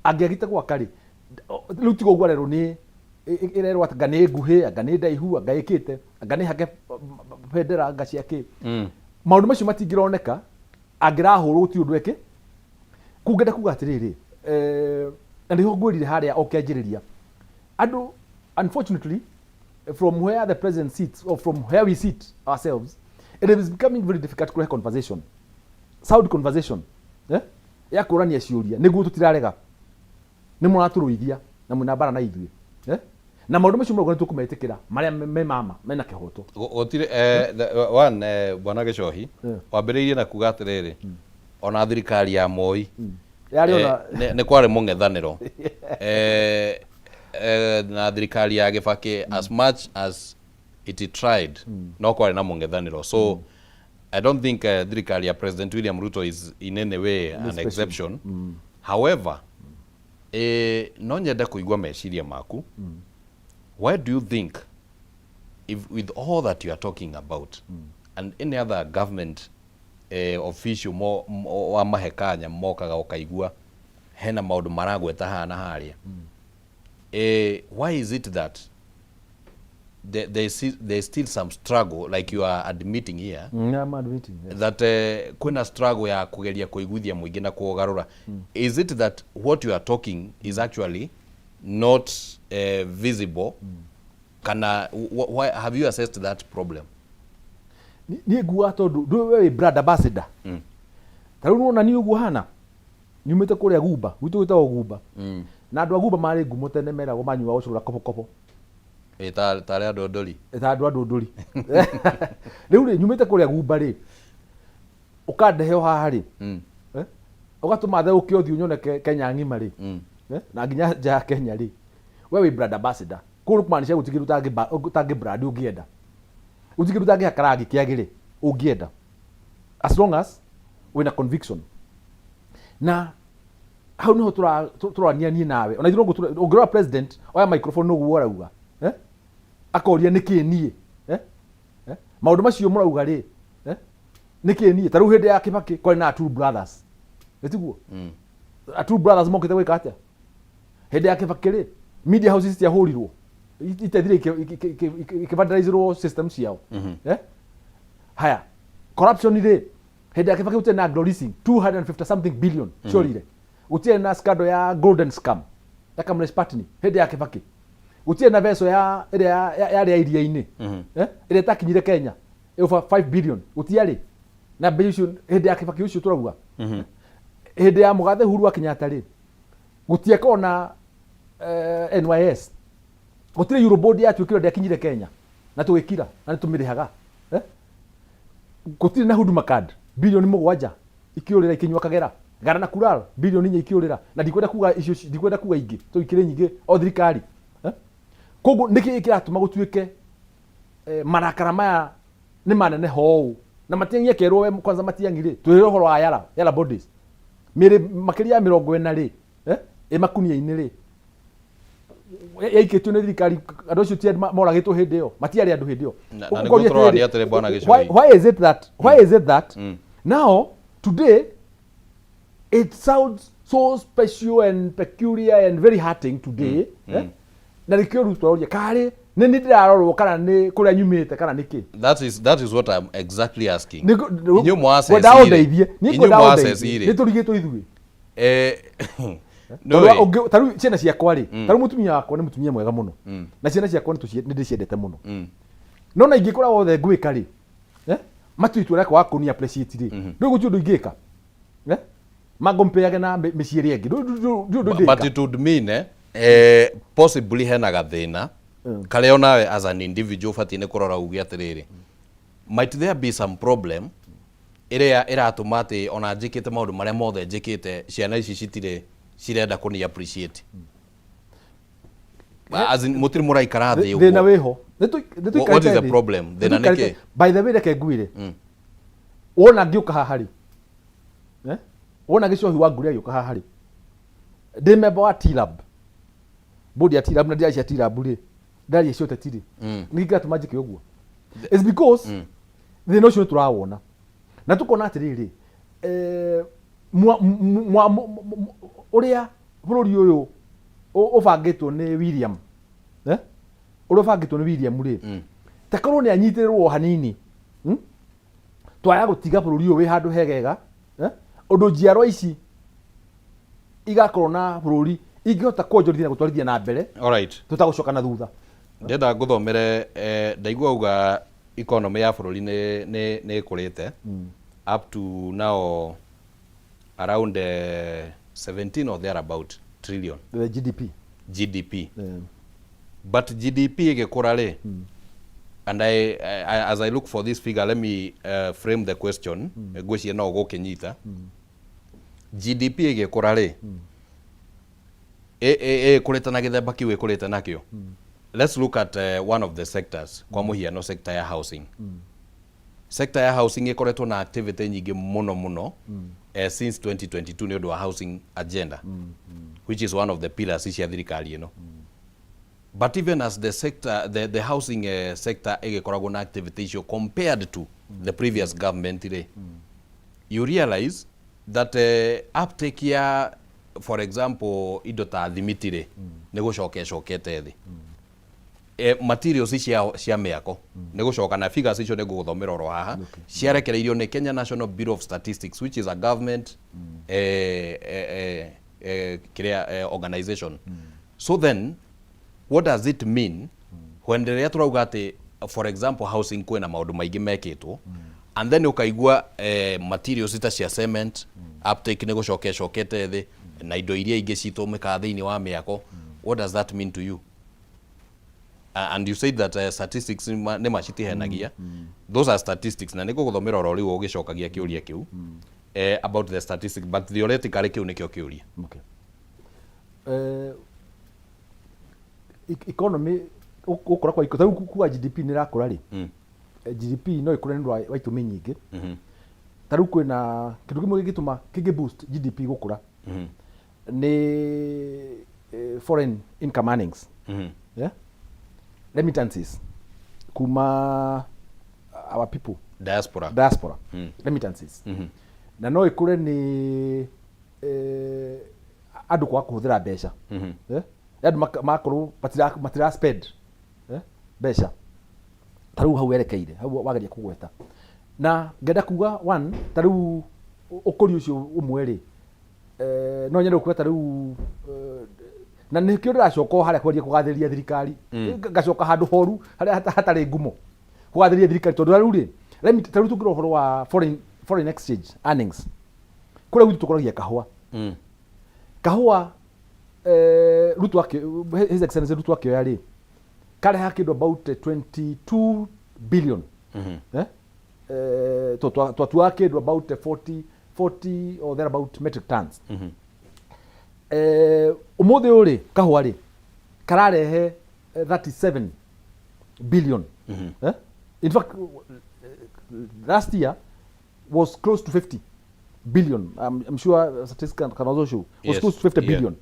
angĩagite gwaka rĩ rĩu tiga ũguo arerwo nĩ ĩrerwo anga nĩ nguhĩ anga nĩ ndaihu anga ĩkĩte anga nĩ hake bendera anga ciake maũndũ macio matingĩroneka angĩrahũrwo ti ũndũ eke kungenda kuga atĩrĩrĩ na nĩho ngwĩrire harĩa okĩanjĩrĩria andũ unfortunately from where the president sits or from where we sit ourselves it is becoming very difficult to have conversation sound conversation ya kũrania ciũria nĩguo tũtirarega nĩ mũratũrũithia na mwĩna mbara na ithuĩ na maũndũ macio mũrũgũ nĩ tũkũmetĩkĩra marĩa me mama mena kĩhoto gũtirĩ bwana Gĩchohi wambĩrĩirie na kuga atĩrĩrĩ ona thirikari ya Moi nĩ kwarĩ mũng'ethanĩro na thirikari ya Kibaki as much as it tried no kwarĩ na mũng'ethanĩro so I don't think thirikari ya President William Ruto is in any way an exception however no nyende kũigua meciria maku why do you think if with all that you are talking about and any other government official wa mahekanya mokaga ukaigua hena maundu maragweta hana haria why is it that there's still some struggle like you are admitting here I'm admitting yes. That kuna struggle ya kugeria kuiguthia muingi na kugarura is it that what you are talking is actually not visible kana why have you assessed that problem ni guwa tondu ndwe brother ambassador taru nona ni uguo hana nyumite kuria Gumba gwitu gwitagwo Gumba na andu a Gumba mari ngumo tene meragwo manyua ucura kopo tari andu ndori andu ndori riu ri nyumite kuria Gumba ri ukandeheo haha ri ugatuma the ukio thiu nyoneke Kenya ngima ri na nginya nja Kenya ri we brother ambassador kuru kumanisha gutigiru tangi brand ungienda utigiru tangi hakarangi kiagire ungienda as long as wina conviction na hau niho turania nie nawe ona ithuĩ ũngĩrora president oya microphone ũguo ũrauga akoria nĩkĩ niĩ maũndũ macio mũrauga rĩ nĩkĩ niĩ ta rĩu hĩndĩ ya Kibaki kwarĩ na two brothers ĩtiguo two brothers mokĩte gwĩka atĩa hĩndĩ ya Kibaki rĩ media houses ciahũrirwo itethire ikivandalizirwo system ciao haya corruption rĩ hĩndĩ ya Kibaki gũtirĩ na leasing 250 something billion ciorire gũtirĩ na scandal ya golden scam ya Kamlesh Patni hĩndĩ ya Kibaki gũtirĩ na veso ya ĩrĩa ya iria-inĩ ĩrĩa ĩtakinyire Kenya over 5 billion gũtiarĩ na mbeca icio hĩndĩ ya Kibaki ũcio tũrauga hĩndĩ ya Mũgathe Uhuru wa Kenyatta rĩ gũtieka na NYS gũtirĩ Eurobond yatuĩkire ndĩakinyire Kenya na tũgĩkira na nĩtũmĩrĩhaga gũtirĩ na huduma card bilioni 7 ikiũrĩra ikinywa kagera gara na kural bilioni 4 ikiũrĩra na ndikwenda kuga icio ndikwenda kuga ingĩ tũikire nyingĩ o thirikari koguo nĩkĩ kĩratũma gũtuĩke marakara maya nĩ manene hou na matiangie kerwo kwanza matiangire twĩre ũhoro wa yala bodies mĩrĩ makĩria ya 40 rĩ ĩmakunia-inĩ rĩ yaikĩtio nĩ thirikari andũ acio ti moragĩtwo hĩndĩ ĩyo matiarĩ andũ hĩndĩ ĩyo why is it that now today it sounds so special and peculiar and very hurting today na rĩkĩo rutwa karĩ nĩ ndĩrarorwo kana nĩ kũrĩa nyumĩte kana nĩkĩ that is what I'm exactly asking nĩ mwaceithie nĩ tũrigĩtwo ithuĩ ta rĩu ciana ciakwa rĩ ta rĩu mũtumia wakwa nĩ mũtumia mwega mũno na ciana ciakwa nĩ ndĩciendete mũno no na ingĩkora wothe ngwĩka rĩ matuitwo reka wakunia appreciate rĩ rĩu gũtirĩ ũndũ ingĩka magompeage na mĩciĩre ĩngĩ but it would mean possibly hena gathĩna karĩa onawe as an individual batiĩ nĩ kũrora uge atĩrĩrĩ might there be some problem ĩrĩa ĩratũma atĩ ona njĩkĩte maũndũ marĩa mothe njĩkĩte ciana ici citirĩ cirenda kũni appreciate as in mũtirĩ mũraikara thĩ ũguo thĩna wĩho what is the problem thĩna nĩkĩ by the way reke ngwĩre wona ngĩũka haha rĩ wona Gĩchohi wa Ngũria agĩũka haha rĩ Ndi member wa T-Lab. Bodi ya T-Lab na ndia cia T-Lab ri. Ndari cio tetiri. Ni gatu majike uguo. It's because the notion turawona. Na tukona atiriri uria bururi uyu ubangitwo ni William uria ubangitwo ni William ri takorwo ni anyitirwo hanini twaya gutiga bururi uyu wi handu hegega undu njiarwa ici igakorwo na bururi ingihota kwonjorithia na gutwarithia na mbere alright tutagucoka na thutha ndenda nguthomere ndaigua uga economy ya bururi ni ikurite up to now around 17 or thereabout trillion the GDP but GDP igikura ri and as I look for this figure let me frame the question ngwiciria no gukinyita GDP igikura ri kurite na githemba kiu ikurite nakio let's look at one of the sectors kwa muhiano sector ya housing sector ya housing ikoretwo na activity nyingi muno since 2022 ni undu wa housing agenda which is one of the pillars cia thirikari ino but even as the sector the housing sector igikoragwo na activity icio compared to the previous government you realize that uptake ya for example indo ta thimiti ni gucokete thi materials cia miako ni gucoka na figures icio ni guthomera oro haha ciarekereirio ni Kenya National Bureau of Statistics which is a government organization so then what does it mean when the turauga ati for example housing kwina maundu maingi mekitwo and then ukaigua materials ita cia cement uptake ni gucokete thi na indo iria ingi citumika thiini wa miako what does that mean to you and you said that statistics ne macitihenagia those are statistics na niko guthomera oro riu ugicokagia kiuria kiu about the statistics but theoretically kiu nikio kiuria okay economy ukora kwa iko kuwa GDP ni rakura ri GDP no ikure ndu wa itumi nyingi taru kwina kindu kimwe gituma kingi boost GDP gukura ni foreign income earnings yeah remittances kuma our people diaspora remittances na no ikure ni andu kwa kuhuthira mbeca andu makorwo matira spend mbeca taru hau erekeire hau wageria kugweta na ngenda kuga one taru ukuri ucio umwe ri no nyende kuga taru na nä kä å ndä racoka harä a kwendia kå gathä ria thirikari ngacoka handå horu harä a hatarä ngumo kå gathä ria thirikari tondå rä u rä tarä tå ngä ra å horo wa foreign exchange earnings kå rä a gwitå tå koragia kahua Ruto his excellency Ruto akioya rä kareha kä ndå about 22 billion twatuaga kä ndå about 40 or thereabout metric tons umuthi uri kahua ri kararehe 37 billion in fact last year was close to 50 billion I'm sure statistics can also show was close to 50 billion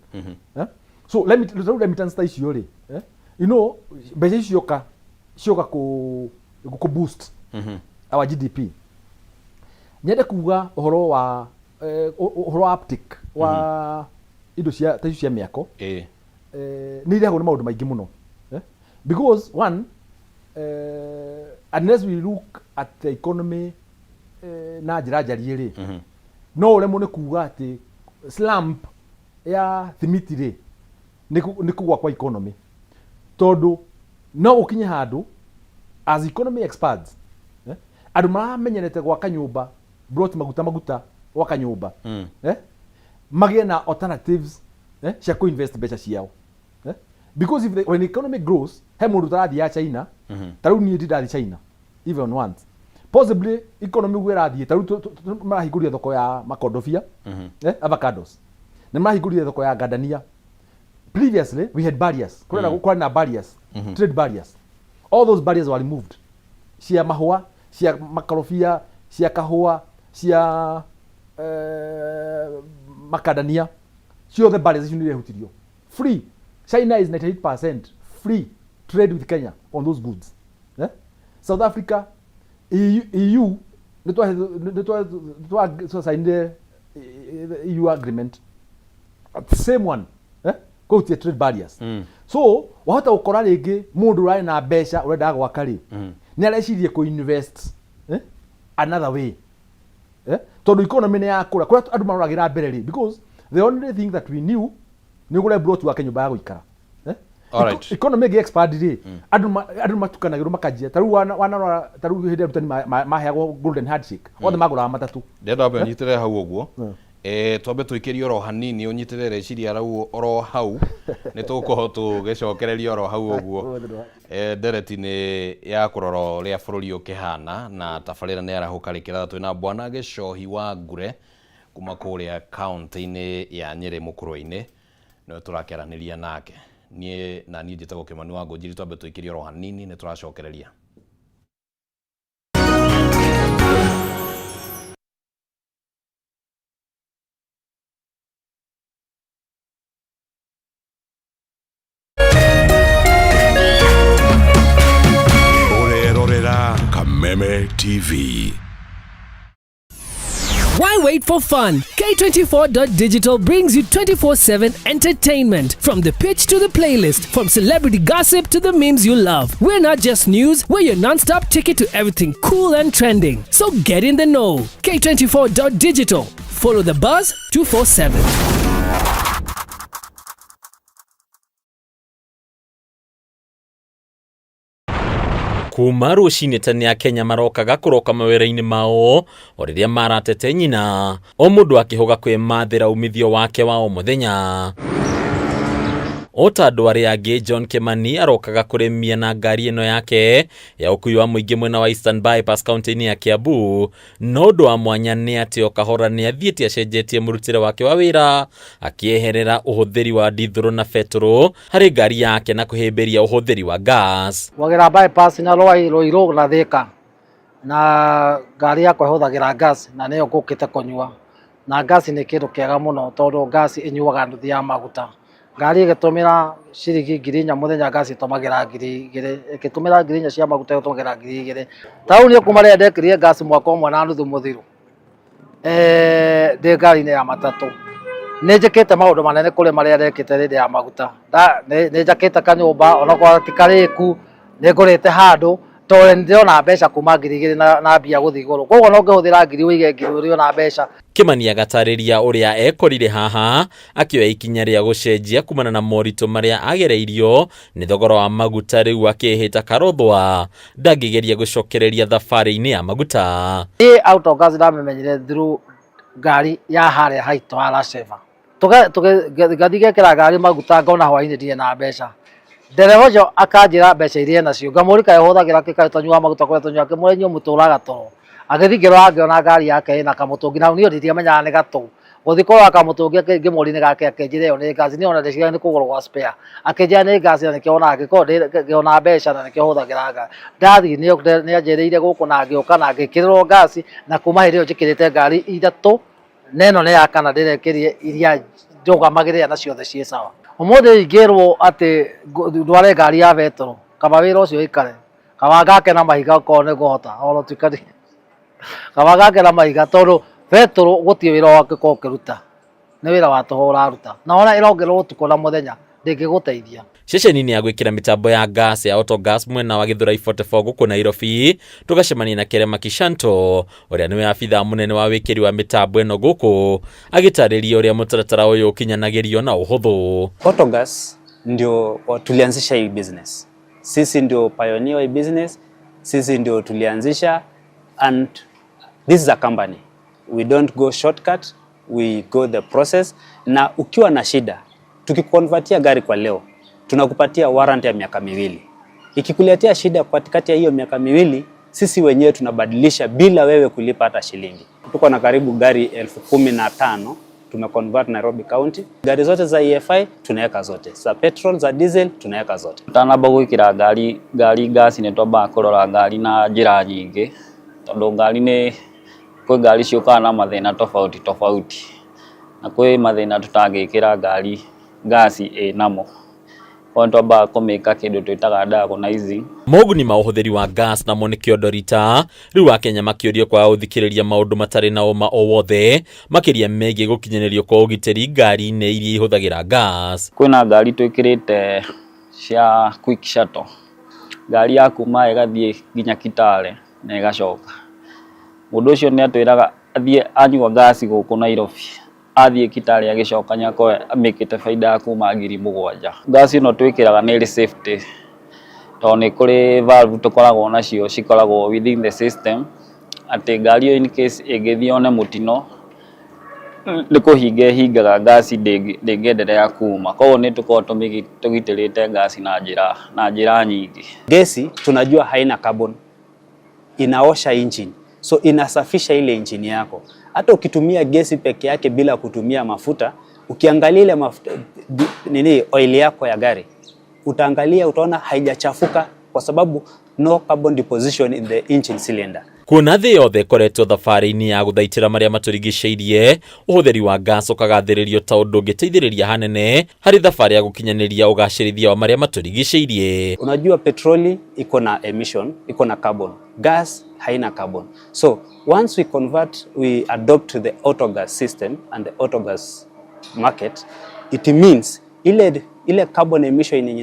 so let me translate icio ri you know mbeca icio cioka ku boost our GDP nyende kuga uhoro wa uptick wa indo cia ta cia miako ni irehwo ni maundu maingi muno because one unless we look at the economy na njira njariĩ ri no uremwo ni kuga ati slump ya thimiti ri ni kugwa kwa economy tondu no ukinye handu as economy expands andu maramenyerete gwaka nyumba brought maguta gwaka nyumba magie na alternatives cia ku invest mbeca ciao because when the economy grows he mundu tarathi ya China taru ni ndathi China even once possibly economy gwirathie taru marahiguria thoko ya makondofia avocados na marahiguria thoko ya gadania previously we had barriers kuna na barriers trade barriers all those barriers were removed cia mahua cia makorofia cia kahua cia makadania ciothe barriers icio nĩ irehutirio. Free. China is 98% free trade with Kenya on those goods. South Africa, EU, nĩ signed EU agreement. The same one. Kũhutia trade barriers. So, wahota gũkora rĩngĩ mũndũ ũrarĩ na mbeca ũrenda gwaka rĩ. Nĩ arecirie kũ-invest another way. Tondũ economy nĩ yakũra. Kũrĩa andũ maroragĩra mbere rĩ. Because the only thing that we knew nĩ ũgũre brought wake nyũmba ya gũikara. Alright. Economy expand rĩ. Andũ matukanagĩrwo makanjia. Tarĩu tarĩu hĩndĩ arutani maheagwo golden handshake. Othe magũraga matatũ. Ndenda ambe nyitĩrĩre hau ũguo. Twambe twĩkĩrie oro hanini ũnyitĩrĩre reciria rau oro hau nĩ tũkũhota tũgĩcokereria oro hau ũguo. Ndereti-inĩ ya kũrora ũrĩa bũrũri ũkĩhana na tabarĩra nĩ arahũkarĩkĩra twĩna Bwana Gĩchohi wa Ngure kuma kũrĩa kaunti-inĩ ya Nyĩrĩ Mũkũrwe-inĩ nĩwe tũrakĩaranĩria nake. Niĩ na niĩ njĩtagwo Kĩmani wa Ngũnjiri. Twambe twĩkĩrie oro hanini nĩ tũracokereria. Kameme TV. Why wait for fun? K24.digital brings you 24/7 entertainment. From the pitch to the playlist, from celebrity gossip to the memes you love. We're not just news, we're your non-stop ticket to everything cool and trending. So get in the know. K24.digital. Follow the buzz 247. Kuma rũcinĩ tene Akenya marokaga kũroka mawĩra-inĩ mao o rĩrĩa maratete nyina, o mũndũ akĩhoga kwĩmathĩra umithio wake wa o mũthenya. O ta andũ arĩa angĩ, John Kimani arokaga kũrĩmia na ngari ĩno yake ya ũkui wa mũingĩ mwena wa Eastern Bypass kaunti-inĩ ya Kiambu. No ũndũ wa mwanya nĩ atĩ o kahora nĩ athiĩte acenjetie mũrutĩre wake wa wĩra, akĩeherera ũhũthĩri wa dithũrũ na betũrũ harĩ ngari yake na kũhĩmbĩria ũhũthĩri wa gas. Wagĩra bypass na Ruiru na Thika na ngari yakwa ĩhũthagĩra gas na nĩyo ngũkĩte kũnyua, na gas nĩ kĩndũ kĩega mũno tondũ gas ĩnyuaga nduthi ya maguta. Ngari ĩgĩtũmĩra ciringi 4,000 mũthenya, gas ĩtũmagĩra 2,000, ĩgĩtũmĩra 4,000 cia maguta ĩtũmagĩra 2,000. Taũ nĩ kuma rĩrĩa ndekĩrire gas mwaka ũmwe na nuthu mũthiru ndĩ ngari-inĩ ya matatũ. Nĩ njĩkĩte maũndũ manene kũrĩ marĩa ndekĩte rĩrĩa ya maguta. Nĩ njakĩte kanyũmba onakorwo ti karĩku, nĩ ngũrĩte handũ tondũ nĩ ndĩrona mbeca kuma 2,000 na mbia gũthiĩ igũrũ. Koguo no ngĩhũthĩra 1,000 ũige 1,000 ũrĩona mbeca. Kimani agatarĩria ũrĩa ekorire haha, akĩoya ikinya rĩa gũcenjia kumana na moritũ marĩa agereirio nĩ thogora wa maguta, rĩu akĩhĩta karothwa ndangĩgeria gũcokereria thabarĩ-inĩ ya maguta. Auto gas ndamĩmenyire through ngari ya harĩa haitũ ha Raceva. Ngathiĩ ngekĩra ngari maguta ngona hwainĩ ndirĩ na mbeca. Ndereba ũcio akanjĩra mbeca iria nacio, ngamũrĩka ũhũthagĩra kĩkaĩ tũnyua maguta kũrĩa tũnyua, akĩmũrĩa inyuĩ mũtũraga toro. Agĩthiĩ ngĩrora ngĩona ngari yake ĩna kamũtũngi, na niĩ nditiamenyaga nĩ gatũ. Gũthiĩ kũrora kamũtũngi ngĩmũria nĩ gake, akĩnjĩra ĩyo nĩ gas. Niĩ ona ndeciria nĩ kũgũrwo gwa spare. Akĩnjĩra nĩ gas na nĩkĩo ona angĩkorwo ngĩona mbeca na nĩkĩo hũthagĩra gas. Ndathiĩ nĩ anjĩrĩire gũkũ na ngĩũka na ngĩkĩrĩrwo gas, na kuma hĩndĩ ĩyo njĩkĩrĩte ngari 3 na ĩno nĩ ya kana ndĩrekĩrire iria ndũgamagĩrĩra na ciothe ciĩ sawa. Ũmũthĩ ingĩrwo atĩ ndware ngari ya betũrũ, kaba wĩra ũcio ĩkare, kaba ngake na mahiga okorwo nĩ ngũhota, ona tuĩka kaba ngake na mahiga tondũ betũrũ gũtirĩ wĩra wangĩkorwo ũkĩruta, nĩ wĩra wa tũhũ ũraruta, na ona ĩrongererwo ũtukũ na mũthenya ndĩngĩgũteithia. Ceceni-inĩ ya gwĩkĩra mĩtambo ya gas ya Autogas mwena wa Gĩthũrai 44 gũkũ Nairobi, tũgacemania na Kerema Kishanto, ũrĩa nĩwe abithaa mũnene wa wĩkĩri wa mĩtambo ĩno gũkũ, agĩtarĩria ũrĩa mũtaratara ũyũ ũkinyanagĩrio na ũhũthũ. Autogas ndio tulianzisha hii business. Sisi ndio pioneer hii business, sisi ndio tulianzisha, and this is a company. We don't go shortcut, we go the process. Na ukiwa na shida, tukikonvertia gari kwa leo, tunakupatia warranty ya miaka 2. Ikikuletea shida katikati ya hiyo miaka 2, sisi wenyewe tunabadilisha bila wewe kulipa hata shilingi. Tuko na karibu gari 15,000 tumeconvert Nairobi County. Gari zote za EFI tunaweka zote, za petrol, za diesel tunaweka zote. Tutanamba gwĩkĩra ngari gas nĩ twambaga kũrora ngari na njĩra nyingĩ, tondũ ngari nĩ kwĩ ngari ciũkaga na mathĩna tofauti. na kwĩ mathĩna tutangĩkĩra gasi namo onto ba kũmĩka kĩndũ twĩtaga diagonize. Moguni ma ũhũthĩri wa gas namo nĩ kĩondorita rĩu Akenya makĩũrio kwa gũthikĩrĩria maũndũ matarĩ na ũma o wothe makĩria megiĩ gũkinyanĩrio kwa ũgitĩri ngari-inĩ iria ihũthagĩra gas. Kwĩna ngari twĩkĩrĩte cia quick shuttle, ngari ya kuma ĩgathiĩ nginya Kitale na ĩgacoka. Mũndũ ũcio nĩ atwĩraga athiĩ anyua gas gũkũ Nairobi, athiĩ Kitale agĩcoka nyako amĩkĩte faida ya kuma 7,000. Gas ĩno twĩkĩraga nĩ ĩrĩ safety tondũ nĩ kũrĩ valve tũkoragwo nacio cikoragwo within the system, atĩ ngari ĩyo in case ĩngĩthiĩ one mũtino nĩ kũhinga hingaga gas ndĩngĩendelea kuma. Koguo nĩ tũkoragwo tũgitĩrĩte gas na njĩra nyingi. Gesi tunajua haina carbon, inaosha engine, so inasafisha ile engine yako. Hata ukitumia gesi peke yake bila kutumia mafuta, ukiangalia ile mafuta oil yako ya gari, utaangalia utaona haijachafuka kwa sababu no carbon deposition in the engine cylinder. Kuona thĩ yothe koretwo thabarĩ-inĩ ya gũthaitĩra marĩa matũrigicĩirie, ũhũthĩri wa gas ũkagathĩrĩrio ta ũndũ ũngĩteithĩrĩria hanene harĩ thabarĩ ya gũkinyanĩria ũgacĩrithia wa marĩa matũrigicĩirie. Unajua petroli iko na emission, iko na carbon. Gas haina carbon. So once we adopt the autogas system and the autogas market, it means ile carbon emission yenye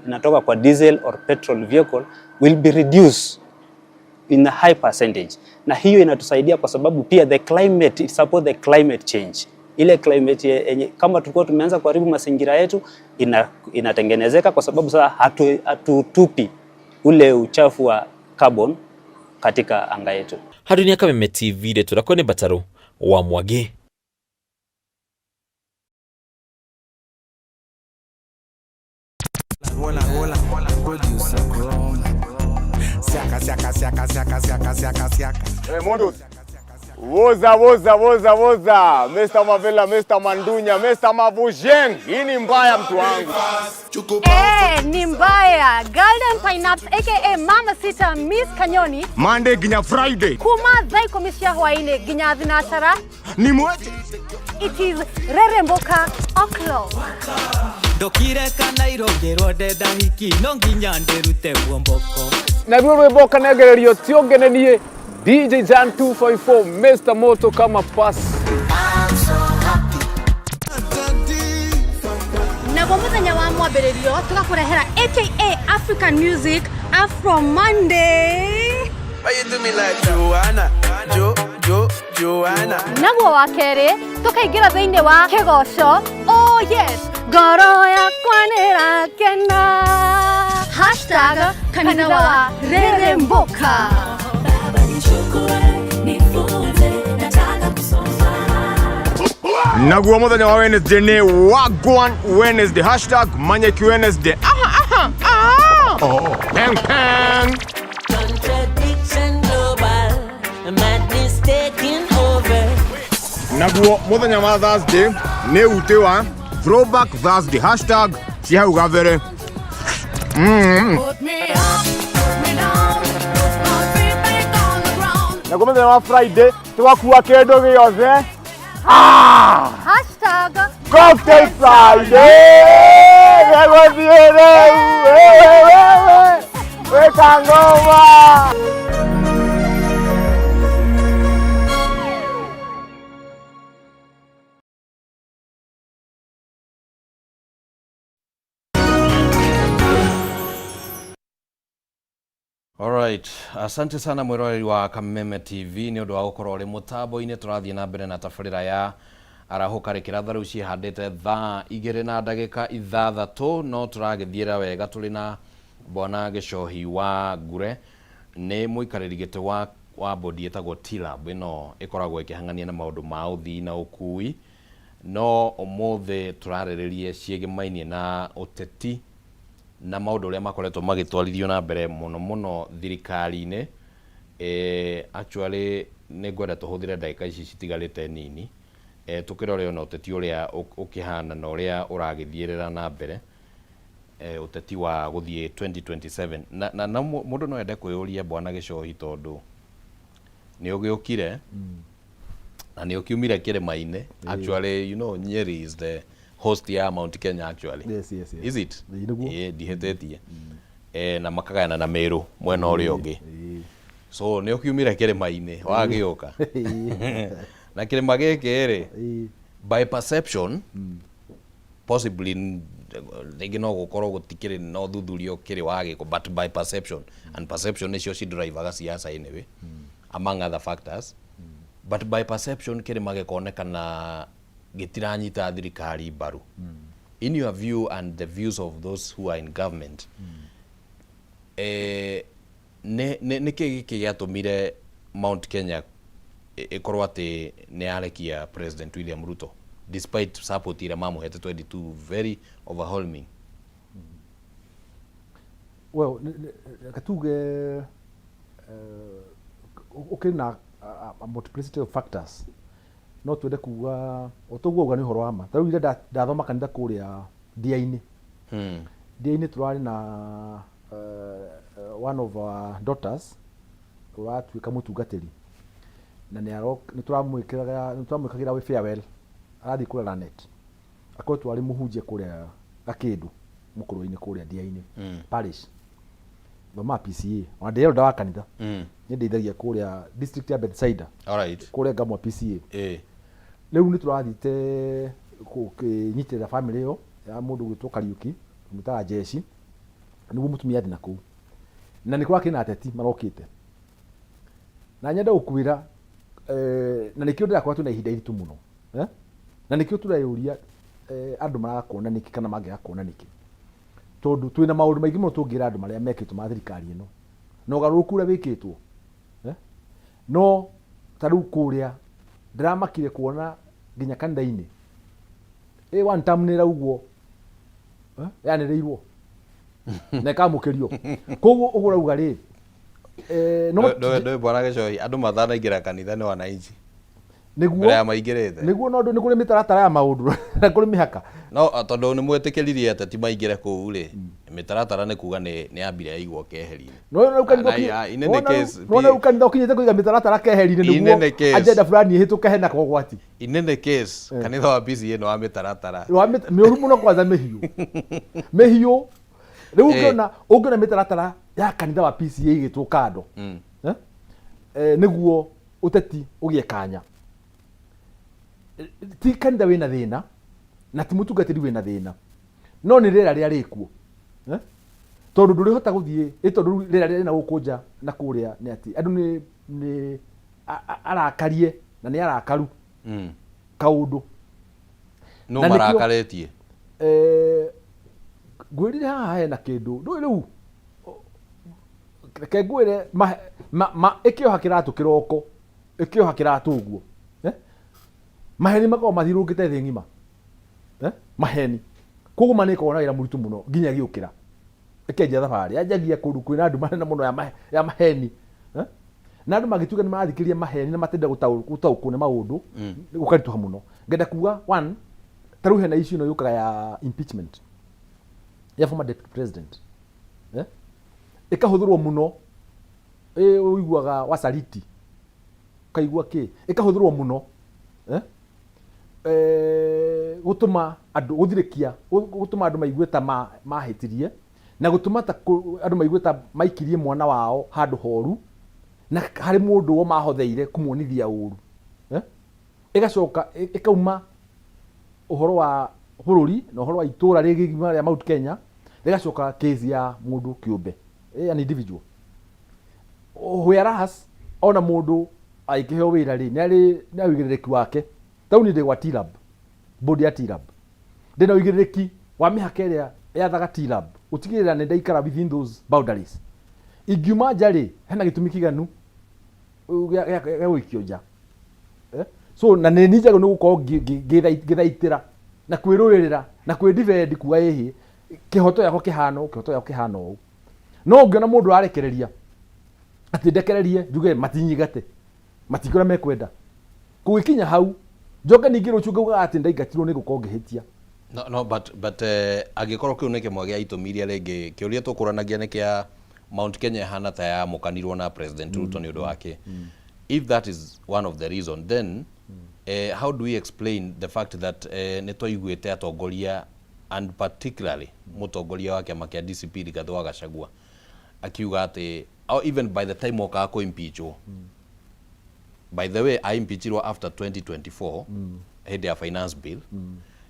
inatoka kwa diesel or petrol vehicle will be reduced in a high percentage. Na hiyo inatusaidia kwa sababu pia the climate, it support the climate change. Ile climate yenye kama tulikuwa tumeanza kuharibu mazingira yetu inatengenezeka kwa sababu sasa hatutupi ule uchafu wa carbon katika anga yetu. Hadunia Kameme TV letu la kone Bataro wa Mwage. Hey, Mondo. Woza. Mr. Mavela, Mr. Mandunya, Mr. Mavujeng. Hii ni mbaya mtu wangu. Ni mbaya. Golden Pineapple aka Mama Sita Miss Kanyoni. Monday ginya Friday. Kuma dhai komisia hwaine ginya thinashara. Ni mweche. It is Rere Mboka O'Clock. Ndokire kana irongerwo ndenda hiki no nginya ndirute Mbomboko. Naruo Rwemboka negererio tiongenenie DJ Jan 254 Mr. Moto kama pass. Na kwa muthenya wa mwambĩrĩrio tugakurehera aka African Music Afro Monday. Why you do me like Joanna? Naguo wa kerĩ tukaingira thĩinĩ wa kĩgoco. Oh yes, ngoro yakwa nĩrakena. #kanitha wa Rere Mboka. Naguo muthenya wa Wednesday ni Wagwan Wednesday #Manyeki Wednesday. Peng. Contradiction global, madness taking over. Naguo muthenya wa Thursday ni ute wa Throwback Thursday #Chihau Gavere. Naguo muthenya wa Friday tugakua kĩndũ gĩothe. #Cocktail Friday. Weka ngoma. Alright, asante sana mwiroreri wa Kameme TV ni undu wa gukorwo ri mutambo-ini turathie na mbere na tabarira ya arahuka rikira tharu cihandite thaa 2:6 no turagithiira wega turi na Bwana Gicohi wa Ngure ni muikariri gite wa bodi etagwo TLAB ino ikoragwo ikihangania na maundu ma uthii na ukui no omothe turariririe ciegimainie na uteti na maundu uria makoretwo magitwarithio na mbere muno thirikari-ini. Actually ni ngwenda tuhuthire ndagika ici citigarite nini tukirore ona uteti uria ukihana na uria uragithiirira na mbere uteti wa guthie 2027 na mundu no ende kwiyuria Bwana Gicohi tondu ni ugiukire na nä å kiumire kä rä maine actually you know Nyeri is the host ya Mount Kenya actually. Yes. Is it ndihätätie na makagayana na Meru mwena å rä å ngä so nä å kiumire kä rä maine wagä å ka na kä rä ma gä kä rä by perception possibly rĩngĩ no gũkorwo gũtikĩrĩ no thuthurio kĩrĩ wagĩ but by perception and perception nĩcio ci-drivaga siasa-inĩ we among other factors but by perception kĩrĩ magĩkonekana gĩtiranyita thirikari mbaru. In your view and the views of those who are in government nĩ kĩĩ gĩatũmire Mount Kenya ĩkorwo atĩ nĩ yarekia President William Ruto despite support ira mamuhete 22 very overwhelming? Well, katuge okay na a multiplicity of factors no twende kuga otoguo uga ni horo ama taru ire ndathoma kanitha kuria Dia-ini Dia-ini turari na one of our daughters uratuika mutungatiri na ni turamwikagira we farewell arathi kura net akoro twari muhunjia kuria Gakindu mukuru-ini kuria Dia-ini parish thoma PCA ona ndero ndawa kanitha ni ndeithagia kuria district ya Bethsaida kuria ngamwa PCA riu ni turathite kunyitira family yo ya mundu gwitwo Kariuki mutaga jeshi niguo mutumia athi naku na ni kwake na ateti marokite na nyenda gukwira na nikio ndirakora tu na ihinda iritu muno na nikio turayuria andu marakuona niki kana mangirakona niki tondu twina maundu maingi muno tungira andu maria mekitwo ma thirikari ino no garuku ria wikitwo no taru kuria ndiramakire kuona nginya kanitha-ini one time ni rauguo yaniriirwo na kamukirio koguo ugurauga ri no bwana Gicoi andu mathanaingira kanitha ni wananchi niguo ya maingirite niguo no ndu ni kuri mitaratara ya maundu na kuri mihaka no tondu ni mwetikiririe ateti maingire kuu ri mitaratara ni kuga ni ambire aigwo keheri-ini no kanitha ukinyite kuiga mitaratara keheri-ini niguo agenda fulani ihituke hena kogwati inene case kanitha wa PCA no wa mitaratara ni uru muno kwanza mehiu riu ungiona mitaratara ya kanitha wa PCA igitwo kando niguo uteti ugie kanya ti kanitha wina thina na ti mutungatiri wina thina no ni rera ria rikuo tondu ndurihota guthie tondu rera ria na gukunja na kuria ni ati andu ni arakarie na ni arakaru kaundu no marakaritie gwirire haha hena kindu ndu riu ke gwire ikioha kiratu kiroko ikioha kiratu uguo maheni makao mathirungite thi ngima maheni koguo maniko ona ira muritu muno nginya giukira ekenja thabari ajagia kundu kwina andu manene muno ya maheni na andu magituka ni marathikiria maheni na matenda gutaukune maundu gukarituha muno ngenda kuga one taru hena issue no yukaga ya impeachment ya former deputy president ikahuthurwo muno uiguaga wasaliti kaigua ki ikahuthurwo muno gutuma andu guthirikia gutuma andu maigue ta mahitirie na gutuma ta andu maigue ta maikirie mwana wao handu horu na hari mundu wo mahotheire kumuonithia uru igacoka ikauma uhoro wa bururi na uhoro wa itura rigigima ya Mount Kenya rigacoka case ya mundu kiumbe an individual whereas ona mundu aikiheo wira ri ni awigiriki wake tau ni ndegwa TLAB bodi ya TLAB ndina wigiriki wa mihaka iria yathaga TLAB utigirira ni ndaikara within those boundaries ingiuma njari hena gitumi kiganu ya wikio nja so na ni njaga ni gukorwo githaitira na kwirurira na kwidefend kuwa ehi kihoto yako kihano u no ngiona mundu arekereria ati ndekererie njuge matinyigate matikura mekwenda kugikinya hau njoke ningi ruchunga ati ndaigatirwo ni gukorwo ngihitia no but agikorwo kiu ni kimwe gia itumiria ringi kiuria tukuranagia ni kia Mount Kenya hana ta ya mukanirwo na President Ruto ni undu wake if that is one of the reason, then how do we explain the fact that nitoiguite atongoria and particularly mutongoria wa kiama kia DCP Rigathi wa Gachagua akiuga ati even by the time oka ko impeachwo by the way I impeachirwo after 2024 head ya finance bill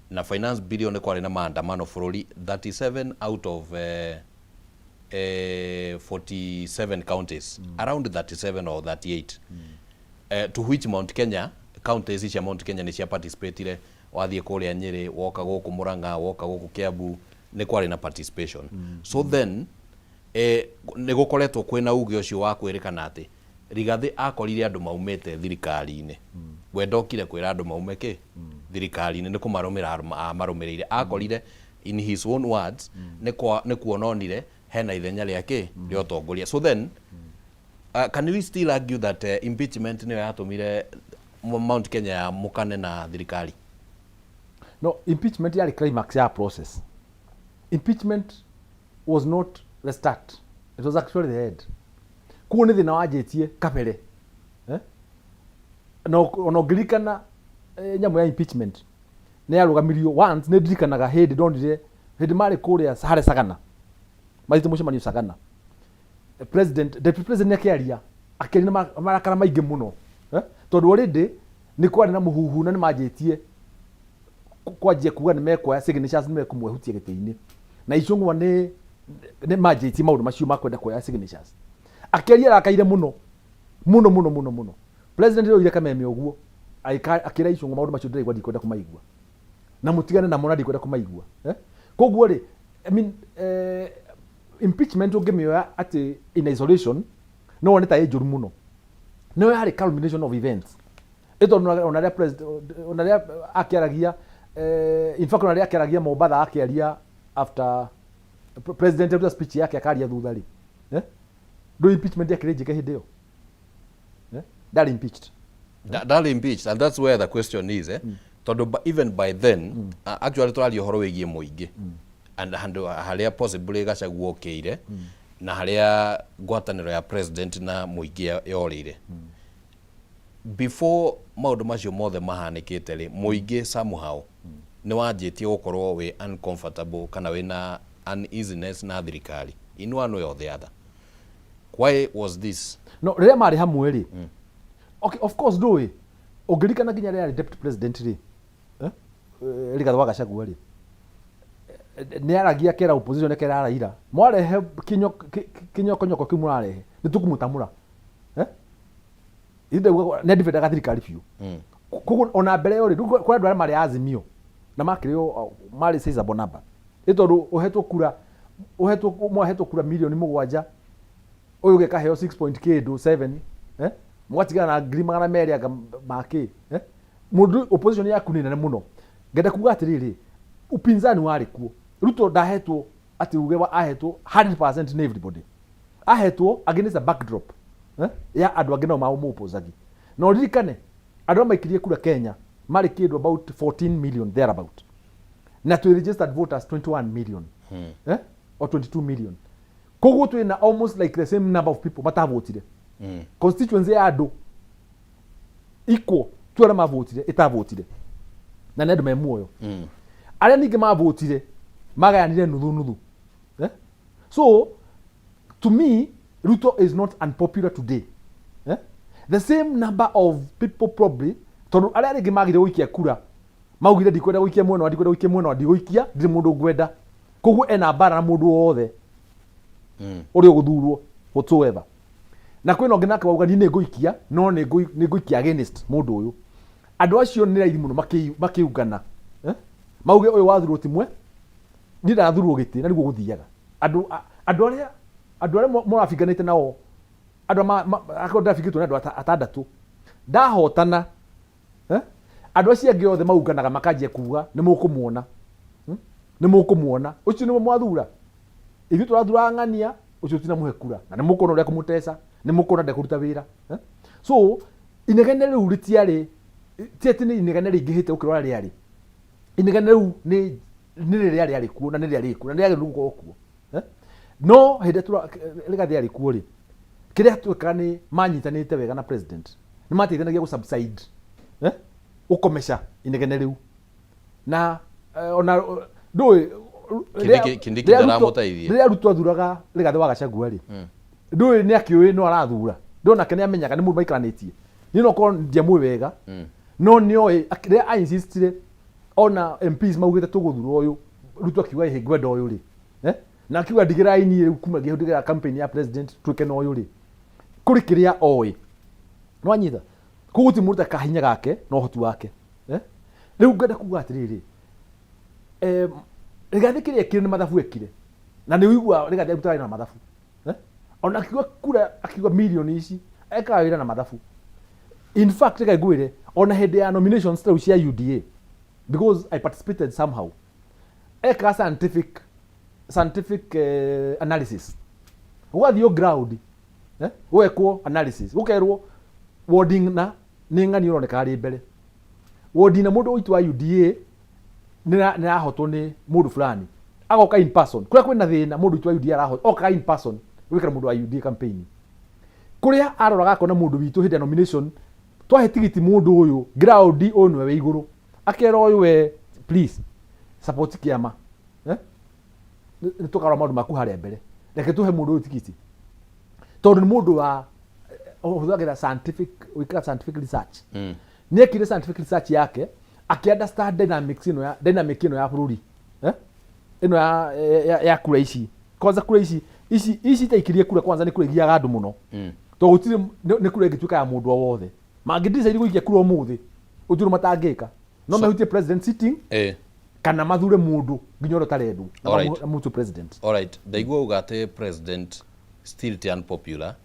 na finance bill ne kwari na maandamano bururi 37 out of 47 counties around 37 or 38 to which Mount Kenya counties cia Mount Kenya ni cia participate wathie kuria Nyeri woka guku Murang'a woka guku Kiambu ni kwari na participation so then ni gukoretwo kwina uge ucio wa kwirikana ati Rigathi akorire andu maumete thirikari-ini gwendokire kwira andu maumeke thirikari-ini ni kumarumira marumirire akorire in his own words ni kuononire hena ithenya riake rio tongoria so then can we still argue that impeachment ni yatumire Mount Kenya ya mukane na thirikari? No, impeachment yari climax ya process. Impeachment was not the start. It was actually the end. Kuone thina wajetie kabere. No girikana nyamu ya impeachment. Ne yarugamirio once ne dirikanaga head ndondire head mari kuria hare Sagana. Maite mushimani Sagana. Deputy president yakiaria akirina marakara maige muno. Tondu already ni kwari na muhuhu na ni majetie kwajia kuga ni mekwa signatures ni mekumwehutia gitini na icungwa ni majetie maundu macio makwenda kwa signatures akiaria akaire muno president ro ile kameme oguo akira icungwa maundu macio ndire kwenda kumaigua na mutigane na monadi kwenda kumaigua koguo ri I mean impeachment ungimioya ati in isolation no one ta ejuru muno no yari culmination of events ito onaria president onaria akiaragia in fact onaria akiaragia Mombasa akiaria after president ndo speech yake akaria thutha ri do impeachment yakirejeka hideo that impeached that impeached and that's where the question is even by then actually twali horo wegie muingi and haria possibly Gachagua okeire na haria ngwataniro ya president na muingi yorire before maundu macio mothe mahanikite ri muingi somehow ni wanjitie gukorwo we uncomfortable kana we na uneasiness na thirikari in one way or the other. Why was this? No, riria mari hamwe ri okay, of course do we ungirikana ginya riria deputy president ri Rigathi wa Gachagua ri ni aragia kera opposition ne kera Raila mwarehe kinyoko kimurarehe nitukumutamura inde ne defenda thirikari fiu kuko ona mbere yori kwa ndwara mari Azimio na makirio mari sizable number itondu uhetwo kura milioni 7 uyu gekaheo 6.7 mwatigana na ngiri magana meri aga make mundu opposition yaku ni nene muno ngenda kuga atiriri upinzani wari kuo Ruto ndahetwo ati uge wa ahetwo 100% na everybody ahetwo against a backdrop ya andu angĩ nao maumupozagi no ririkane andu maikirie kura Kenya mari kindu about 14 million thereabout na to registered voters 21 million or 22 million koguo twina almost like the same number of people matavotire constituency ya andu equal twara mavotire itavotire na nendo me muoyo aria ninge mavotire magayanire nuthu so to me Ruto is not unpopular today the same number of people probably tondu aria ringi magire guikia kura maugire ndikwenda guikia mwena ndikwenda guikia mwena ndiguikia ndire mundu ngwenda koguo ena bara na mundu wothe uri guthurwo whatsoever na kwina ngina kwa ugani ni nguikia no ni nguikia against mundu uyu andu acio ni raithi muno makiungana mauge uyu wathurwo timwe ni ndathurwo giti na niguo guthiaga andu aria morafinganite nao andu akonda fikitwo na andu atandatu ndahotana andu acio angĩ othe maunganaga makanjia kuga ni mukumuona ucio ni mwathura ithu turathura ng'ania ucio tina muhe kura na ni mukuona uria kumutesa ni mukuona ndekuruta wira so inegene riu ritiari tieti ni inegene ringihite ukirora riari inegene riu ni riria riari kuo na ni riari kuo na riari rugo kuo no hinde tura Rigathi ari kuo ri kiria tweka ni manyitanite wega na president nĩ mateithanagia gũ-subside ũkomesha inegene rĩu na ona ndũĩ rĩrĩa arutwo athuraga Rigathĩ wa Gachagua rĩ ndũĩ nĩ akĩũĩ no arathura ndonake nĩ amenyaga nĩ mũndũ maikaranĩtie niĩ no korwo ndiamũĩ wega no nĩoĩ rĩrĩa ainsistire ona MPs maugĩte tũgũthura ũyũ Ruto akiuga ĩ ngwenda ũyũ rĩ na akiuga ndigĩrai niĩ rĩu kuma ngĩhũthĩra campaign ya president twĩke na ũyũ rĩ kũrĩ kĩrĩa oĩ no anyitha koguo ti mũndũ kahinya gake no ũhoti wake rĩu ngenda kuuga atĩrĩrĩ Rigathĩ kĩrĩa kĩrĩ nĩ mathabu ekire na nĩ ũigua Rigathĩ arutaga na mathabu ona akiuga kura akiuga milioni ici ekaga wĩra na mathabu in fact reke ngwĩre ona hĩndĩ ya nominations tau cia UDA because I participated somehow eka scientific analysis gwathio ground wekwo analysis gukerwo wording na nĩ ng'ani ũroneka arĩ mbere wording na mũndũ ũitu wa UDA nĩ rahotwo nĩ mũndũ fulani agoka in person kũrĩa kwĩna thĩna mũndũ ũitu wa UDA arahotwo oka in person gwĩkĩra mũndũ wa UDA campaign kũrĩa aroraga akona mũndũ witũ hĩndĩ ya nomination twahe tigiti mũndũ ũyũ ground ũyũ nĩwe igũrũ akera ũyũ we please support kĩama nĩ tũkarora maũndũ maku harĩa mbere reke tũhe mũndũ ũyũ tigiti tondũ nĩ mũndũ wa ũhũthagĩra scientific research nĩ ekire scientific research yake aki-understand dynamics dynamic ĩno ya bũrũri ĩno ya kura ici kwanza kura ici taikirie kura kwanza nĩ kura igiaga andũ mũno tondũ gũtirĩ nĩ kura ĩngĩtuĩka ya mũndũ o wothe mangĩdecide gũikia kura ũmũthĩ ũtũro matangĩka no mehutie president sitting kana mathure mũndũ nginya ũrĩa ũtarendwo mũtu president. Alright, ndaigua uga atĩ president still unpopular.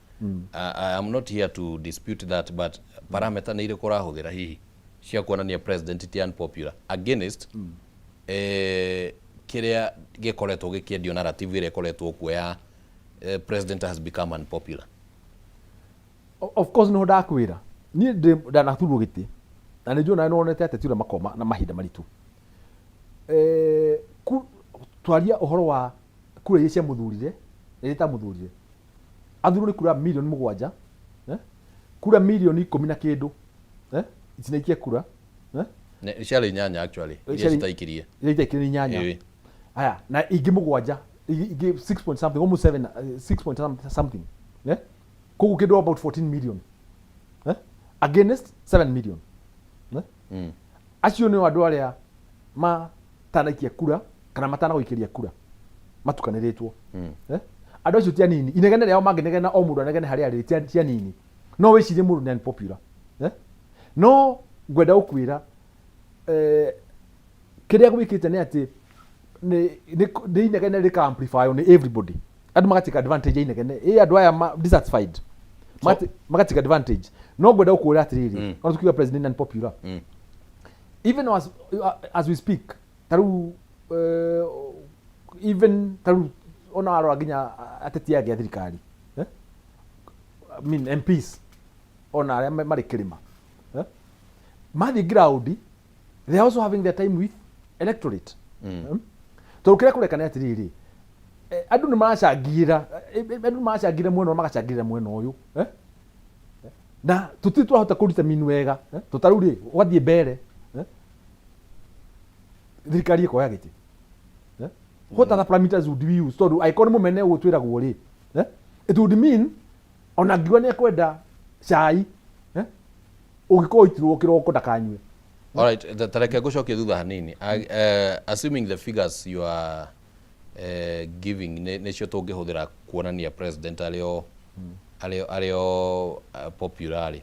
I am not here to dispute that, but parameter nĩ irĩkũ ũrahũthĩra hihi cia kuonania president ti unpopular against kĩrĩa gĩkoretwo gĩkĩendio narrative ĩrĩa ĩkoretwo kuo ya president has become unpopular. Of course no ndakwĩra niĩ ndanaturwo gĩtĩ na nĩ njũna nĩwonete ateti ũrĩa makoma na mahinda maritũ twaria ũhoro wa kura iria cia mũthurire rĩrĩa itamuthurire athurwo nĩ kura milioni 7 kura milioni 10 na kĩndũ itinaikia kura ciarĩ nyanya actually iria citaikirie nyanya aya na ingĩ 7 ingĩ 6 point something almost 6 point something koguo kĩndũ about 14 million against 7 million acio nĩ andũ arĩa matanaikia kura kana matanagũikĩria kura matukanĩrĩtwo andũ acio ti anini inegene rĩao mangĩnegena o mũndũ anegene harĩa arĩ ti anini no wĩcirie mũndũ nĩ unpopular no ngwenda gũkwĩra kĩrĩa gwĩkĩte nĩ atĩ nĩ inegene rĩka amplify nĩ everybody andũ magatake advantage ya inegene andũ aya dissatisfied magatake advantage no ngwenda gũkwĩra atĩrĩrĩ ona tukiuga president unpopular even as we speak taru even taru ona arora nginya ateti age thirikari I mean MPs ona arĩa marĩ kĩrĩma mathi ground they are also having their time with electorate tondũ kĩrĩa kũrekana atĩrĩrĩ andũ nĩ maracangĩra mwena magacangĩra mwena ũyũ na tũtitwahota kũruta minu wega tũtarũ rĩ wathiĩ mbere thirikari ĩkoya gĩtĩ what other parameters would we use tondũ aikoni mũmene ũgũtwĩragwo rĩ it would mean ona ngiuga nĩ ekwenda cai ũngĩkorwo itirwo kĩroko ndakanyue. Alright, tareke ngũcokia thutha hanini assuming the figures you are giving nĩcio tũngĩhũthĩra kuonania president arĩo popular.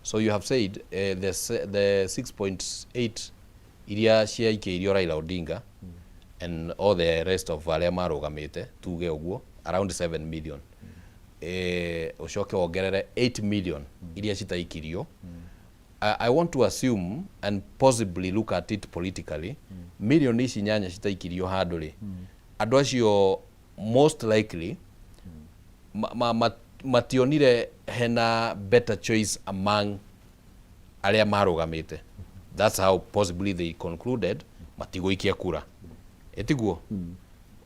So you have said the 6.8 iria ciaikĩirio Raila Odinga and all the rest of arĩa marũgamĩte tuge ũguo around 7 million ucoke wongerere 8 million iria citaikirio. I want to assume and possibly look at it politically million ici nyanya citaikirio handũ rĩ andũ acio most likely mationire hena better choice among arĩa marũgamĩte. That's how possibly they concluded matigũikia kura etiguo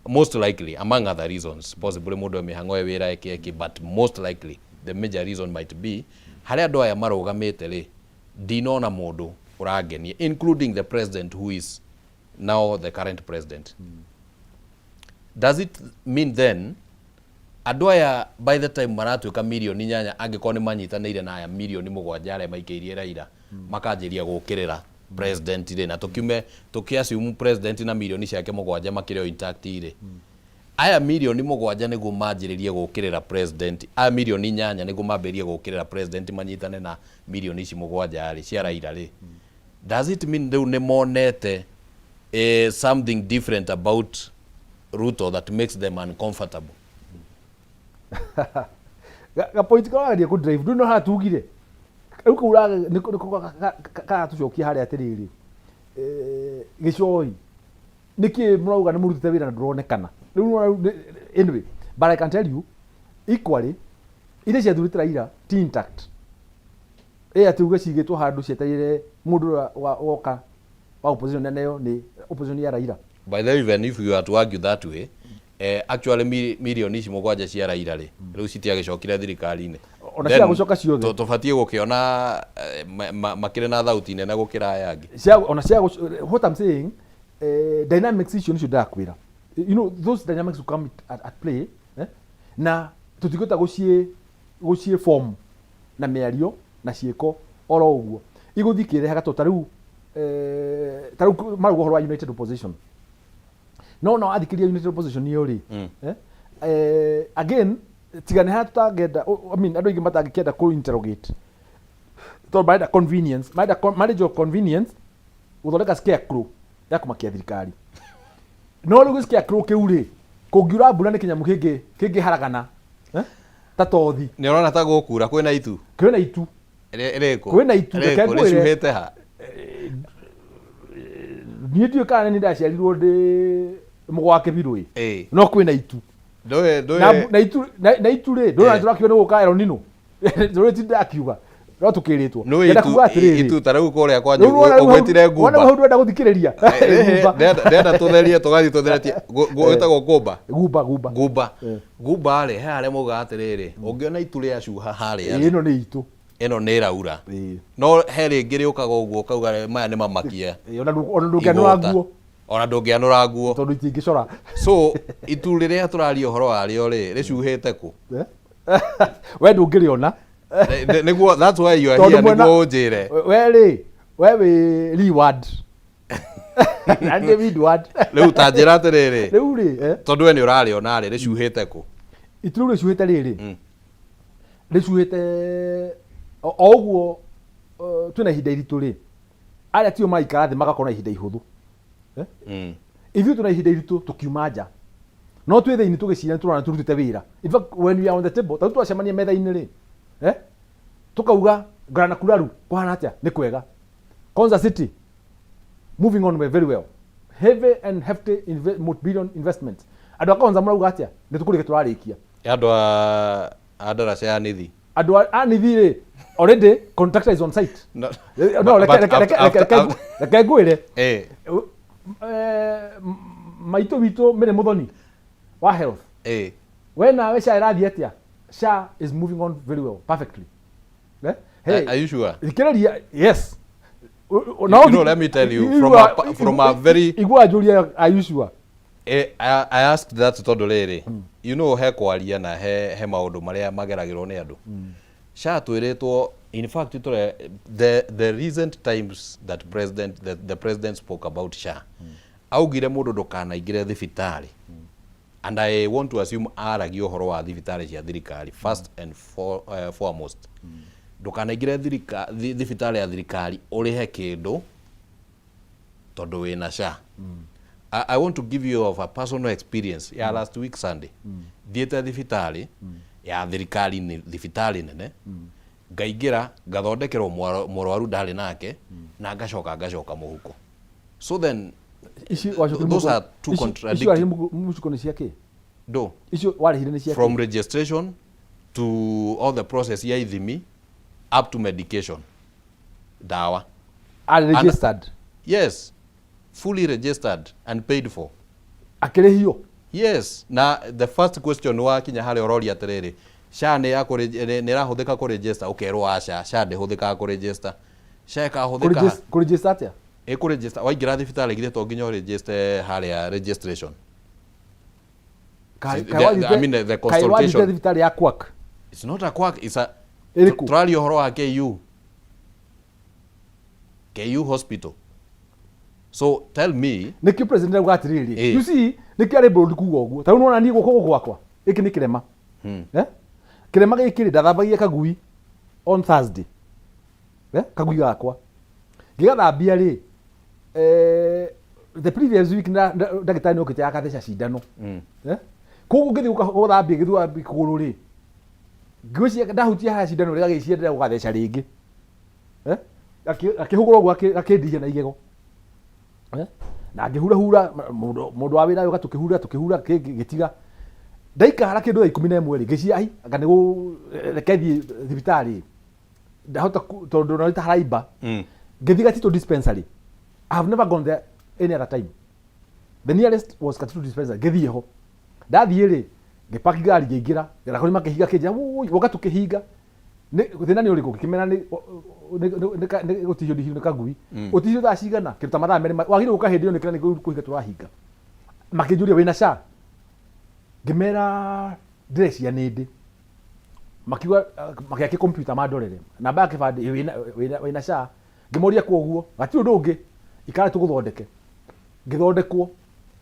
most likely among other reasons possibly mũndũ mĩhang'o wĩra eke but most likely the major reason might be haria andu aya marugamite ri ndinona mundu urangenia, including the president who is now the current president. Does it mean then andu aya by the time maratuika milioni 8 angikorwo ni manyitanire na aya milioni 7 aria maikeirie Raila makanjiria gukirira president ri na tukiassume president na milioni ciake 7 makireo intact ri aya milioni 7 niguo manjiririe gukirira president, aya milioni 8 niguo mambirie gukirira president manyitane na milioni ici 7 ri cia Raila ri. Does it mean they ne monete something different about Ruto that makes them uncomfortable? Ga point ka ndia ku drive ndu no hatugire uko ura niko ka tucokia haria atiriri gicoi niki murauga ni murutite wira nduronekana riu anyway, but I can tell you equally ile cia thuritra ira ti intact ati uge cigitwo handu cieteire mundu woka wa opposition neneyo ni opposition ya Raila. By the way, even if you are to argue that way, actually milioni ici 7 cia Raila ri riu citiagicokire thirikari-ini ona cia gucoka ciothe tubatie gukiona makire na thauti nene gukira aya angi ona cia what I'm saying, dynamics issue ni ndakwira, you know, those dynamics will come at play, na tutigota gucie form na miario na cieko oro uguo iguthikire haga tariu marugo horo wa united opposition no athikiria united opposition ni uri again tigane ha tutagenda, I mean andu ingi matangikenda ku interrogate to by the convenience manage of convenience uthondeka scarecrow ya kumakia thirikari no riu scarecrow kiuri kungiura mbura ni kinyamu kingi haragana tatothi ni urona ta gukura kwina itu Ereko. Kwena itu reke ha. Ni tu kana ni ndaciarirwo ndi mugwake birui. No kwena itu. Ndoe na itu ri ndona turakio ni gukaero nino. Ndore ti ndakiuga. No tukiritwo. Itu tarau koria kwa nyu ugwetire ngumba. Wana hau ndenda guthikiriria. Ndenda tutherie tugathi tutheretie gwetagwo ngumba. Ngumba ri hare muga atiriri. Ungiona itu ri acuha hare. Ino ni itu. Eno ni raura no heri ngiri ukaga uguo kauga maya ni mamakia ona ndungianura nguo tondu itingicora so itu riria turaria uhoro wario ri ricuhite ku we ndungiriona niguo that's why you are here niguo unjire we reward and David word riu tanjira atiriri riu ri tondu we ni urariona ri ricuhite ku itu ricuhite riri ricuhite oguo twina ihinda iritu ri aria tio maikara thi magakona ihinda ihuthu ithuĩ tuna ihinda iritu tukiuma nja no twĩ thĩinĩ tũgĩcira tũrona tũrutĩte wĩra. In fact when we are on the table tatu twacemania metha-inĩ ri tukauga Ngara na Kuraru kuhana atia ni kwega, Konza City moving on very well, heavy and hefty multi-billion investments. Andu akonza murauga atia ni tukurike turarikia andu a ndaraca ya nithi andu a nithi ri already contractor is on site. No reke ngwire maito wito mere muthoni wa health we nawe SHA irathi atia? SHA is moving on very well, perfectly. Are you sure? Yes. Now, you know, let me tell you from a very are you sure? I asked that tondu riri you know he kwaria na he maundu maria mageragirwo ni andu SHA twiritwo. In fact, the recent times that the president spoke about SHA, augire mundu ndukanaingire thibitari, and I want to assume aragi uhoro wa thibitari cia thirikari first and foremost. Ndukanaingire thibitari ya thirikari urihe kindu tondu wina SHA. I want to give you of a personal experience. Ya last week Sunday, thiete thibitari ya thirikari ni thibitari nene. Ngaingira ngathondekerwo murwaru ndari nake na ngacoka muhuko. So then those are two contradictory. Muhuko ni ciake do icio warihire ni ciake from registration to all the process ya ithimi up to medication dawa are registered. Yes, fully registered and paid for. Akirehio. Yes. Na the first question wa kinya hale orori atiriri SHA nĩ ĩrahũthĩka kũ register ũkerwo aca SHA ndĩhũthĩkaga kũ register SHA ĩkahũthĩka kũ register atĩa kũ register waingĩra thibitarĩ githĩ to nginya register harĩa registration I mean the consultation thibitarĩ ya Quack. It's not a Quack, it's a turario horo wa KU hospital. So tell me niki president auga atiriri you see niki ari bold kuga uguo ta unaona ni guko gwakwa iki ni kirema kirema gikiri ndathambagia kagui on Thursday kagui gakwa gigathambia ri the previous week ndagitani okite akatheca cindano koguo ngithi guthambia githua kuguru ri ngwiciria ndahutia ha cindano ri gagiciendera gugatheca ringi akihugurwo gwake akindihia na igego na ngihura mundu wa wira yoka tukihura gitiga ndaikara kindu 11 ri ngiciria ai anga nigu rekethi thibitari ndahota tondu no taraiba ngithiga tito dispensary. I have never gone there any other time. The nearest was Katitu dispensary ngithie ho ndathie ri ngipaki gari ngiingira ngakoni makihiga kinja woka tukihiga thina ni uriku kimena ni gutihio dihiu ni kagui utihio tha cigana kiruta mathaa meri wagire ukahindio ni kira ni kuhiga turahiga makijuria wina SHA ngimera dress ya nindi makiwa makiaki computer mandorere namba ya kibandi wina SHA ngimoria kwa uguo gati undu ungi ikara tuguthondeke ngithondekwo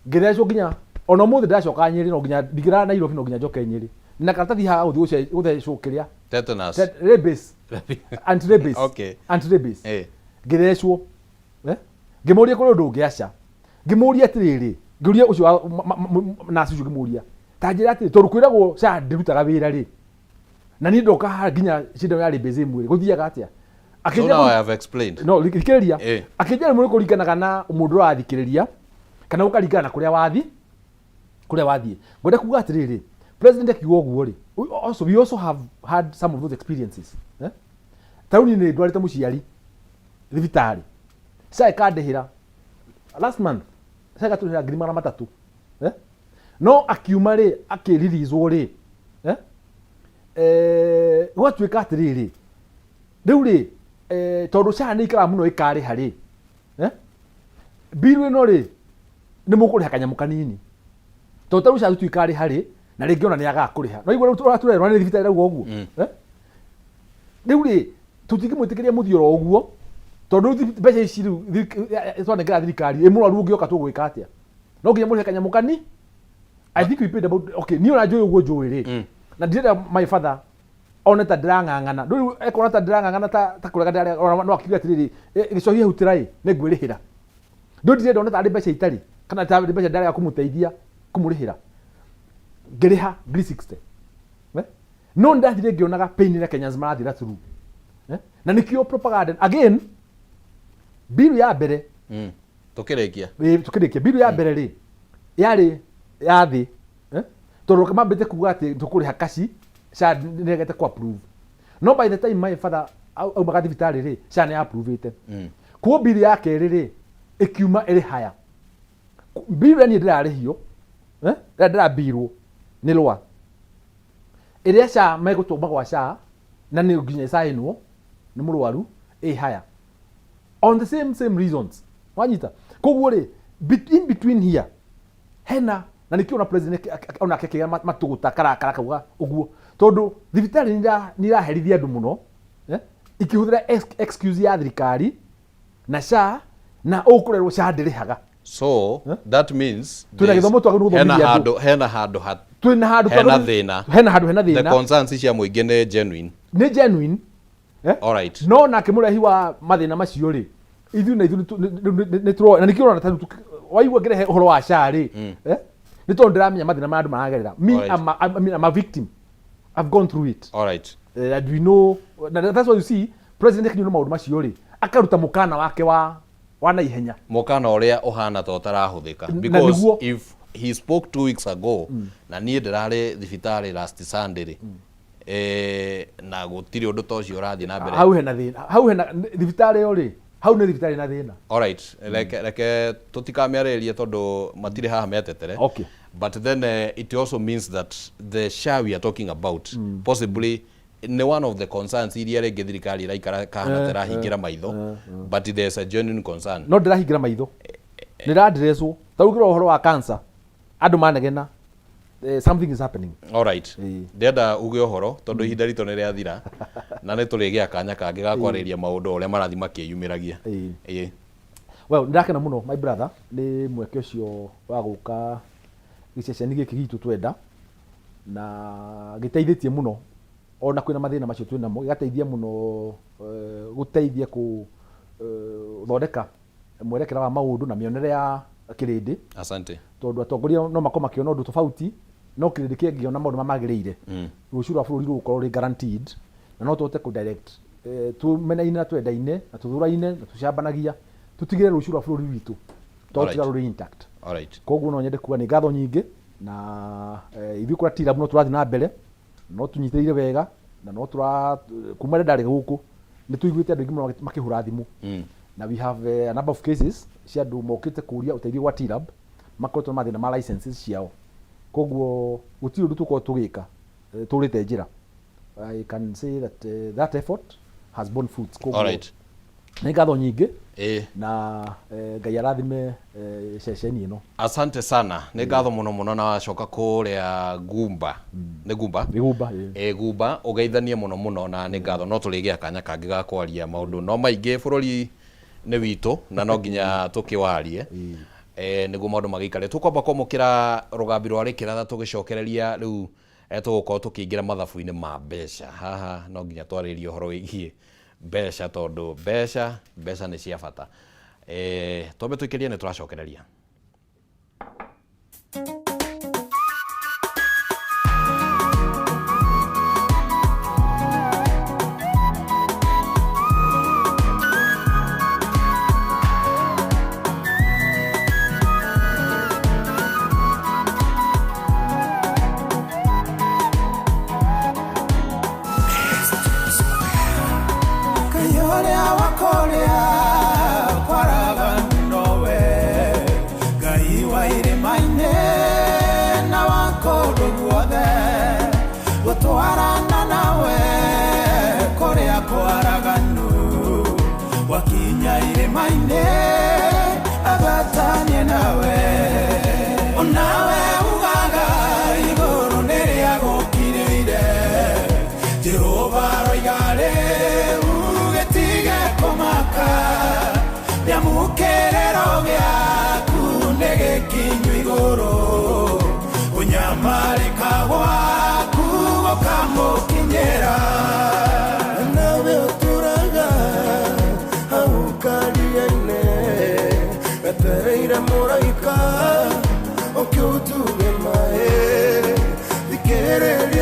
ngithecwo nginya ona muthi ndacoka Nyeri no nginya ndigira Nairobi no nginya njoke Nyeri na karatathi ha uthi uthecwo kiria tetanus rabies anti-rabies anti-rabies ngithecwo ngimoria kuri undu ungi aca ngimoria atiriri ngiuria ucio na acio ngimuria ta njira atiri tondu kwiragwo SHA ndirutaga wira ri na ni ndoka ha nginya cindano ya rabies imwe guthiaga atia so now I have explained no likiriria akijana muri kurikanaga na mundu urathikiriria kana ukarikana kuria wathie ngode kuga atiriri president akiuga uguo ri also we also have had some of those experiences tauni ni ndwarite muciari thibitari SHA ikandihira last month SHA ikatulira ngiri magana matatu no akiuma ri akiririzwo ri gwatuika atiriri riu ri tondu SHA ni ikara muno ikari hari biru ino ri ni mukuriha kanyamu kanini tondu taru SHA tuikari hari na ringi ona ni agakuriha no igwa turaturerwa ni thibitari rauga uguo riu ri tutingimwitikiria muthioro uguo tondu mbeca ici riu twanengera thirikari imurwaru ungioka tugwika atia no nginya murihe kanyamu kani I think we paid about okay ni ona njui uguo njui ri na ndira my father ona ta ndirang'ang'ana ndu ekora ta ndirang'ang'ana ta kuraga ndare no akiuga atiriri gicohia hutirai ni ngwirihira ndu ndire ndona ta ari mbeca itari kana ta mbeca ndare ya kumuteithia kumurihira ngiriha 360 no ndathire ngionaga pain na Kenyans marathira through na nikio propaganda again bill ya mbere tukirikia bill ya mbere ri yari yathi tondu mambite kuga ati tukuriha kaci SHA negete ku approve no by the time my father au magathibitari ri SHA ni approve ite ku bill ya keri ri ikiuma iri haya bill ni ndirarihio ndirabirwo ni lwa iria SHA megutuma gwa SHA na ni nginya sainwo ni murwaru haya on the same reasons wanyita koguo ri in between here hena na nikiona president ona kekiga matuguta karakara kauga uguo tondu thibitari ni raherithia andu muno ikihuthira excuse ya thirikari na SHA na ukurerwo SHA ndirihaga so that means twina githomo twaga hena handu hena thina the concerns cia muingi ni genuine alright no na kimurehi wa mathina macio ri ithu ni tro na nikiona ta waigua ngirehe horo wa SHA ri ni tondu ndiramenya mathina ma andu maragerera me I'm a victim. I've gone through it. All right. And we know that's what you see president kinyuno maundu macio ri akaruta mukana wake wa na ihenya mukana uria uhana to tarahuthika because if he spoke 2 weeks ago na nie ndirari thibitari last Sunday ri na gutiri undu to cio rathi na mbere hau hena thina hau hena thibitari yo ri hau ni thibitari na thina all right like tutikamearerie tondu matire haha metetere okay but then it also means that the share we are talking about possibly in one of the concerns iria rege thirikari iraikara kana terahingira maitho but there's a genuine concern. No ndirahingira maitho ndiradreswo taugira uhoro wa cancer andu manegena something is happening. All right. Ndenda uge uhoro tondu ihinda rito ni riathira na ni turigia kanya kangi ga kwariria maundu uria marathi makiyumiragia. Well, ndakena muno my brother ni mweke ucio wa guka giceceni giki gitu twenda na giteithitie muno ona kwina mathina macio twina mo gateithia muno guteithia ku thondeka mwerekera wa maundu na mionere ya kirindi. Asante. Tondu atongoria no makoma kiona undu tofauti no kirindi kingiona maundu mamagirire rucuru wa bururi rukorwo ri guaranteed na no tote ku direct tumenaine na twendaine na tuthuraine na tucambanagia tutigire rucuru wa bururi witu totiga ruri intact. Alright. Koguo no nyende kuga ni ngatho nyingi na ithu kura tira no turathi na mbere no tunyitire wega na no tura kumare ndari guku ni tuiguite andu ingi makihura thimu na we have a number of cases cia andu mokite kuria uteithio wa TLAB makoretwo mathina ma licenses ciao. Koguo gutiri undu tuko tugika turite njira. I can say that that effort has borne fruits. Koguo alright. Ni ngatho nyingi na Ngai arathime ceceni ino. Asante sana. Ni ngatho muno muno na wacoka kuria Gumba. Ni Gumba? Ni Gumba. Gumba ugeithanie muno muno na ni ngatho no turigia kanya kangi ga kwaria maundu no maingi bururi ni witu na no nginya tukiwarie. Niguo maundu magikare tukwamba kwamukira rugambi rwa rikira tugicokereria riu tugukorwo tukiingira mathabu-ini ma mbeca haha no nginya twaririe uhoro wigie mbeca tondu mbeca ni cia bata. Twambe tuikirie ni turacokereria. Twarana nawe korea kwaraganu wakinya irima-ini agatanie nawe onawe ugaga iguru niriagukiriire Jehova roigare ugetige kumaka riamukerero giaku nigikinyu iguru unyamarika gwaku kamukinyera nawe uturaga aukariene gatereire muraika ukiutuge mae thikereri